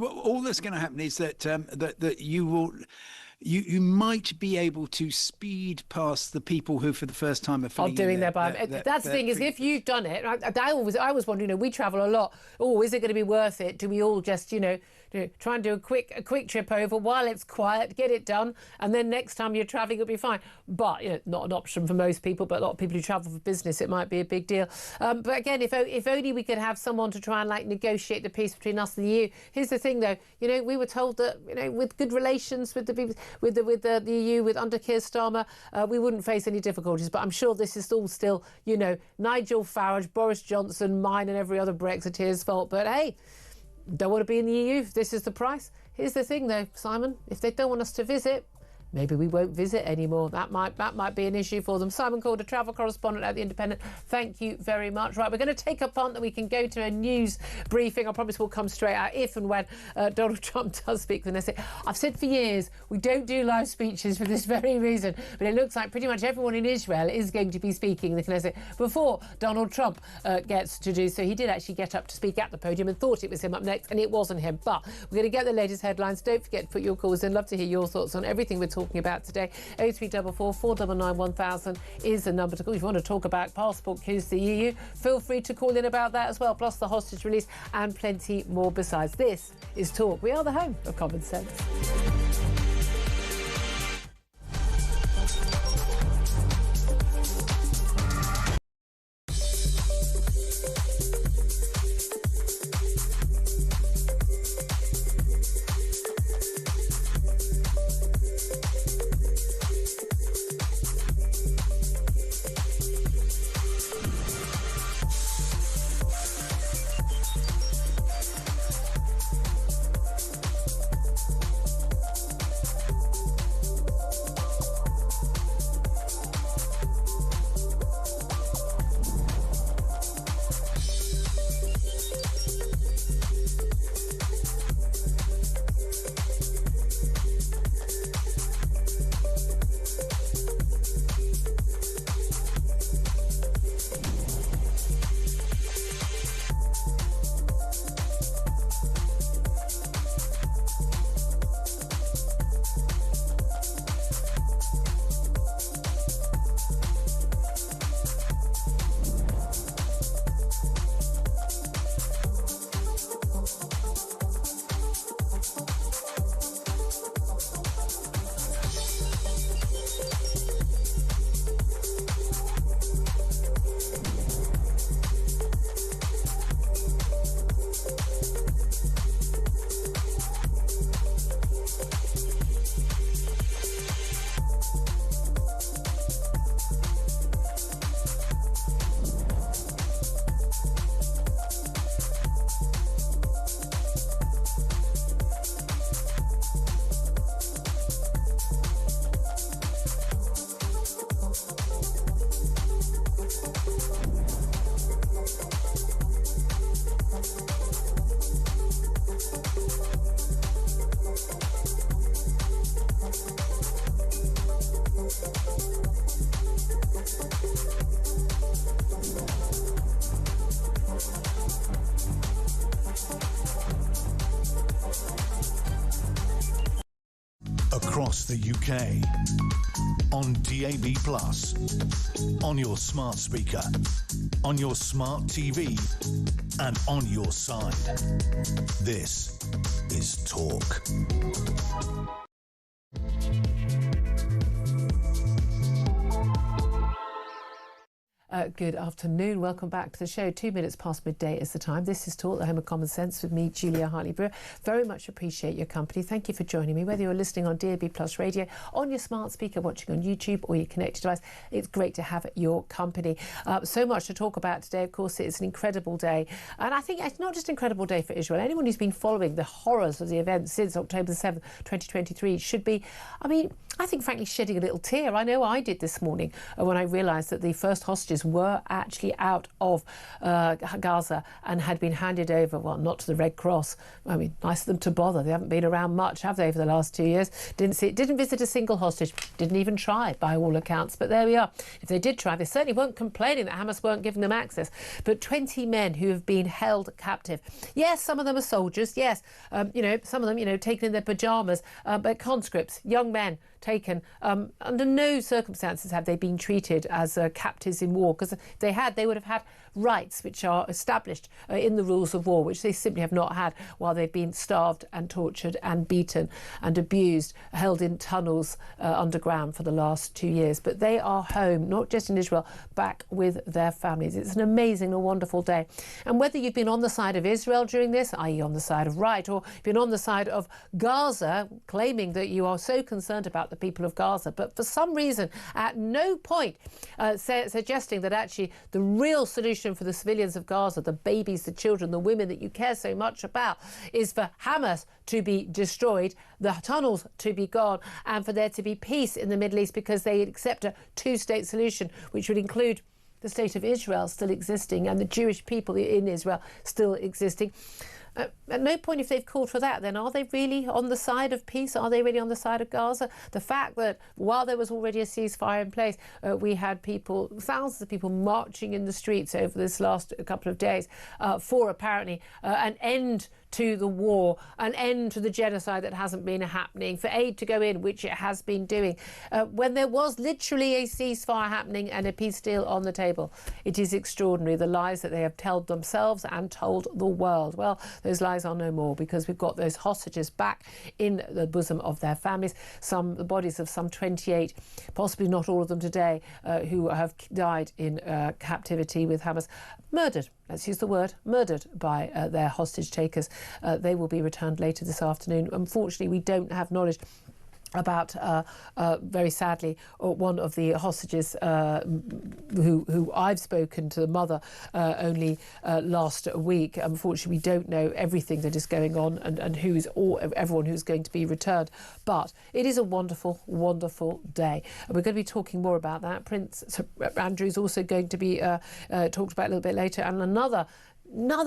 all that's going to happen is that that you will... You might be able to speed past the people who, for the first time, are filling doing their biometric. That's the thing is, if you've done it, I was wondering. We travel a lot. Oh, is it going to be worth it? Do we all just, try and do a quick trip over while it's quiet, get it done, and then next time you're travelling, it'll be fine. But not an option for most people. But a lot of people who travel for business, it might be a big deal. But again, if only we could have someone to try and negotiate the peace between us and the EU. Here's the thing, though. We were told that with good relations with the people. With the EU, under Keir Starmer, we wouldn't face any difficulties. But I'm sure this is all still, Nigel Farage, Boris Johnson, mine and every other Brexiteer's fault. But hey, don't want to be in the EU. This is the price. Here's the thing, though, Simon. If they don't want us to visit, maybe we won't visit anymore. That might be an issue for them. Simon Calder, travel correspondent at The Independent. Thank you very much. Right, we're going to take a punt that we can go to a news briefing. I promise we'll come straight out if and when Donald Trump does speak for the Knesset. I've said for years, we don't do live speeches for this very reason, but it looks like pretty much everyone in Israel is going to be speaking in the Knesset before Donald Trump gets to do so. He did actually get up to speak at the podium and thought it was him up next, and it wasn't him. But we're going to get the latest headlines. Don't forget to put your calls in. Love to hear your thoughts on everything we're talking about today. 0344 499 1000 is the number to call. If you want to talk about passport queues to the EU, feel free to call in about that as well, plus the hostage release and plenty more besides. This is Talk. We are the home of common sense. across the UK, on DAB+, on your smart speaker, on your smart TV, and on your side. This is Talk. Good afternoon. Welcome back to the show. 2 minutes past midday is the time. This is Talk, the home of common sense, with me, Julia Hartley-Brewer. Very much appreciate your company. Thank you for joining me. Whether you're listening on DAB+ radio, on your smart speaker, watching on YouTube, or your connected device, it's great to have your company. So much to talk about today. Of course, it's an incredible day. And I think it's not just an incredible day for Israel. Anyone who's been following the horrors of the events since October the 7th, 2023 should be, I think, frankly, shedding a little tear. I know I did this morning when I realised that the first hostages were actually out of Gaza and had been handed over, well, not to the Red Cross. I mean, nice of them to bother. They haven't been around much, have they, over the last 2 years? Didn't visit a single hostage. Didn't even try, by all accounts. But there we are. If they did try, they certainly weren't complaining that Hamas weren't giving them access. But 20 men who have been held captive. Yes, some of them are soldiers. Yes, some of them, taken in their pyjamas, but conscripts, young men, taken. Under no circumstances have they been treated as captives in war, because if they had, they would have had rights which are established in the rules of war, which they simply have not had while they've been starved and tortured and beaten and abused, held in tunnels underground for the last 2 years. But they are home, not just in Israel, back with their families. It's an amazing and wonderful day. And whether you've been on the side of Israel during this, i.e. on the side of right, or been on the side of Gaza, claiming that you are so concerned about the people of Gaza, but for some reason at no point suggesting that actually the real solution for the civilians of Gaza, the babies, the children, the women that you care so much about, is for Hamas to be destroyed, the tunnels to be gone, and for there to be peace in the Middle East, because they accept a two-state solution, which would include the state of Israel still existing and the Jewish people in Israel still existing. At no point, if they've called for that, then are they really on the side of peace? Are they really on the side of Gaza? The fact that while there was already a ceasefire in place, we had thousands of people marching in the streets over this last couple of days for apparently an end to the war, an end to the genocide that hasn't been happening, for aid to go in, which it has been doing, when there was literally a ceasefire happening and a peace deal on the table. It is extraordinary, the lies that they have told themselves and told the world. Well, those lies are no more, because we've got those hostages back in the bosom of their families. The bodies of some 28, possibly not all of them today, who have died in captivity with Hamas, murdered. Let's use the word, murdered by their hostage takers. They will be returned later this afternoon. Unfortunately, we don't have knowledge about, very sadly, one of the hostages who I've spoken to, the mother, only last week. Unfortunately, we don't know everything that is going on and everyone who's going to be returned. But it is a wonderful, wonderful day. And we're going to be talking more about that. Prince Andrew is also going to be talked about a little bit later. And another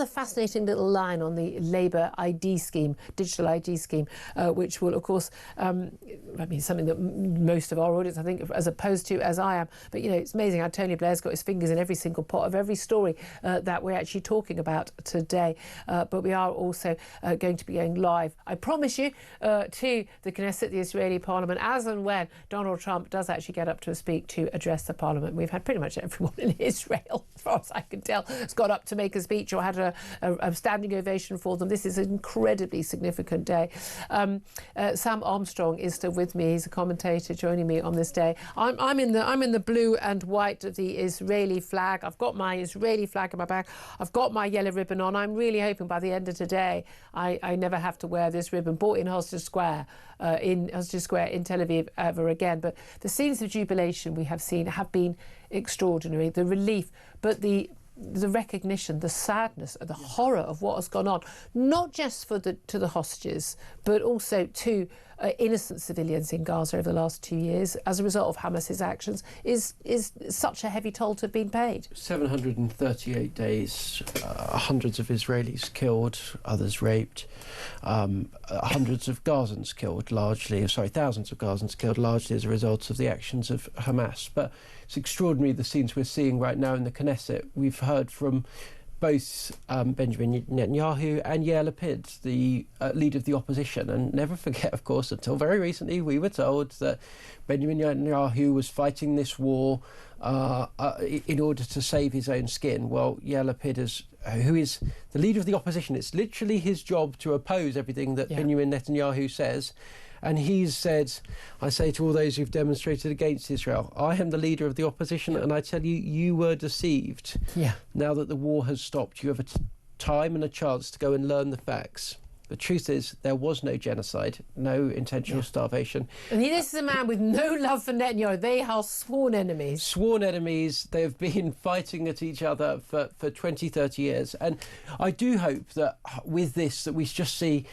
fascinating little line on the Labour ID scheme, digital ID scheme, which will, of course, something that most of our audience, I think, as opposed to as I am. But, it's amazing how Tony Blair's got his fingers in every single pot of every story that we're actually talking about today. But we are also going to be going live, I promise you, to the Knesset, the Israeli Parliament, as and when Donald Trump does actually get up to speak to address the Parliament. We've had pretty much everyone in Israel, as far as I can tell, has got up to make a speech or had a standing ovation for them. This is an incredibly significant day. Sam Armstrong is still with me. He's a commentator joining me on this day. I'm in the blue and white of the Israeli flag. I've got my Israeli flag in my bag. I've got my yellow ribbon on. I'm really hoping by the end of today I never have to wear this ribbon, bought in Hostage Square in Tel Aviv ever again. But the scenes of jubilation we have seen have been extraordinary. The relief, but the recognition, the sadness, the horror of what has gone on, not just to the hostages, but also to innocent civilians in Gaza over the last 2 years as a result of Hamas's actions, is such a heavy toll to have been paid. 738 days, hundreds of Israelis killed, others raped, hundreds of Gazans killed, thousands of Gazans killed, largely as a result of the actions of Hamas. But it's extraordinary, the scenes we're seeing right now in the Knesset. We've heard from both Benjamin Netanyahu and Yair Lapid, the leader of the opposition. And never forget, of course, until very recently, we were told that Benjamin Netanyahu was fighting this war in order to save his own skin. Well, Yair Lapid, who is the leader of the opposition, it's literally his job to oppose everything that Benjamin Netanyahu says. And he's said, I say to all those who've demonstrated against Israel, I am the leader of the opposition, and I tell you, you were deceived. Yeah. Now that the war has stopped, you have a time and a chance to go and learn the facts. The truth is, there was no genocide, no intentional starvation. And this is a man with no love for Netanyahu. They are sworn enemies. Sworn enemies. They have been fighting at each other for 20, 30 years. And I do hope that with this, that we just see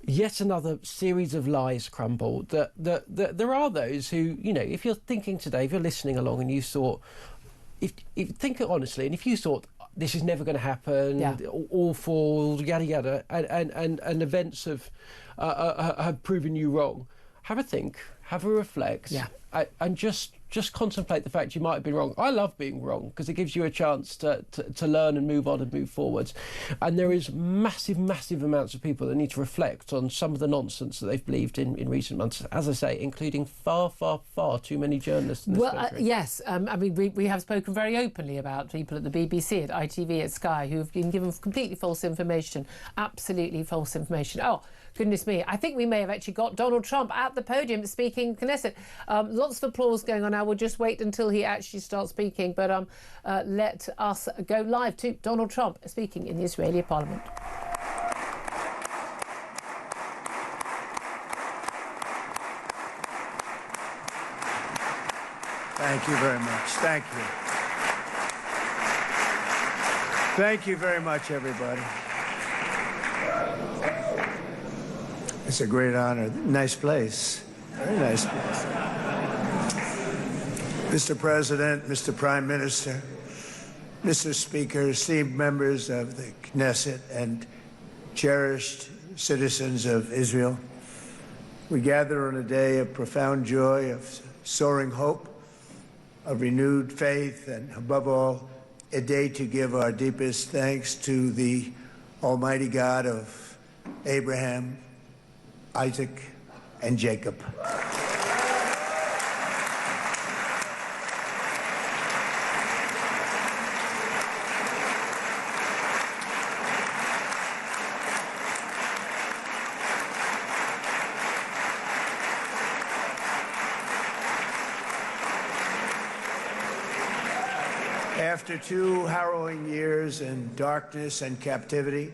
yet another series of lies crumble, that there are those who, you know, if you're thinking today, if you're listening along and you thought, if think honestly, and if you thought this is never going to happen, awful, yada yada, and events have proven you wrong, have a think, have a reflect, and just contemplate the fact you might have been wrong. I love being wrong because it gives you a chance to learn and move on and move forwards. And there is massive amounts of people that need to reflect on some of the nonsense that they've believed in recent months, as I say, including far too many journalists in this country. Yes, I mean, we have spoken very openly about people at the BBC, at ITV, at Sky, who have been given completely false information, absolutely false information. Oh, goodness me. I think we may have actually got Donald Trump at the podium speaking in Knesset. Lots of applause going on now. We'll just wait until he actually starts speaking. But let us go live to Donald Trump speaking in the Israeli parliament. Thank you very much. Thank you. Thank you very much, everybody. It's a great honor. Nice place. Very nice place. Mr. President, Mr. Prime Minister, Mr. Speaker, esteemed members of the Knesset and cherished citizens of Israel, we gather on a day of profound joy, of soaring hope, of renewed faith, and above all, a day to give our deepest thanks to the Almighty God of Abraham, Isaac, and Jacob. After 2 harrowing years in darkness and captivity,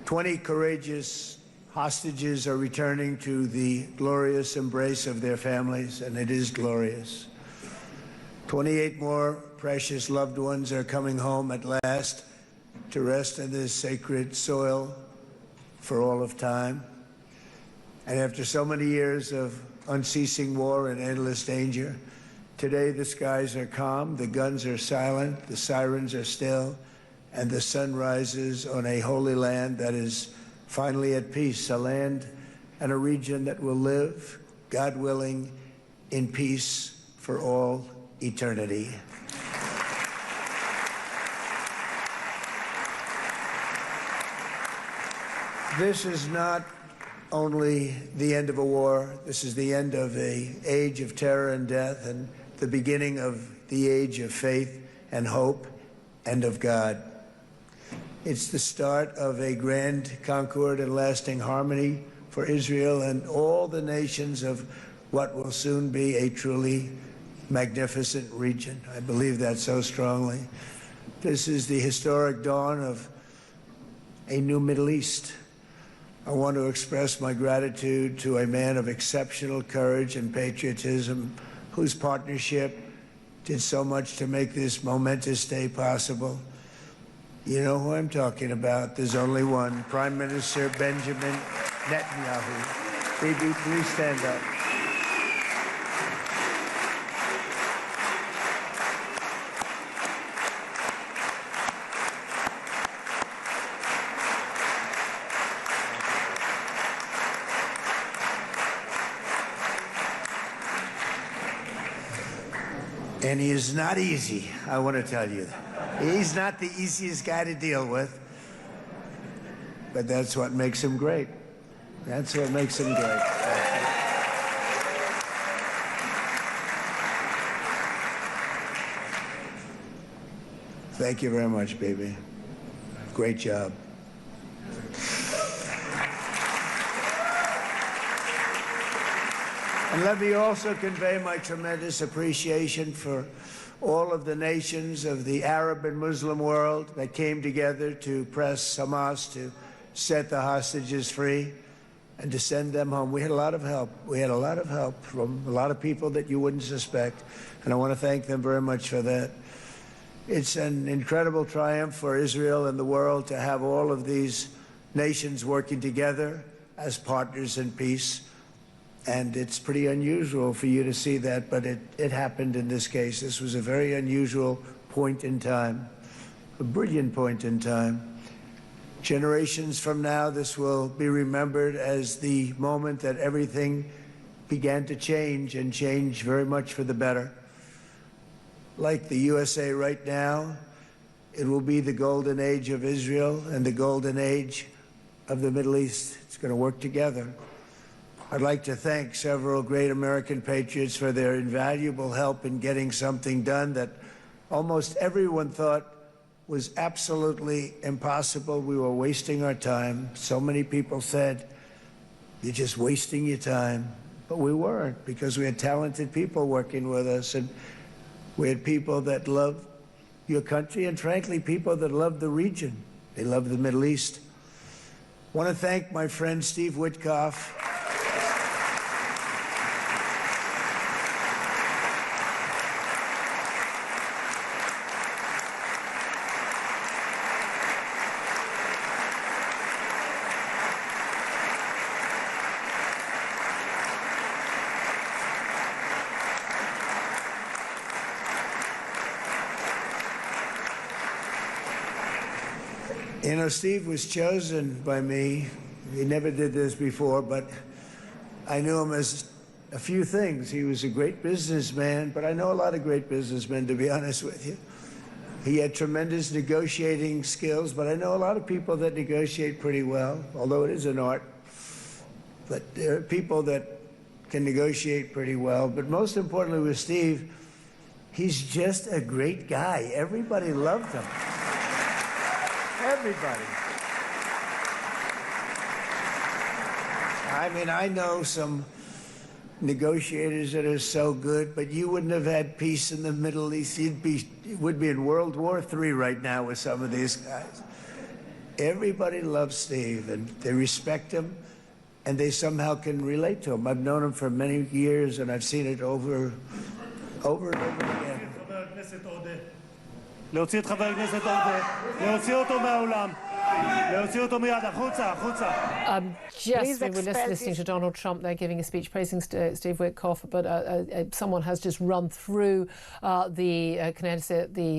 20 courageous hostages are returning to the glorious embrace of their families, and it is glorious. 28 more precious loved ones are coming home at last to rest in this sacred soil for all of time. And after so many years of unceasing war and endless danger, today the skies are calm, the guns are silent, the sirens are still, and the sun rises on a holy land that is finally at peace, a land and a region that will live, God willing, in peace for all eternity. This is not only the end of a war, this is the end of an age of terror and death, and the beginning of the age of faith and hope and of God. It's the start of a grand concord and lasting harmony for Israel and all the nations of what will soon be a truly magnificent region. I believe that so strongly. This is the historic dawn of a new Middle East. I want to express my gratitude to a man of exceptional courage and patriotism whose partnership did so much to make this momentous day possible. You know who I'm talking about. There's only one, Prime Minister Benjamin Netanyahu. Bibi, please stand up. And he is not easy, I want to tell you that. He's not the easiest guy to deal with, but that's what makes him great. That's what makes him great. Thank you very much, baby. Great job. And let me also convey my tremendous appreciation for all of the nations of the Arab and Muslim world that came together to press Hamas to set the hostages free and to send them home. We had a lot of help. We had a lot of help from a lot of people that you wouldn't suspect, and I want to thank them very much for that. It's an incredible triumph for Israel and the world to have all of these nations working together as partners in peace. And it's pretty unusual for you to see that, but it happened in this case. This was a very unusual point in time, a brilliant point in time. Generations from now, this will be remembered as the moment that everything began to change, and change very much for the better. Like the USA right now, it will be the golden age of Israel and the golden age of the Middle East. It's going to work together. I'd like to thank several great American patriots for their invaluable help in getting something done that almost everyone thought was absolutely impossible. We were wasting our time. So many people said, "You're just wasting your time." But we weren't, because we had talented people working with us, and we had people that loved your country, and frankly, people that loved the region. They loved the Middle East. I want to thank my friend Steve Witkoff. You know, Steve was chosen by me. He never did this before, but I knew him as a few things. He was a great businessman, but I know a lot of great businessmen, to be honest with you. He had tremendous negotiating skills, but I know a lot of people that negotiate pretty well, although it is an art. But there are people that can negotiate pretty well. But most importantly with Steve, he's just a great guy. Everybody loved him. Everybody. I mean, I know some negotiators that are so good, but you wouldn't have had peace in the Middle East. You would be in World War III right now with some of these guys. Everybody loves Steve, and they respect him, and they somehow can relate to him. I've known him for many years, and I've seen it over and over again. להוציא את חבר הכנסת עודה, להוציא אותו מהאולם, להוציא אותו מיד, החוצה, החוצה. Just, we were listening to Donald Trump there giving a speech praising Steve Witkoff, but someone has just run through the Knesset, the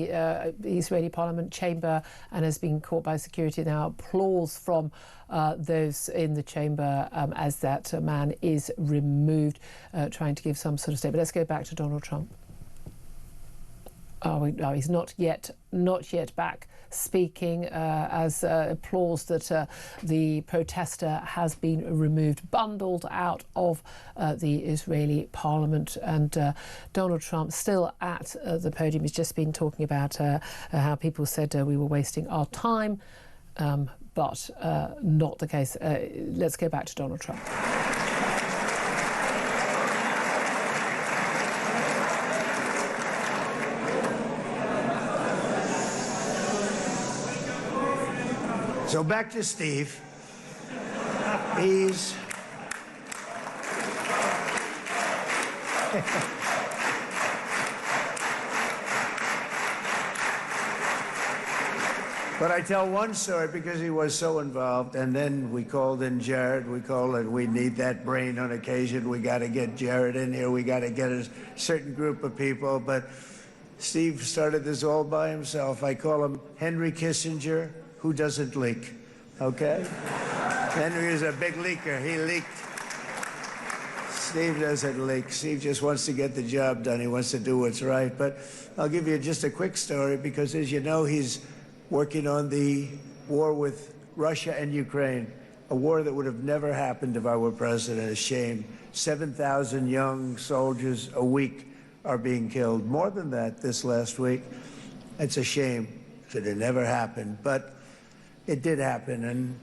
Israeli Parliament chamber, and has been caught by security now. Applause from those in the chamber as that man is removed, trying to give some sort of statement. Let's go back to Donald Trump. Oh, no, he's not yet back speaking, as applause that the protester has been removed, bundled out of the Israeli parliament. And Donald Trump still at the podium. He's just been talking about how people said we were wasting our time, but not the case. Let's go back to Donald Trump. So back to Steve. He's... But I tell one story because he was so involved, and then we called in Jared. We need that brain on occasion. We got to get Jared in here. We got to get a certain group of people. But Steve started this all by himself. I call him Henry Kissinger, who doesn't leak, okay? Henry is a big leaker. He leaked Steve doesn't leak. Steve just wants to get the job done. He wants to do what's right. But I'll give you just a quick story because, as you know, he's working on the war with Russia and Ukraine, a war that would have never happened if I were president. A shame. 7,000 young soldiers a week are being killed. More than that this last week. It's a shame. Should have never happened. But it did happen, and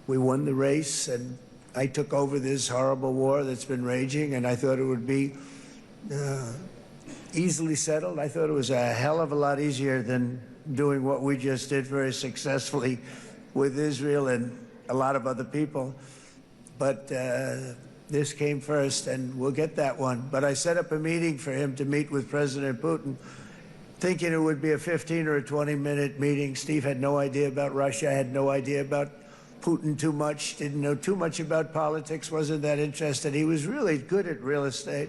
we won the race, and I took over this horrible war that's been raging, and I thought it would be easily settled. I thought it was a hell of a lot easier than doing what we just did very successfully with Israel and a lot of other people. But this came first, and we'll get that one. But I set up a meeting for him to meet with President Putin, thinking it would be a 15 or a 20-minute meeting. Steve had no idea about Russia, had no idea about Putin too much, didn't know too much about politics, wasn't that interested. He was really good at real estate,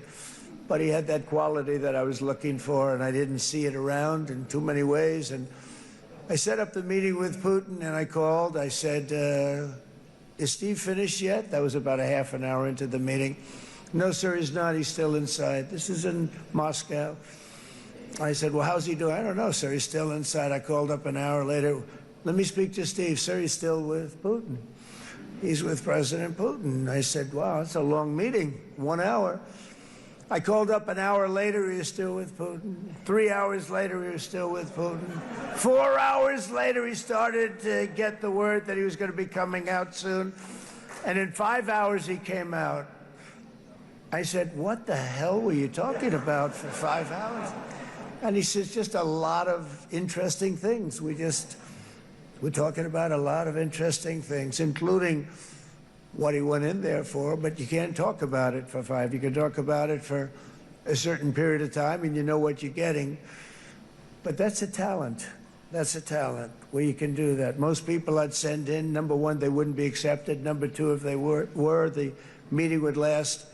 but he had that quality that I was looking for, and I didn't see it around in too many ways. And I set up the meeting with Putin, and I called. I said, is Steve finished yet? That was about a half an hour into the meeting. No, sir, he's not. He's still inside. This is in Moscow. I said, well, how's he doing? I don't know, sir. He's still inside. I called up an hour later. Let me speak to Steve. Sir, he's still with Putin. He's with President Putin. I said, wow, that's a long meeting, 1 hour. I called up an hour later, he was still with Putin. 3 hours later, he was still with Putin. 4 hours later, he started to get the word that he was going to be coming out soon. And in 5 hours, he came out. I said, what the hell were you talking about for 5 hours? And he says, just a lot of interesting things. We're talking about a lot of interesting things, including what he went in there for, but you can't talk about it for 5. You can talk about it for a certain period of time, and you know what you're getting. But that's a talent. That's a talent, where you can do that. Most people I'd send in, number one, they wouldn't be accepted. Number two, if they were, the meeting would last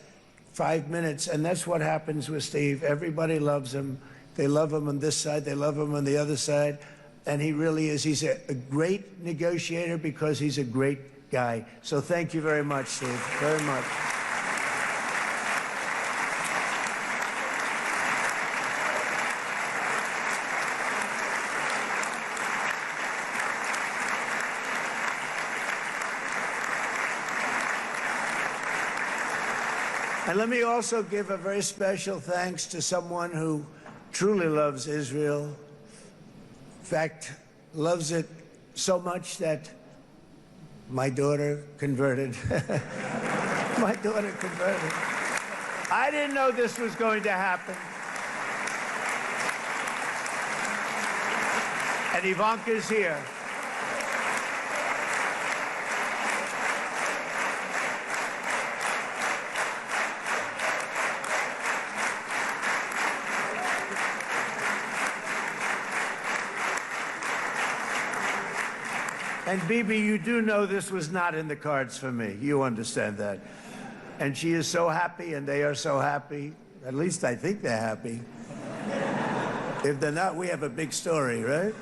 5 minutes, and that's what happens with Steve. Everybody loves him. They love him on this side. They love him on the other side. And he really is. He's a great negotiator because he's a great guy. So thank you very much, Steve. Very much. And let me also give a very special thanks to someone who truly loves Israel. In fact, loves it so much that my daughter converted. My daughter converted. I didn't know this was going to happen. And Ivanka's here. And Bibi, you do know this was not in the cards for me. You understand that. And she is so happy, and they are so happy. At least I think they're happy. If they're not, we have a big story, right?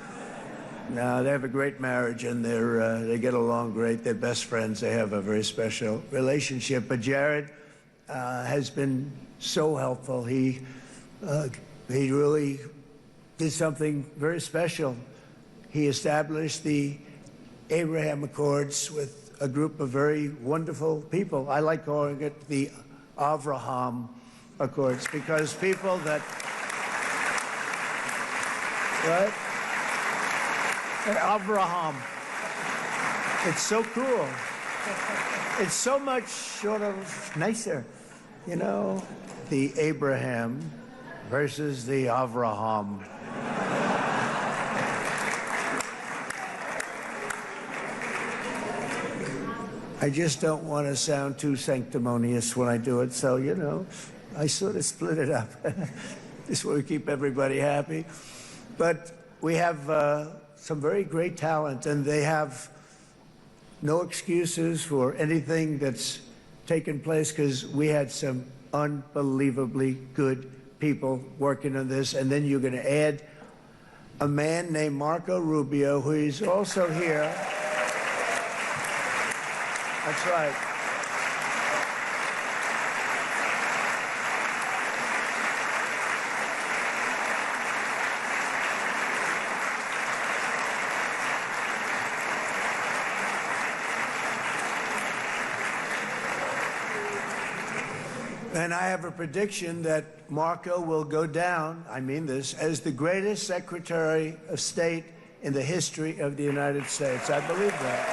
No, they have a great marriage, and they get along great. They're best friends. They have a very special relationship. But Jared has been so helpful. He really did something very special. He established the Abraham Accords with a group of very wonderful people. I like calling it the Avraham Accords because people that, right? Avraham. It's so cool. It's so much sort of nicer, you know, the Abraham versus the Avraham. I just don't want to sound too sanctimonious when I do it, so, you know, I sort of split it up. This way we keep everybody happy. But we have some very great talent, and they have no excuses for anything that's taken place because we had some unbelievably good people working on this. And then you're going to add a man named Marco Rubio, who is also here. That's right. And I have a prediction that Marco will go down, I mean this, as the greatest Secretary of State in the history of the United States. I believe that.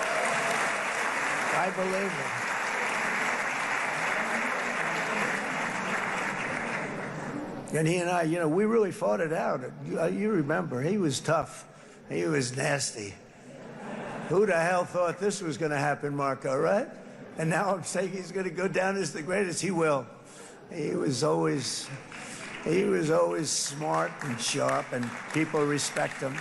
I believe it. And he and I, you know, we really fought it out. You remember, he was tough. He was nasty. Who the hell thought this was going to happen, Marco, right? And now I'm saying he's going to go down as the greatest. He will. He was always smart and sharp, and people respect him.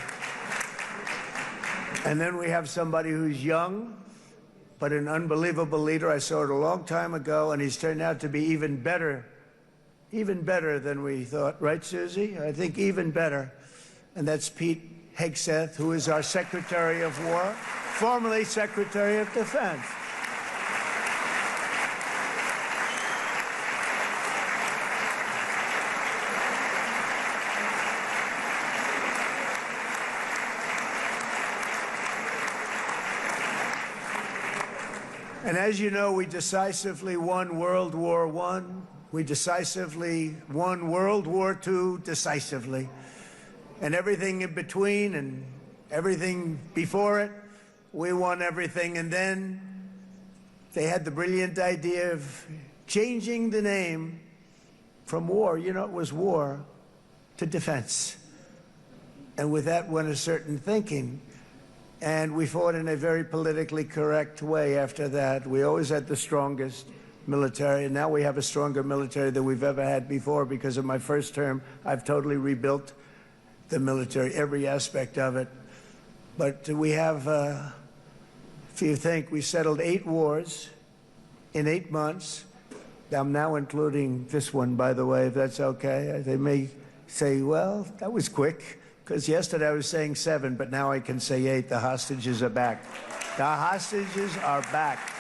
And then we have somebody who's young, but an unbelievable leader. I saw it a long time ago, and he's turned out to be even better than we thought. Right, Susie? I think even better. And that's Pete Hegseth, who is our Secretary of War, formerly Secretary of Defense. And as you know, we decisively won World War I. We decisively won World War II decisively. And everything in between and everything before it, we won everything. And then they had the brilliant idea of changing the name from war, you know, it was war, to defense. And with that went a certain thinking. And we fought in a very politically correct way after that. We always had the strongest military, and now we have a stronger military than we've ever had before. Because of my first term, I've totally rebuilt the military, every aspect of it. But we have, if you think, we settled 8 wars in 8 months. I'm now including this one, by the way, if that's okay. They may say, well, that was quick. Because yesterday I was saying 7, but now I can say 8. The hostages are back. The hostages are back.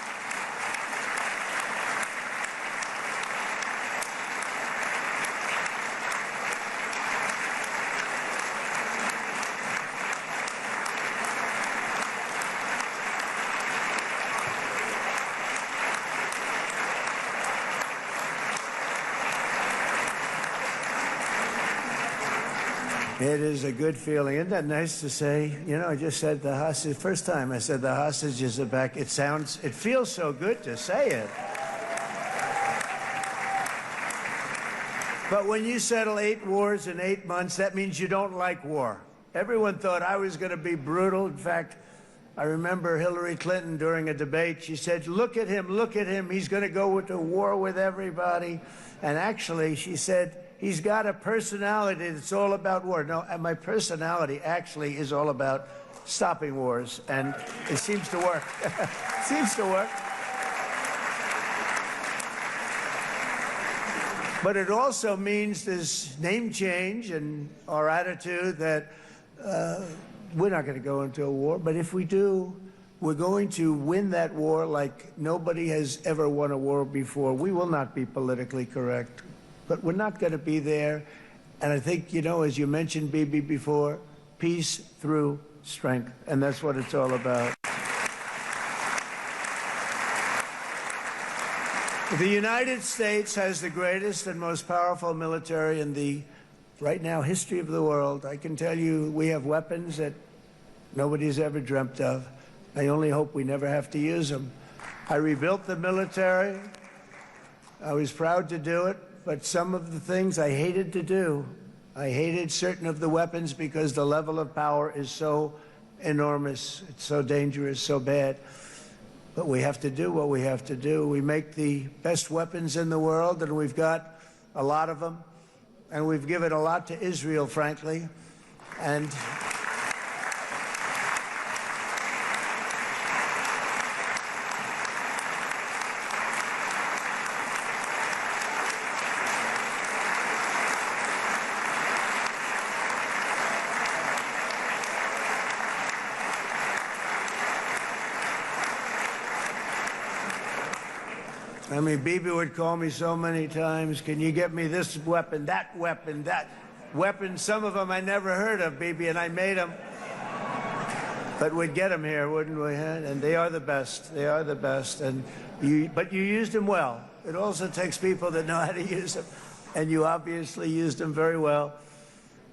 It is a good feeling. Isn't that nice to say? You know, I just said the hostage. First time I said the hostages are back. It feels so good to say it. But when you settle 8 wars in 8 months, that means you don't like war. Everyone thought I was going to be brutal. In fact, I remember Hillary Clinton during a debate, she said, look at him. He's going to go to war with everybody. And actually, she said, he's got a personality that's all about war. No, and my personality actually is all about stopping wars, and it seems to work. Seems to work. But it also means this name change and our attitude that we're not going to go into a war, but if we do, we're going to win that war like nobody has ever won a war before. We will not be politically correct. But we're not going to be there. And I think, you know, as you mentioned, Bibi, before, peace through strength. And that's what it's all about. The United States has the greatest and most powerful military in the, right now, history of the world. I can tell you we have weapons that nobody's ever dreamt of. I only hope we never have to use them. I rebuilt the military. I was proud to do it. But some of the things I hated to do, I hated certain of the weapons because the level of power is so enormous, it's so dangerous, so bad. But we have to do what we have to do. We make the best weapons in the world, and we've got a lot of them. And we've given a lot to Israel, frankly. And I mean, Bibi would call me so many times, can you get me this weapon, that weapon, that weapon? Some of them I never heard of, Bibi, and I made them. But we'd get them here, wouldn't we? And they are the best. They are the best. And but you used them well. It also takes people that know how to use them. And you obviously used them very well.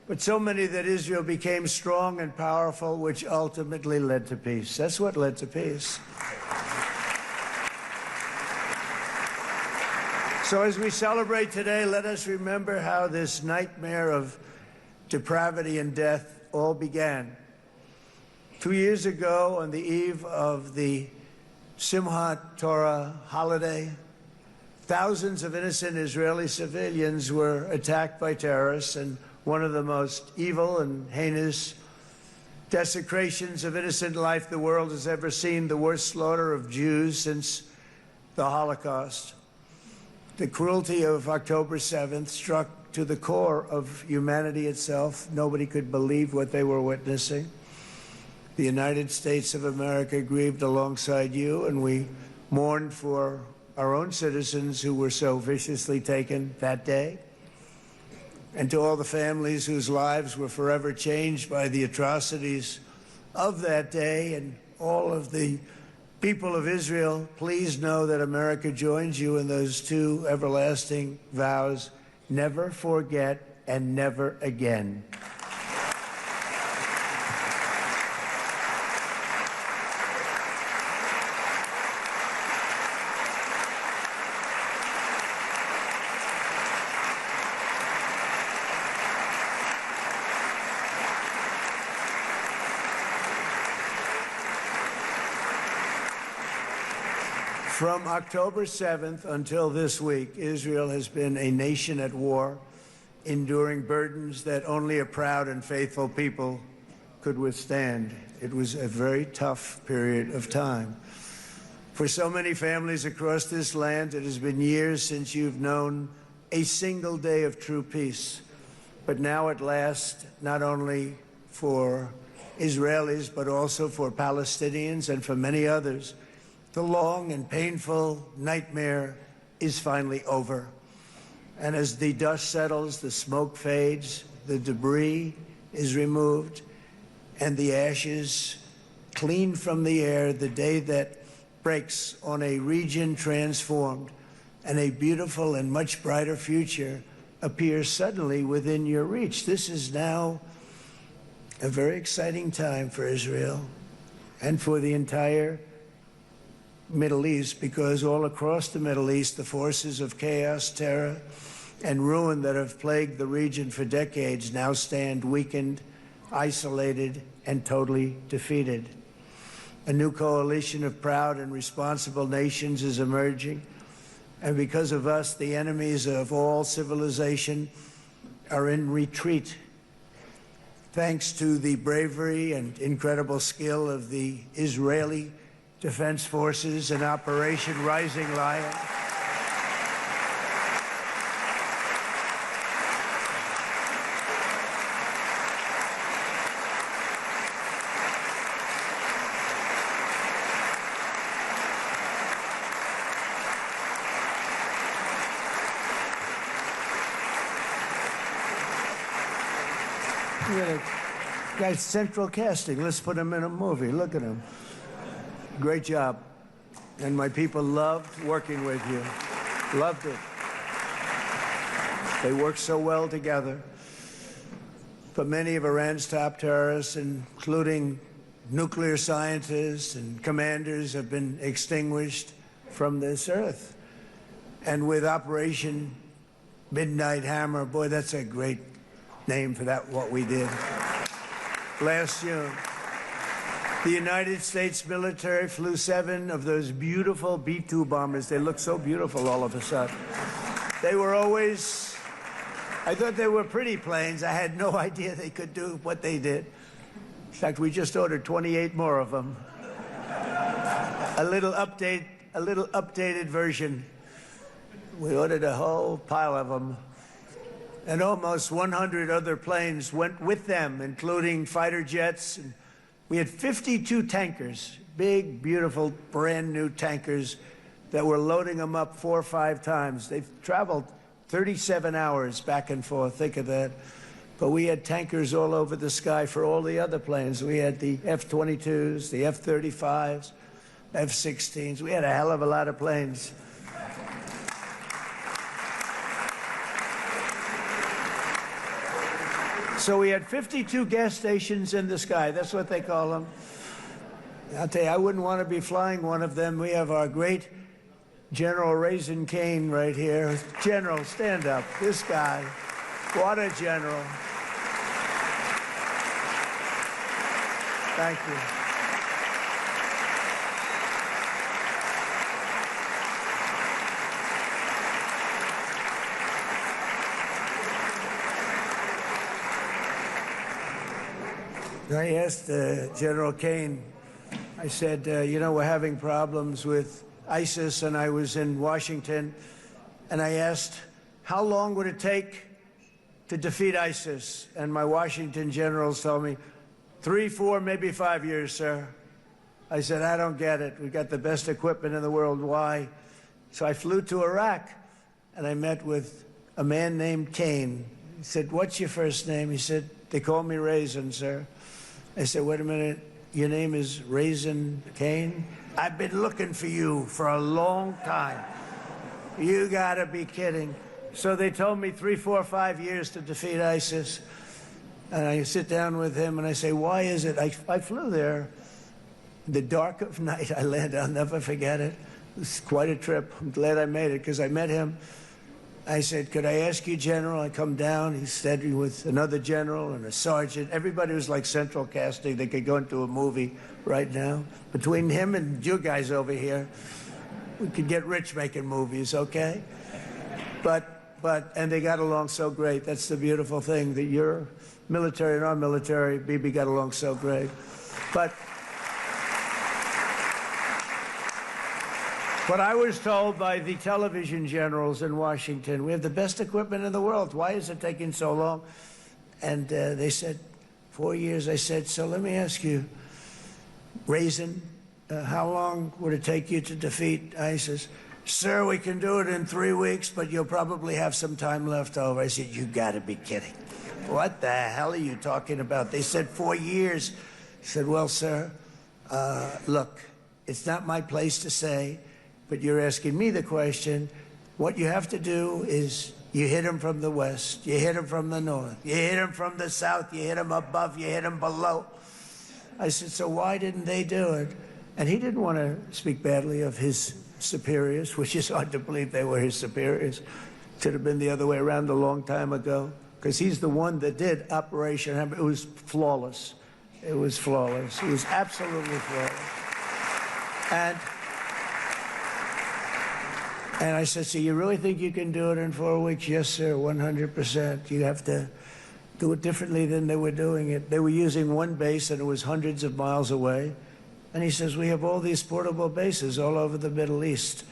But so many that Israel became strong and powerful, which ultimately led to peace. That's what led to peace. So as we celebrate today, let us remember how this nightmare of depravity and death all began. 2 years ago, on the eve of the Simchat Torah holiday, thousands of innocent Israeli civilians were attacked by terrorists, and one of the most evil and heinous desecrations of innocent life the world has ever seen, the worst slaughter of Jews since the Holocaust. The cruelty of October 7th struck to the core of humanity itself. Nobody could believe what they were witnessing. The United States of America grieved alongside you, and we mourned for our own citizens who were so viciously taken that day. And to all the families whose lives were forever changed by the atrocities of that day, and all of the people of Israel, please know that America joins you in those two everlasting vows: never forget and never again. From October 7th until this week, Israel has been a nation at war, enduring burdens that only a proud and faithful people could withstand. It was a very tough period of time. For so many families across this land, it has been years since you've known a single day of true peace. But now at last, not only for Israelis, but also for Palestinians and for many others, the long and painful nightmare is finally over. And as the dust settles, the smoke fades, the debris is removed, and the ashes cleaned from the air, the day that breaks on a region transformed, and a beautiful and much brighter future appears suddenly within your reach. This is now a very exciting time for Israel and for the entire Middle East, because all across the Middle East, the forces of chaos, terror, and ruin that have plagued the region for decades now stand weakened, isolated, and totally defeated. A new coalition of proud and responsible nations is emerging, and because of us, the enemies of all civilization are in retreat. Thanks to the bravery and incredible skill of the Israeli Defense Forces and Operation Rising Lion, guy's central casting. Let's put him in a movie. Look at him. Great job. And my people loved working with you. Loved it. They worked so well together. But many of Iran's top terrorists, including nuclear scientists and commanders, have been extinguished from this earth. And with Operation Midnight Hammer, boy, that's a great name for that, what we did last June. The United States military flew 7 of those beautiful B-2 bombers. They look so beautiful all of a sudden. They were always, I thought they were pretty planes. I had no idea they could do what they did. In fact, we just ordered 28 more of them. A little updated version. We ordered a whole pile of them. And almost 100 other planes went with them, including fighter jets. And we had 52 tankers, big, beautiful, brand new tankers that were loading them up 4 or 5 times. They've traveled 37 hours back and forth. Think of that. But we had tankers all over the sky for all the other planes. We had the F-22s, the F-35s, F-16s. We had a hell of a lot of planes. So we had 52 gas stations in the sky. That's what they call them. I'll tell you, I wouldn't want to be flying one of them. We have our great General Raisin Cain right here. General, stand up. This guy. What a general. Thank you. I asked General Cain, I said, you know, we're having problems with ISIS, and I was in Washington, and I asked, how long would it take to defeat ISIS? And my Washington generals told me, 3, 4, maybe 5 years, sir. I said, I don't get it. We've got the best equipment in the world. Why? So I flew to Iraq, and I met with a man named Cain. He said, what's your first name? He said, they call me Raisin, sir. I said, wait a minute, your name is Raisin Cain? I've been looking for you for a long time. You gotta be kidding. So they told me 3, 4, 5 years to defeat ISIS. And I sit down with him and I say, why is it? I flew there in the dark of night. I landed, I'll never forget it. It was quite a trip. I'm glad I made it because I met him. I said, could I ask you, General? I come down. He said with another general and a sergeant. Everybody was like central casting. They could go into a movie right now. Between him and you guys over here, we could get rich making movies, okay? And they got along so great. That's the beautiful thing, that your military and our military, Bibi, got along so great. But I was told by the television generals in Washington, we have the best equipment in the world. Why is it taking so long? And they said, 4 years. I said, so let me ask you, Raisin, how long would it take you to defeat ISIS? Sir, we can do it in 3 weeks, but you'll probably have some time left over. I said, you gotta be kidding. What the hell are you talking about? They said 4 years. I said, well, sir, look, it's not my place to say, but you're asking me the question. What you have to do is you hit him from the west, you hit him from the north, you hit him from the south, you hit him above, you hit him below. I said, so why didn't they do it? And he didn't want to speak badly of his superiors, which is hard to believe they were his superiors. Should have been the other way around a long time ago, because he's the one that did Operation Hammer. It was flawless. It was flawless. It was absolutely flawless. And I said, so you really think you can do it in 4 weeks? Yes, sir, 100%. You have to do it differently than they were doing it. They were using one base, and it was hundreds of miles away. And he says, we have all these portable bases all over the Middle East.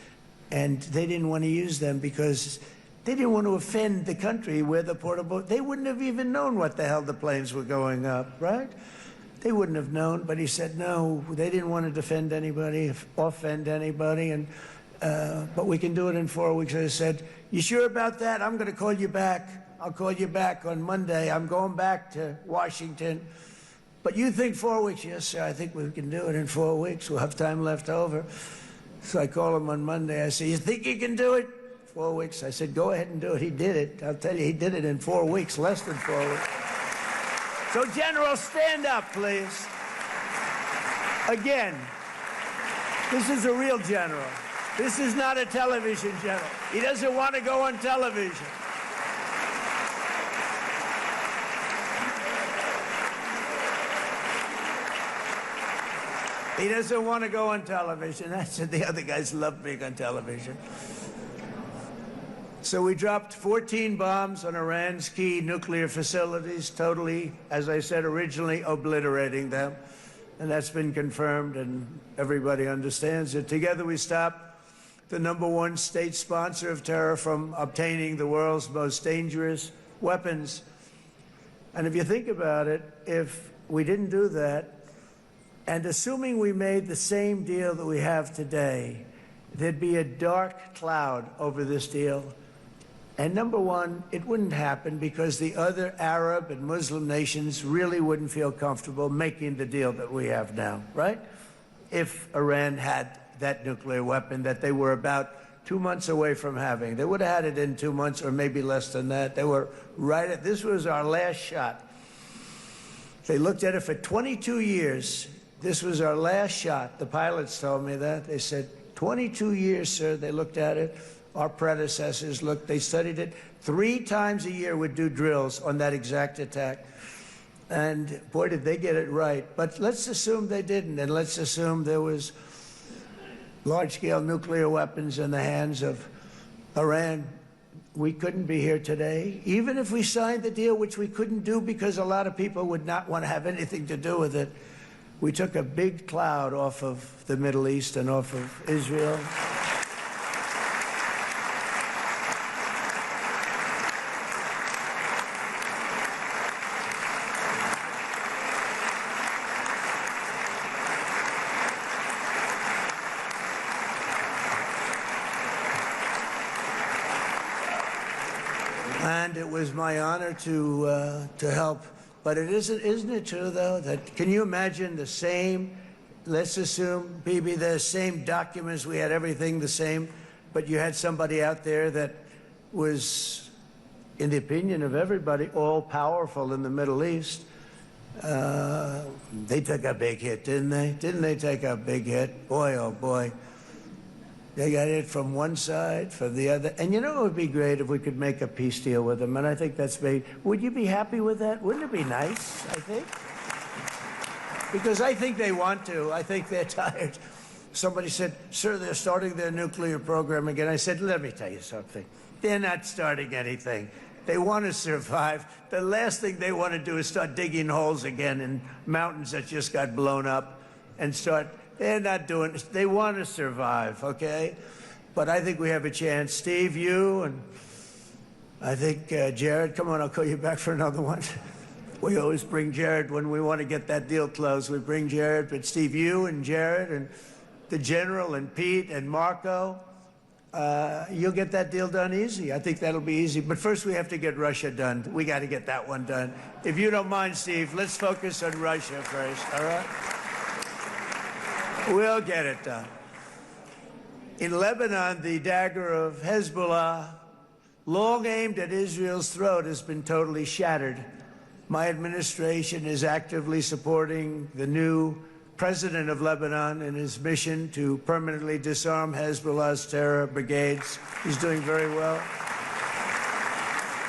And they didn't want to use them because they didn't want to offend the country where the portable... They wouldn't have even known what the hell the planes were going up, right? They wouldn't have known. But he said, no, they didn't want to defend anybody, offend anybody. And but we can do it in 4 weeks. I said, you sure about that? I'm going to call you back. I'll call you back on Monday. I'm going back to Washington. But you think 4 weeks? Yes, sir, I think we can do it in 4 weeks. We'll have time left over. So I call him on Monday. I say, you think you can do it? 4 weeks. I said, go ahead and do it. He did it. I'll tell you, he did it in 4 weeks, less than 4 weeks. So, General, stand up, please. Again, this is a real general. This is not a television general. He doesn't want to go on television. He doesn't want to go on television. That's it. The other guys love being on television. So we dropped 14 bombs on Iran's key nuclear facilities, totally, as I said originally, obliterating them. And that's been confirmed, and everybody understands it. Together we stopped the #1 state sponsor of terror from obtaining the world's most dangerous weapons. And if you think about it, if we didn't do that, and assuming we made the same deal that we have today, there'd be a dark cloud over this deal. And #1, it wouldn't happen because the other Arab and Muslim nations really wouldn't feel comfortable making the deal that we have now, right? If Iran had that nuclear weapon that they were about 2 months away from having. They would have had it in 2 months or maybe less than that. They were right at, this was our last shot. They looked at it for 22 years. This was our last shot. The pilots told me that. They said, 22 years, sir. They looked at it. Our predecessors looked. They studied it. 3 times a year would do drills on that exact attack. And boy, did they get it right. But let's assume they didn't, and let's assume there was large-scale nuclear weapons in the hands of Iran. We couldn't be here today. Even if we signed the deal, which we couldn't do because a lot of people would not want to have anything to do with it, we took a big cloud off of the Middle East and off of Israel. And it was my honor to help. But isn't it true, though, that can you imagine the same, let's assume, Bibi, the same documents, we had everything the same, but you had somebody out there that was, in the opinion of everybody, all-powerful in the Middle East. They took a big hit, didn't they? Didn't they take a big hit? Boy, oh boy. They got it from one side, from the other. And you know it would be great if we could make a peace deal with them, and I think that's made. Would you be happy with that? Wouldn't it be nice, I think? Because I think they want to. I think they're tired. Somebody said, sir, they're starting their nuclear program again. I said, let me tell you something. They're not starting anything. They want to survive. The last thing they want to do is start digging holes again in mountains that just got blown up and start. They're not doing it. They want to survive, okay? But I think we have a chance. Steve, you, and I think Jared, come on, I'll call you back for another one. We always bring Jared when we want to get that deal closed. We bring Jared, but Steve, you and Jared and the General and Pete and Marco, you'll get that deal done easy. I think that'll be easy. But first we have to get Russia done. We got to get that one done. If you don't mind, Steve, let's focus on Russia first, all right? We'll get it done. In Lebanon, the dagger of Hezbollah, long aimed at Israel's throat, has been totally shattered. My administration is actively supporting the new president of Lebanon in his mission to permanently disarm Hezbollah's terror brigades. He's doing very well.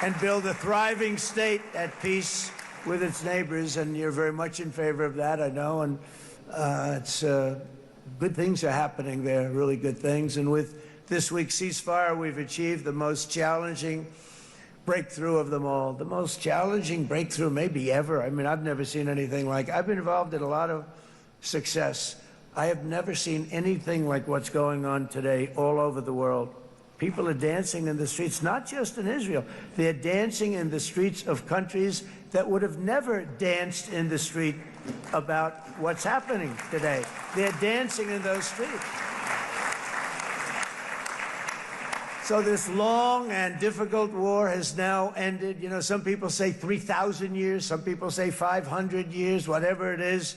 And build a thriving state at peace with its neighbors. And you're very much in favor of that, I know. And it's good things are happening there, really good things. And with this week's ceasefire, we've achieved the most challenging breakthrough of them all. The most challenging breakthrough maybe ever. I mean, I've never seen anything like it. I've been involved in a lot of success. I have never seen anything like what's going on today all over the world. People are dancing in the streets, not just in Israel. They're dancing in the streets of countries that would have never danced in the street about what's happening today. They're dancing in those streets. So this long and difficult war has now ended. You know, some people say 3,000 years, some people say 500 years, whatever it is.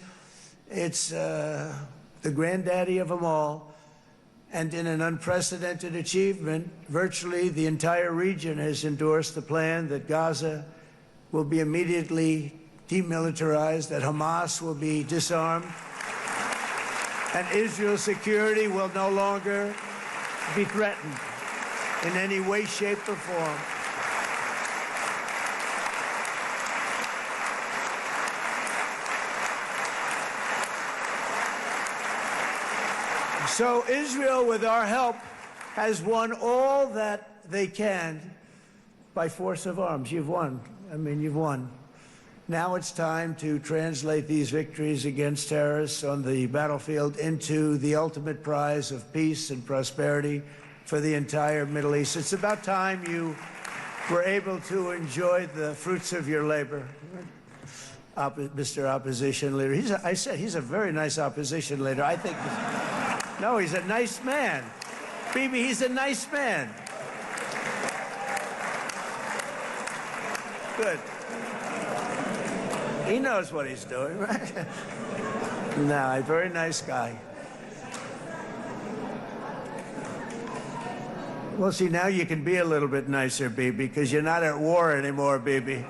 It's the granddaddy of them all. And in an unprecedented achievement, virtually the entire region has endorsed the plan that Gaza will be immediately demilitarized, that Hamas will be disarmed, and Israel's security will no longer be threatened in any way, shape, or form. So Israel, with our help, has won all that they can by force of arms. You've won. I mean, you've won. Now it's time to translate these victories against terrorists on the battlefield into the ultimate prize of peace and prosperity for the entire Middle East. It's about time you were able to enjoy the fruits of your labor. Mr. Opposition Leader. I said he's a very nice opposition leader. I think, no, he's a nice man. Bibi, he's a nice man. Good. He knows what he's doing, right? No, a very nice guy. Well, see, now you can be a little bit nicer, Bibi, because you're not at war anymore, Bibi.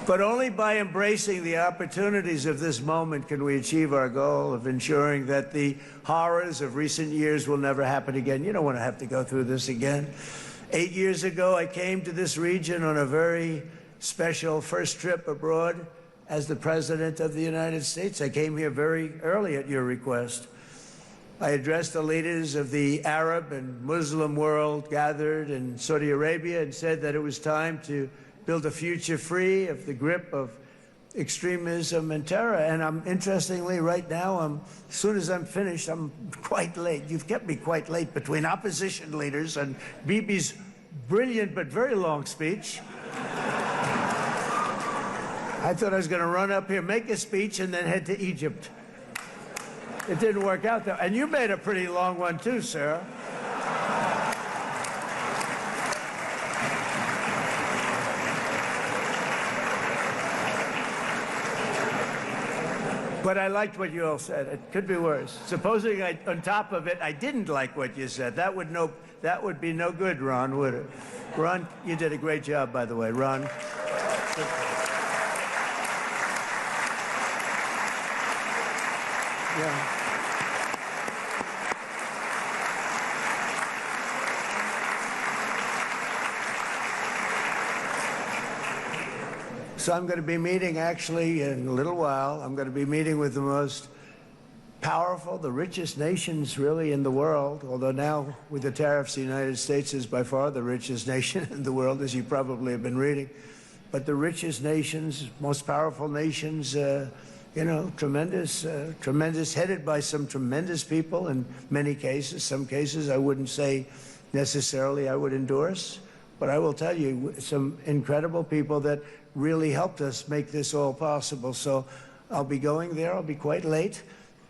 But only by embracing the opportunities of this moment can we achieve our goal of ensuring that the horrors of recent years will never happen again. You don't want to have to go through this again. 8 years ago, I came to this region on a very special first trip abroad as the President of the United States. I came here very early at your request. I addressed the leaders of the Arab and Muslim world gathered in Saudi Arabia and said that it was time to build a future free of the grip of extremism and terror. And interestingly, right now, as soon as I'm finished, I'm quite late. You've kept me quite late between opposition leaders and Bibi's brilliant but very long speech. I thought I was going to run up here, make a speech, and then head to Egypt. It didn't work out, though. And you made a pretty long one, too, Sarah. But I liked what you all said. It could be worse. Supposing on top of it, I didn't like what you said. That would be no good, Ron, would it? Ron, you did a great job, by the way, Ron. Yeah. So I'm going to be meeting, actually, in a little while, I'm going to be meeting with the most powerful, the richest nations, really, in the world, although now, with the tariffs, the United States is by far the richest nation in the world, as you probably have been reading. But the richest nations, most powerful nations, you know, tremendous, headed by some tremendous people in many cases. Some cases I wouldn't say necessarily I would endorse, but I will tell you, some incredible people that really helped us make this all possible. So I'll be going there. I'll be quite late.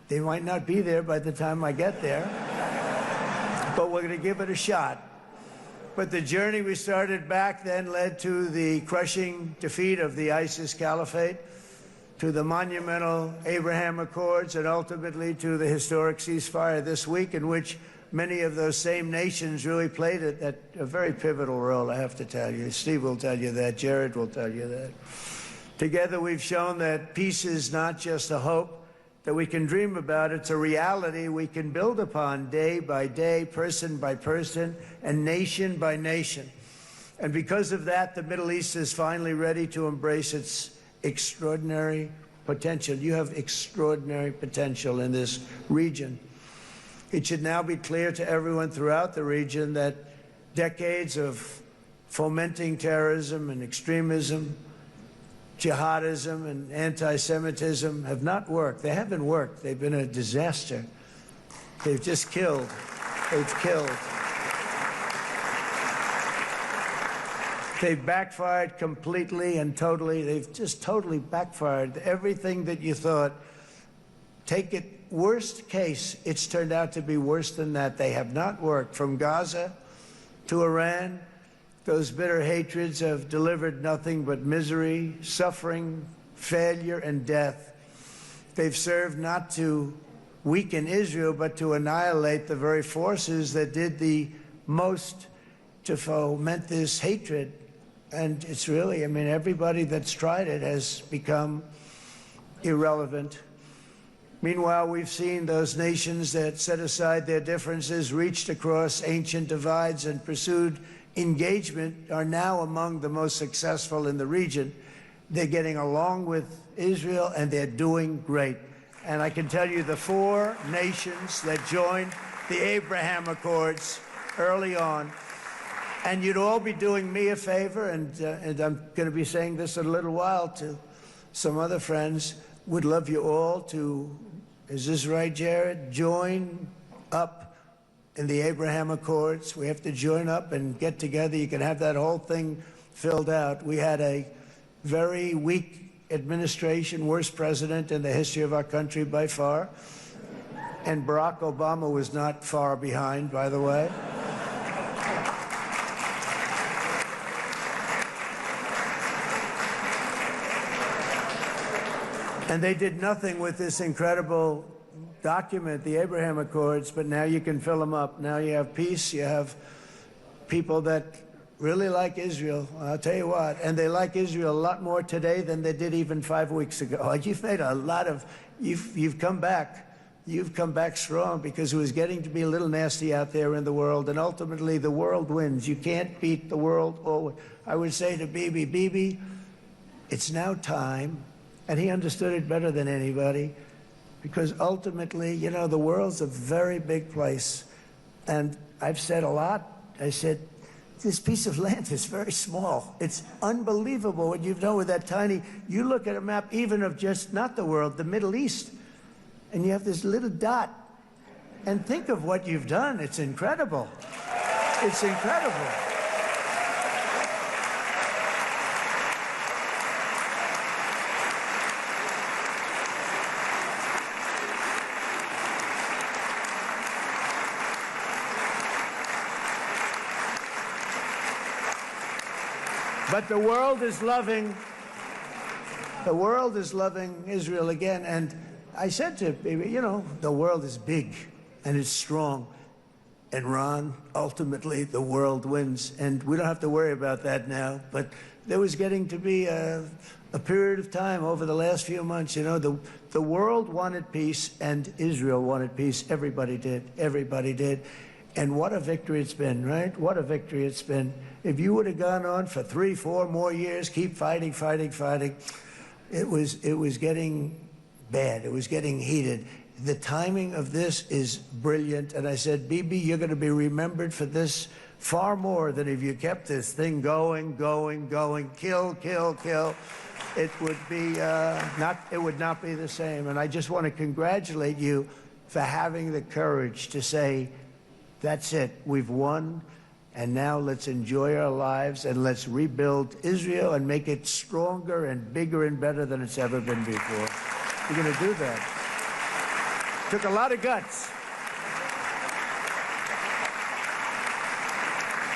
They might not be there by the time I get there, but we're going to give it a shot. But the journey we started back then led to the crushing defeat of the ISIS caliphate, to the monumental Abraham Accords, and ultimately to the historic ceasefire this week, in which many of those same nations really played a very pivotal role, I have to tell you. Steve will tell you that. Jared will tell you that. Together, we've shown that peace is not just a hope that we can dream about. It's a reality we can build upon day by day, person by person, and nation by nation. And because of that, the Middle East is finally ready to embrace its extraordinary potential. You have extraordinary potential in this region. It should now be clear to everyone throughout the region that decades of fomenting terrorism and extremism, jihadism and anti-Semitism have not worked. They haven't worked. They've been a disaster. They've just killed. They've killed. They've backfired completely and totally. They've just totally backfired. Everything that you thought, take it worst case, it's turned out to be worse than that. They have not worked. From Gaza to Iran, those bitter hatreds have delivered nothing but misery, suffering, failure, and death. They've served not to weaken Israel, but to annihilate the very forces that did the most to foment this hatred. And it's really, I mean, everybody that's tried it has become irrelevant. Meanwhile, we've seen those nations that set aside their differences, reached across ancient divides, and pursued engagement are now among the most successful in the region. They're getting along with Israel, and they're doing great. And I can tell you the 4 nations that joined the Abraham Accords early on, and you'd all be doing me a favor, and I'm going to be saying this in a little while to some other friends, would love you all to, is this right, Jared? Join up in the Abraham Accords. We have to join up and get together. You can have that whole thing filled out. We had a very weak administration, worst president in the history of our country by far. And Barack Obama was not far behind, by the way. And they did nothing with this incredible document, the Abraham Accords, but now you can fill them up. Now you have peace, you have people that really like Israel. I'll tell you what, and they like Israel a lot more today than they did even 5 weeks ago. You've made a lot of, you've come back. You've come back strong because it was getting to be a little nasty out there in the world, and ultimately the world wins. You can't beat the world always. I would say to Bibi, it's now time, and he understood it better than anybody, because ultimately, you know, the world's a very big place, and I've said a lot. I said, this piece of land is very small. It's unbelievable what you've done with that tiny, you look at a map even of just, not the world, the Middle East, and you have this little dot, and think of what you've done. It's incredible. It's incredible. But the world is loving Israel again, and I said to Bibi, you know, the world is big and it's strong. And Ron, ultimately, the world wins. And we don't have to worry about that now. But there was getting to be a period of time over the last few months, you know, the world wanted peace and Israel wanted peace. Everybody did. Everybody did. And what a victory it's been, right? What a victory it's been. If you would have gone on for 3, 4 more years, keep fighting, it was getting bad. It was getting heated. The timing of this is brilliant. And I said, Bibi, you're going to be remembered for this far more than if you kept this thing going, kill. It would be it would not be the same. And I just want to congratulate you for having the courage to say, that's it, we've won. And now let's enjoy our lives and let's rebuild Israel and make it stronger and bigger and better than it's ever been before. We're going to do that. Took a lot of guts.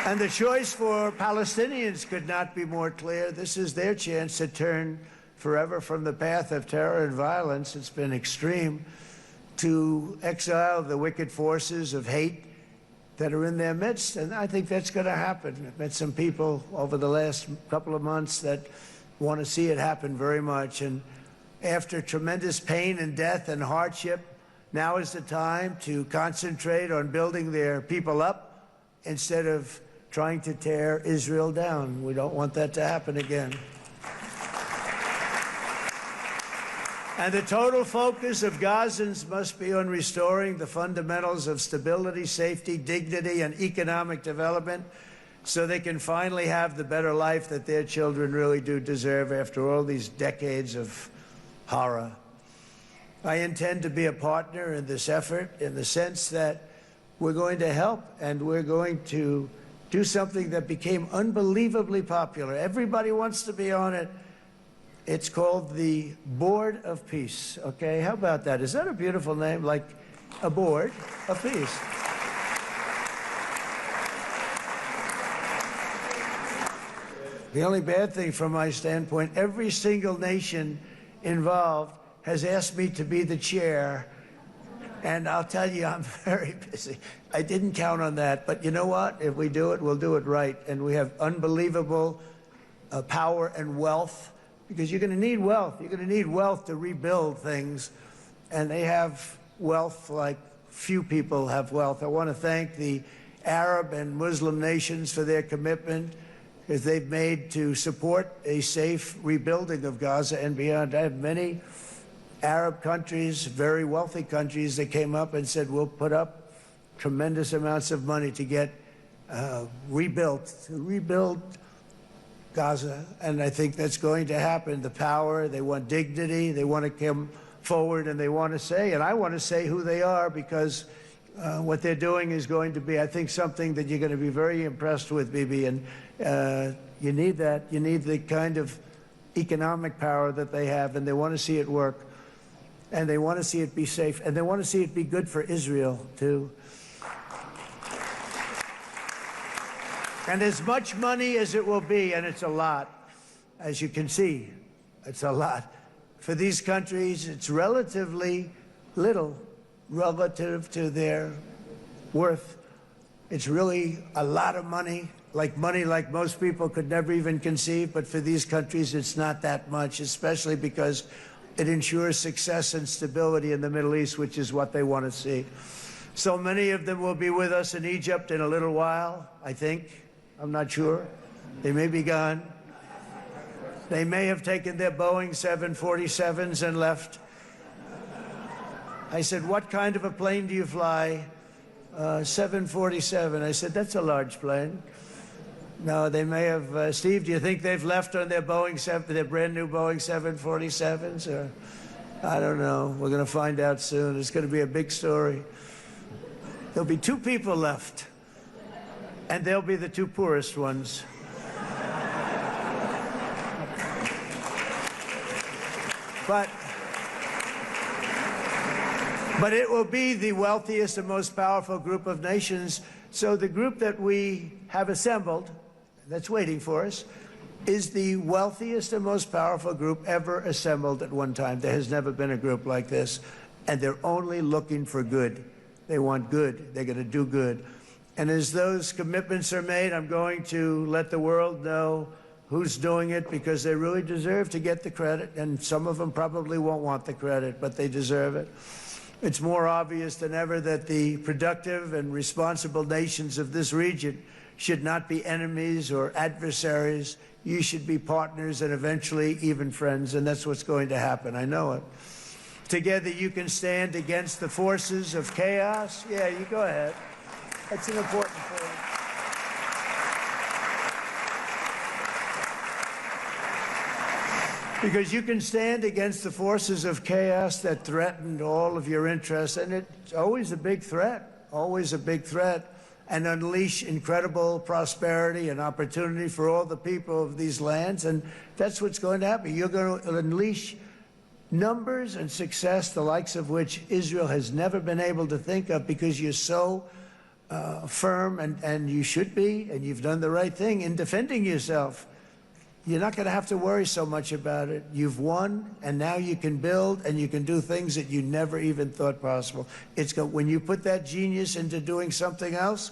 And the choice for Palestinians could not be more clear. This is their chance to turn forever from the path of terror and violence. It's been extreme, to exile the wicked forces of hate that are in their midst. And I think that's going to happen. I've met some people over the last couple of months that want to see it happen very much. And after tremendous pain and death and hardship, now is the time to concentrate on building their people up instead of trying to tear Israel down. We don't want that to happen again. And the total focus of Gazans must be on restoring the fundamentals of stability, safety, dignity, and economic development so they can finally have the better life that their children really do deserve after all these decades of horror. I intend to be a partner in this effort in the sense that we're going to help and we're going to do something that became unbelievably popular. Everybody wants to be on it. It's called the Board of Peace, okay? How about that? Is that a beautiful name, like a board of peace? The only bad thing from my standpoint, every single nation involved has asked me to be the chair, and I'll tell you, I'm very busy. I didn't count on that, but you know what? If we do it, we'll do it right, and we have unbelievable power and wealth, because you're going to need wealth. You're going to need wealth to rebuild things, and they have wealth like few people have wealth. I want to thank the Arab and Muslim nations for their commitment, because they've made to support a safe rebuilding of Gaza and beyond. I have many Arab countries, very wealthy countries, that came up and said, we'll put up tremendous amounts of money to get rebuild Gaza. And I think that's going to happen. The power, they want dignity, they want to come forward, and they want to say, and I want to say who they are, because what they're doing is going to be, I think, something that you're going to be very impressed with, Bibi. And you need that. You need the kind of economic power that they have, and they want to see it work. And they want to see it be safe, and they want to see it be good for Israel, too. And as much money as it will be, and it's a lot, as you can see, it's a lot. For these countries, it's relatively little relative to their worth. It's really a lot of money like money, like most people could never even conceive, but for these countries, it's not that much, especially because it ensures success and stability in the Middle East, which is what they want to see. So many of them will be with us in Egypt in a little while, I think. I'm not sure. They may be gone. They may have taken their Boeing 747s and left. I said, what kind of a plane do you fly? 747. I said, that's a large plane. No, they may have. Steve, do you think they've left on their their brand new Boeing 747s? Or I don't know. We're going to find out soon. It's going to be a big story. There'll be 2 people left, and they'll be the 2 poorest ones. But it will be the wealthiest and most powerful group of nations. So the group that we have assembled, that's waiting for us, is the wealthiest and most powerful group ever assembled at one time. There has never been a group like this, and they're only looking for good. They want good. They're going to do good. And as those commitments are made, I'm going to let the world know who's doing it, because they really deserve to get the credit, and some of them probably won't want the credit, but they deserve it. It's more obvious than ever that the productive and responsible nations of this region should not be enemies or adversaries. You should be partners and eventually even friends, and that's what's going to happen. I know it. Together you can stand against the forces of chaos. Yeah, you go ahead. That's an important point. Because you can stand against the forces of chaos that threatened all of your interests, and it's always a big threat, and unleash incredible prosperity and opportunity for all the people of these lands, and that's what's going to happen. You're going to unleash numbers and success, the likes of which Israel has never been able to think of, because you're so firm, and you should be, and you've done the right thing in defending yourself. You're not going to have to worry so much about it. You've won, and now you can build, and you can do things that you never even thought possible. When you put that genius into doing something else,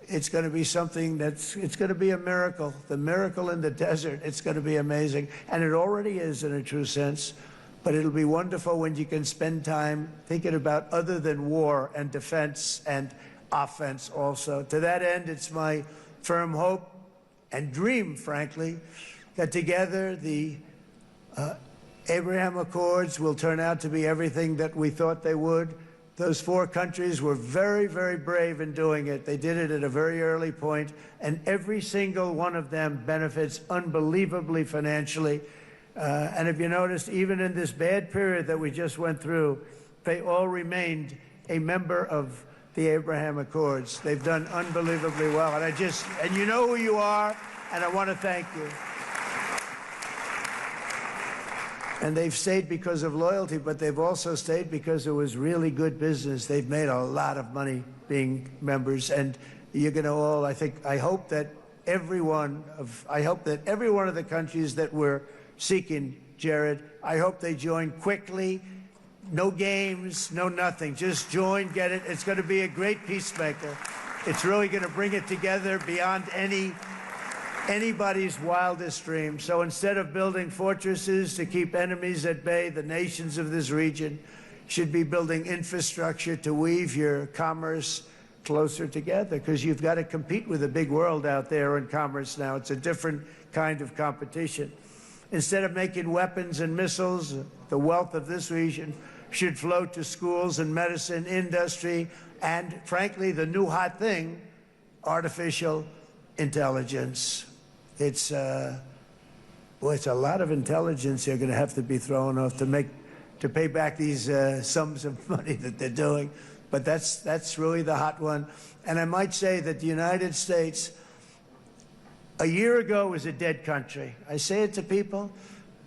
it's going to be something it's going to be a miracle. The miracle in the desert, it's going to be amazing. And it already is in a true sense. But it'll be wonderful when you can spend time thinking about other than war and defense and offense also. To that end, it's my firm hope and dream, frankly, that together the Abraham Accords will turn out to be everything that we thought they would. Those 4 countries were very, very brave in doing it. They did it at a very early point, and every single one of them benefits unbelievably financially. And if you noticed, even in this bad period that we just went through, they all remained a member of the Abraham Accords. They've done unbelievably well. And you know who you are, and I want to thank you. And they've stayed because of loyalty, but they've also stayed because it was really good business. They've made a lot of money being members, and you're going to all, I hope that every one of the countries that we're seeking, Jared, I hope they join quickly. No games, no nothing. Just join, get it. It's going to be a great peacemaker. It's really going to bring it together beyond anybody's wildest dream. So instead of building fortresses to keep enemies at bay, the nations of this region should be building infrastructure to weave your commerce closer together, because you've got to compete with the big world out there in commerce now. It's a different kind of competition. Instead of making weapons and missiles, the wealth of this region should flow to schools and medicine, industry, and frankly, the new hot thing, artificial intelligence. It's a lot of intelligence they're going to have to be thrown off to pay back these sums of money that they're doing. But that's really the hot one. And I might say that the United States, a year ago, was a dead country. I say it to people.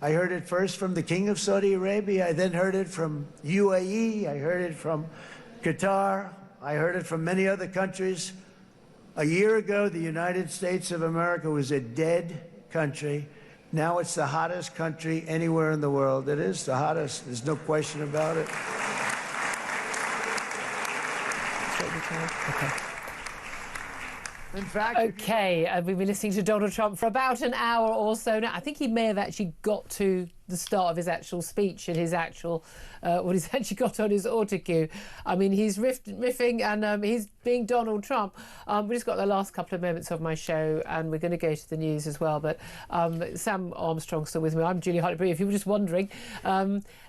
I heard it first from the King of Saudi Arabia. I then heard it from UAE. I heard it from Qatar. I heard it from many other countries. A year ago, the United States of America was a dead country. Now it's the hottest country anywhere in the world. It is the hottest. There's no question about it. Okay. In fact... OK, we've been listening to Donald Trump for about an hour or so now. I think he may have actually got to the start of his actual speech and his actual what he's actually got on his autocue. I mean, he's riffing and he's being Donald Trump. We just got the last couple of moments of my show and we're going to go to the news as well. But Sam Armstrong's still with me. I'm Julia Hartley-Brewer, if you were just wondering.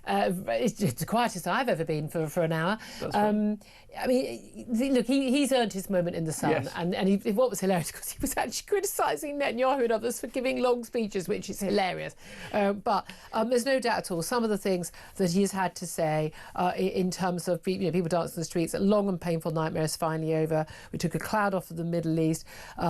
It's the quietest I've ever been for an hour. That's right. I mean, look, he's earned his moment in the sun. Yes. And what was hilarious, because he was actually criticising Netanyahu and others for giving long speeches, which is hilarious. But there's no doubt at all, some of the things that he has had to say in terms of people dancing in the streets, a long and painful nightmare is finally over. We took a cloud off of the Middle East.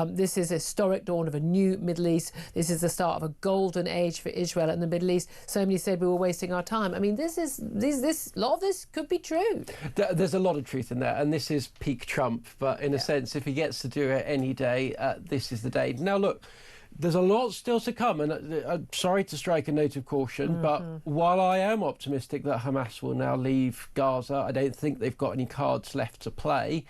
This is a historic dawn of a new Middle East. This is the start of a golden age for Israel and the Middle East. So many said we were wasting our time. I mean, a lot of this could be true. There's a lot of truth in there, and this is peak Trump, but in a sense, if he gets to do it any day, this is the day. Now, look, there's a lot still to come, and I'm sorry to strike a note of caution, but while I am optimistic that Hamas will now leave Gaza, I don't think they've got any cards left to play.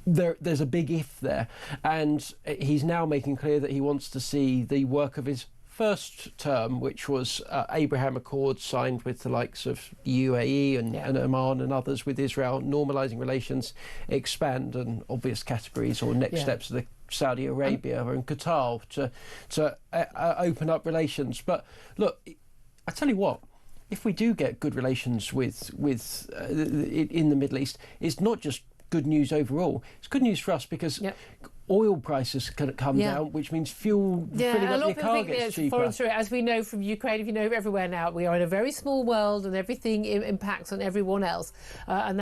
There's a big if there, and he's now making clear that he wants to see the work of his first term, which was Abraham Accords signed with the likes of UAE and Oman and others with Israel, normalising relations, expand, and obvious categories or next steps of the Saudi Arabia and Qatar to open up relations. But look, I tell you what, if we do get good relations with in the Middle East, it's not just good news overall. It's good news for us because oil prices can come down, which means fuel filling up your car gets cheaper. As we know from Ukraine, if you know everywhere now, we are in a very small world and everything impacts on everyone else. And